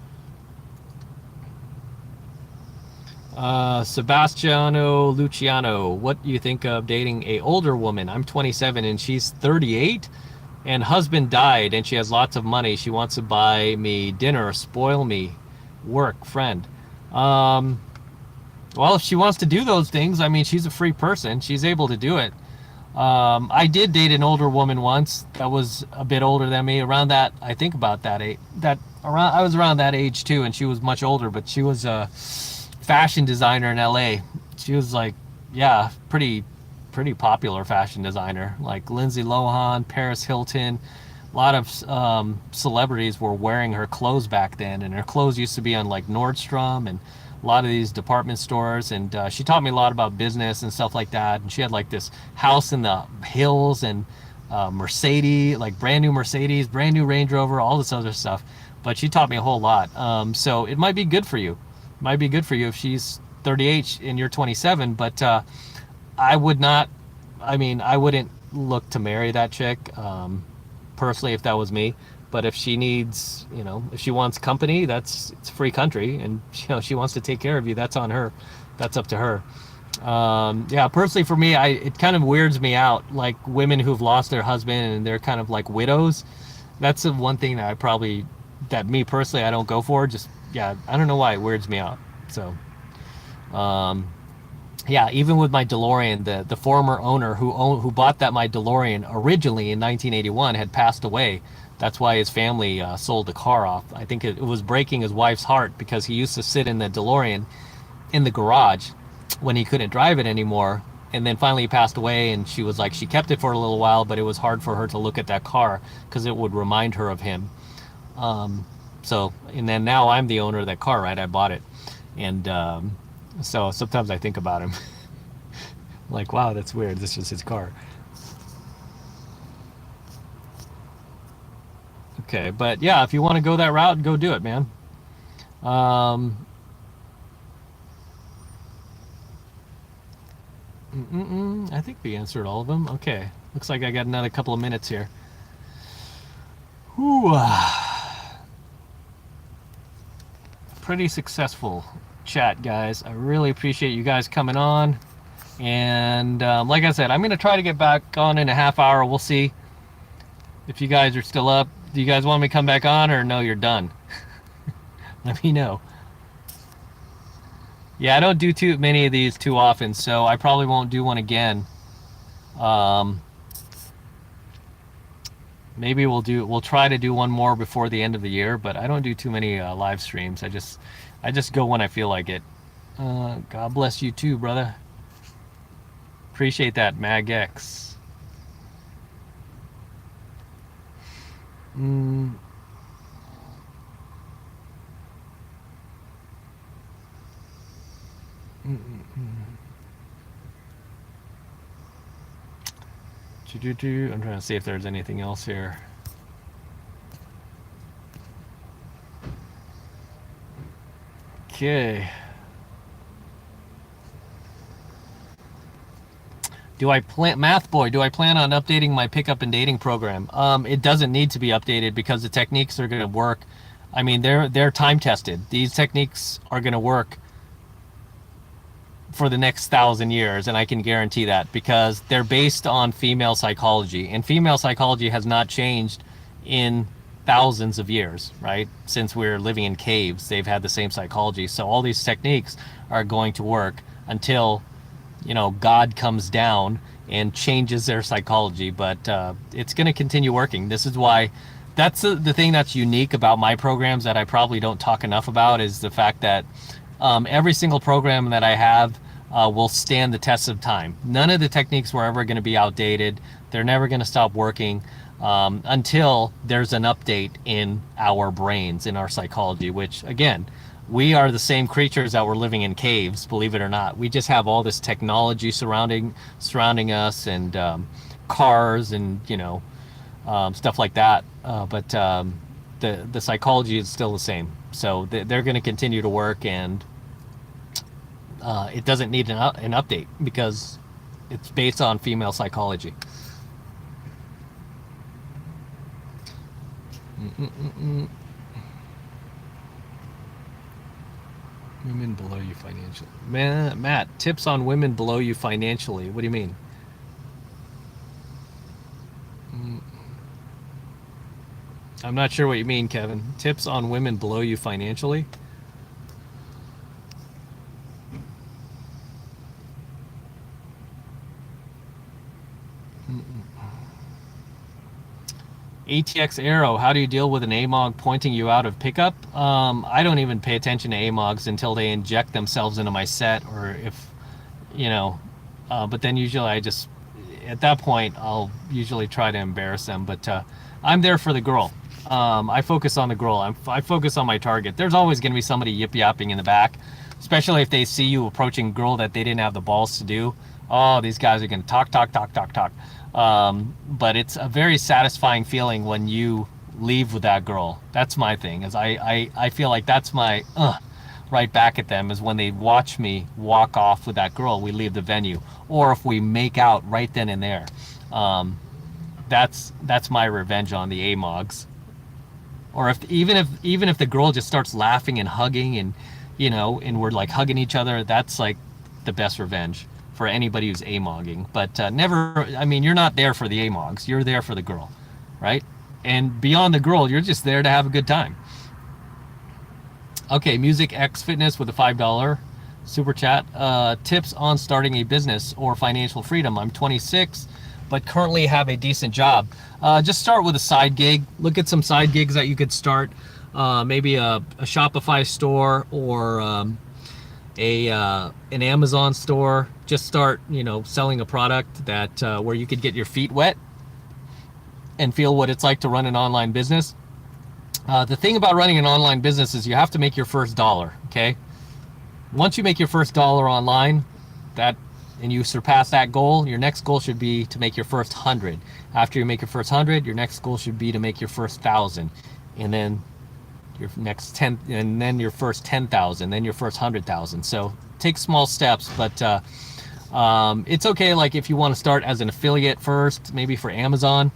Sebastiano Luciano, what do you think of dating a older woman? I'm 27 and she's 38, and husband died and she has lots of money. She wants to buy me dinner, spoil me, work, friend. Well, if she wants to do those things, I mean, she's a free person. She's able to do it. I did date an older woman once that was a bit older than me, around that, I think about that age, I was around that age too, and she was much older, but she was a fashion designer in LA. She was like, yeah, pretty popular fashion designer, like Lindsay Lohan, Paris Hilton. A lot of celebrities were wearing her clothes back then, and her clothes used to be on like Nordstrom and a lot of these department stores. And she taught me a lot about business and stuff like that. And she had like this house in the hills and Mercedes, like brand new Mercedes, brand new Range Rover, all this other stuff. But she taught me a whole lot. So it might be good for you. Might be good for you if she's 38 and you're 27, but I would not. I mean, I wouldn't look to marry that chick, personally, if that was me. But if she needs, if she wants company, it's a free country, and she wants to take care of you. That's on her. That's up to her. Yeah, personally for me, it kind of weirds me out, like women who've lost their husband and they're kind of like widows. That's the one thing that me personally, I don't go for. Just, yeah, I don't know why it weirds me out. So, yeah, even with my DeLorean, the former owner who bought my DeLorean originally in 1981 had passed away. That's why his family sold the car off. I think it was breaking his wife's heart because he used to sit in the DeLorean in the garage when he couldn't drive it anymore. And then finally he passed away, and she was like, she kept it for a little while, but it was hard for her to look at that car because it would remind her of him. So, and then now I'm the owner of that car, right? I bought it. And so sometimes I think about him. Like, wow, that's weird. This was his car. Okay, but yeah, if you want to go that route, go do it, man. I think we answered all of them. Okay, looks like I got another couple of minutes here. Whew. Pretty successful chat, guys. I really appreciate you guys coming on. And like I said, I'm going to try to get back on in a half hour. We'll see if you guys are still up. Do you guys want me to come back on, or no, you're done? Let me know. Yeah, I don't do too many of these too often, so I probably won't do one again. Maybe we'll try to do one more before the end of the year, but I don't do too many live streams. I just go when I feel like it. God bless you too, brother. Appreciate that, MagX. I'm trying to see if there's anything else here. Okay. Math boy, do I plan on updating my pickup and dating program? It doesn't need to be updated because the techniques are going to work. I mean, they're time tested. These techniques are going to work for the next 1,000 years, and I can guarantee that because they're based on female psychology, and female psychology has not changed in thousands of years, right? Since we're living in caves, they've had the same psychology. So all these techniques are going to work until God comes down and changes their psychology, but it's going to continue working. This is why that's the thing that's unique about my programs that I probably don't talk enough about is the fact that every single program that I have will stand the test of time. None of the techniques were ever going to be outdated. They're never going to stop working until there's an update in our brains, in our psychology, which again, we are the same creatures that were living in caves, believe it or not. We just have all this technology surrounding us, and cars and stuff like that. But the psychology is still the same. So they're going to continue to work, and it doesn't need an update because it's based on female psychology. Women below you financially. Matt, tips on women below you financially. What do you mean? I'm not sure what you mean, Kevin. Tips on women below you financially? ATX Arrow, how do you deal with an AMOG pointing you out of pickup? I don't even pay attention to AMOGs until they inject themselves into my set, or if, but then usually at that point, I'll usually try to embarrass them, but I'm there for the girl. I focus on the girl. I focus on my target. There's always going to be somebody yip-yapping in the back, especially if they see you approaching a girl that they didn't have the balls to do. Oh, these guys are going to talk. But it's a very satisfying feeling when you leave with that girl. That's my thing. I feel like that's my
right back at them is when they watch me walk off with that girl. We leave the venue, or if we make out right then and there. That's my revenge on the AMOGs. Or even if the girl just starts laughing and hugging, and and we're like hugging each other, that's like the best revenge for anybody who's AMOGing. But never, I mean, you're not there for the AMOGs, you're there for the girl, right? And beyond the girl, you're just there to have a good time. Okay, Music X Fitness with a $5 super chat. Tips on starting a business or financial freedom. I'm 26, but currently have a decent job. Just start with a side gig. Look at some side gigs that you could start. Maybe a Shopify store, or an Amazon store. Just start, selling a product that where you could get your feet wet and feel what it's like to run an online business. The thing about running an online business is you have to make your first dollar, okay? Once you make your first dollar online, and you surpass that goal, your next goal should be to make your first 100. After you make your first 100, your next goal should be to make your first 1,000, and then your next 10, and then your first 10,000, then your first 100,000. So take small steps, but it's okay. Like if you want to start as an affiliate first, maybe for Amazon,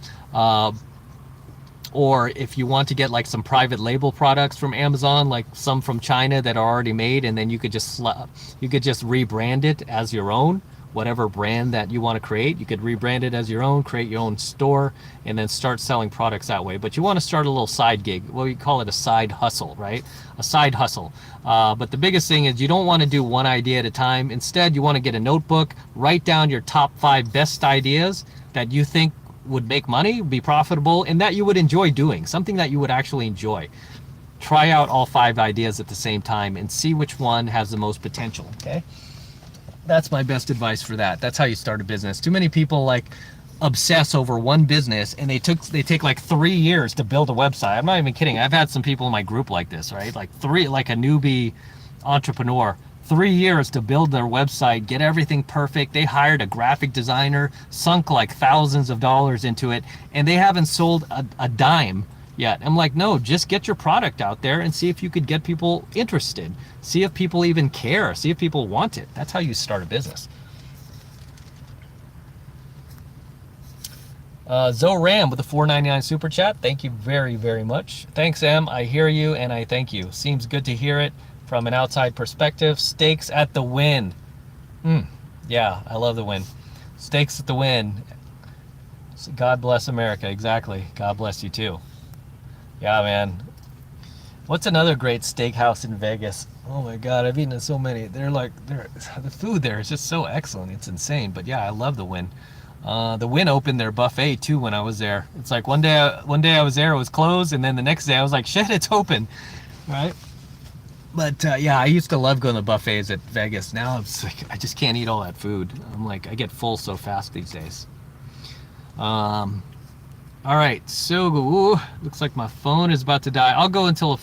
or if you want to get like some private label products from Amazon, like some from China that are already made, and then you could just rebrand it as your own. Whatever brand that you want to create, you could rebrand it as your own, create your own store, and then start selling products that way. But you want to start a little side gig. Well, we call it a side hustle, right? A side hustle. But the biggest thing is you don't want to do one idea at a time. Instead, you want to get a notebook, write down your top 5 best ideas that you think would make money, be profitable, and that you would enjoy doing, something that you would actually enjoy. Try out all 5 ideas at the same time and see which one has the most potential, okay? That's my best advice for that. That's how you start a business. Too many people like obsess over one business, and they take like 3 years to build a website. I'm not even kidding. I've had some people in my group like this, right? Like a newbie entrepreneur, 3 years to build their website, get everything perfect. They hired a graphic designer, sunk like thousands of dollars into it, and they haven't sold a dime yet. I'm like, no, just get your product out there and see if you could get people interested. See if people even care. See if people want it. That's how you start a business. Zoram with a $4.99 super chat. Thank you very, very much. Thanks, Em. I hear you and I thank you. Seems good to hear it from an outside perspective. Stakes at the win. Yeah, I love the win. Stakes at the win. God bless America. Exactly. God bless you too. Yeah, man. What's another great steakhouse in Vegas? Oh my God, I've eaten at so many. The food there is just so excellent. It's insane. But yeah, I love the Wynn. The Wynn opened their buffet too when I was there. It's like one day I was there, it was closed, and then the next day I was like, shit, it's open, right? But yeah, I used to love going to buffets at Vegas. Now it's like I just can't eat all that food. I'm like, I get full so fast these days. All right, so looks like my phone is about to die. I'll go until it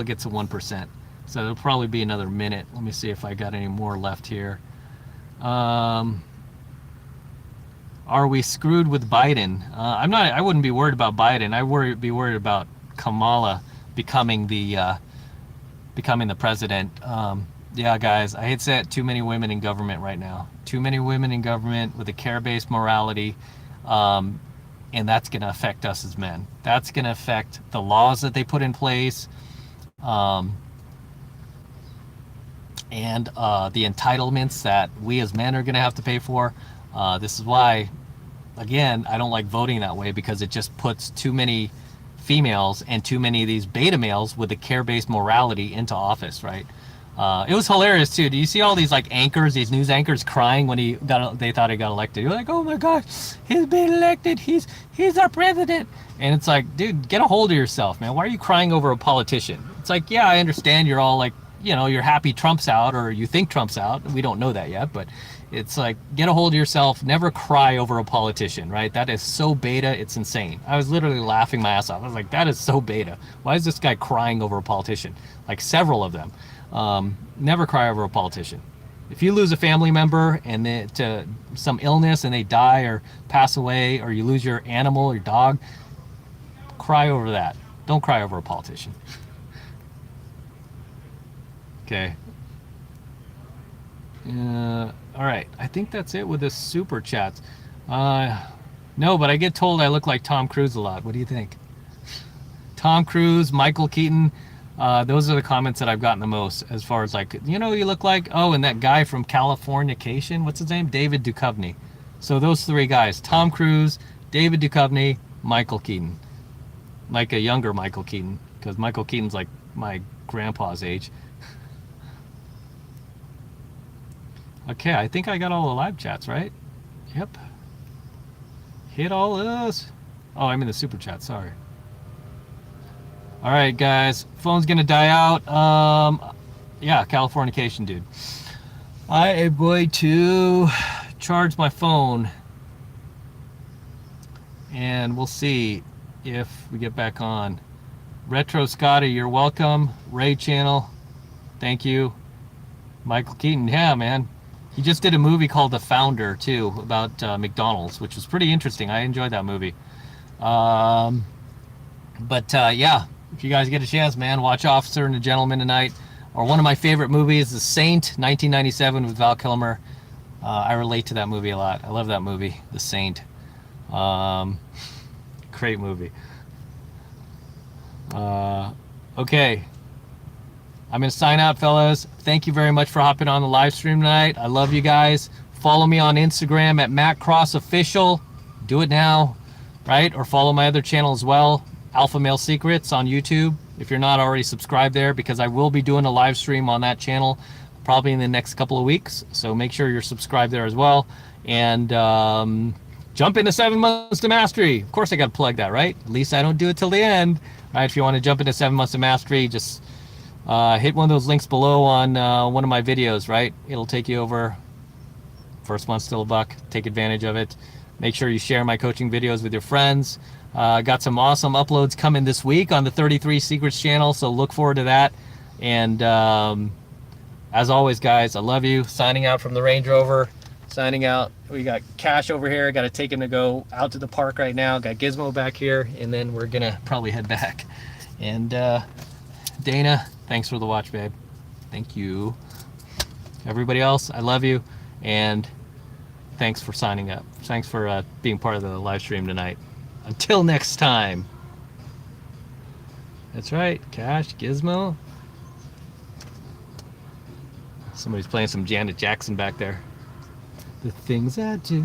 gets to 1%. So it'll probably be another minute. Let me see if I got any more left here. Are we screwed with Biden? I wouldn't be worried about Biden. Be worried about Kamala becoming the president. Yeah, guys, I hate to say it, too many women in government right now. Too many women in government with a care-based morality. And that's going to affect us as men. That's going to affect the laws that they put in place, and the entitlements that we as men are going to have to pay for. This is why, again, I don't like voting that way, because it just puts too many females and too many of these beta males with a care-based morality into office, right? It was hilarious too. Do you see all these like anchors, these news anchors crying when they thought he got elected? You're like, oh my God, he's been elected. He's our president. And it's like, dude, get a hold of yourself, man. Why are you crying over a politician? It's like, yeah, I understand you're all like, you're happy Trump's out, or you think Trump's out. We don't know that yet, but it's like, get a hold of yourself. Never cry over a politician, right? That is so beta. It's insane. I was literally laughing my ass off. I was like, that is so beta. Why is this guy crying over a politician? Like several of them. Never cry over a politician. If you lose a family member and to some illness and they die or pass away, or you lose your animal, your dog, cry over that. Don't cry over a politician.
Okay. All right. I think that's it with the super chats. No, but I get told I look like Tom Cruise a lot. What do you think? Tom Cruise, Michael Keaton. Those are the comments that I've gotten the most as far as like, you know, you look like, oh, and that guy from Californication, what's his name? David Duchovny. So those three guys, Tom Cruise, David Duchovny, Michael Keaton. Like a younger Michael Keaton, because Michael Keaton's like my grandpa's age. Okay, I think I got all the live chats, right? Yep. Hit all of those. Oh, I'm in the super chat, sorry. All right, guys, phone's gonna die out. Yeah, Californication, dude. I am going to charge my phone, and we'll see if we get back on. Retro Scotty, you're welcome. Ray Channel, thank you. Michael Keaton, yeah, man. He just did a movie called The Founder, too, about McDonald's, which was pretty interesting. I enjoyed that movie. Yeah, if you guys get a chance, man, watch Officer and a Gentleman tonight. Or one of my favorite movies, The Saint, 1997 with Val Kilmer. I relate to that movie a lot. I love that movie, The Saint. Great movie. Okay. I'm going to sign out, fellas. Thank you very much for hopping on the live stream tonight. I love you guys. Follow me on Instagram at MattCrossOfficial. Do it now, right? Or follow my other channel as well, Alpha Male Secrets on YouTube, if you're not already subscribed there, because I will be doing a live stream on that channel probably in the next couple of weeks. So make sure you're subscribed there as well. And jump into 7 Months to Mastery. Of course I got to plug that, right? At least I don't do it till the end. Right? If you want to jump into 7 Months to Mastery, just hit one of those links below on one of my videos, right? It'll take you over. First month's still $1. Take advantage of it. Make sure you share my coaching videos with your friends. Got some awesome uploads coming this week on the 33 Secrets channel, so look forward to that. And as always, guys, I love you. Signing out from the Range Rover. Signing out. We got Cash over here. Got to take him to go out to the park right now. Got Gizmo back here, and then we're going to probably head back. And Dana, thanks for the watch, babe. Thank you. Everybody else, I love you. And thanks for signing up. Thanks for being part of the live stream tonight. Until next time. That's right, Cash, Gizmo. Somebody's playing some Janet Jackson back there. The things I do.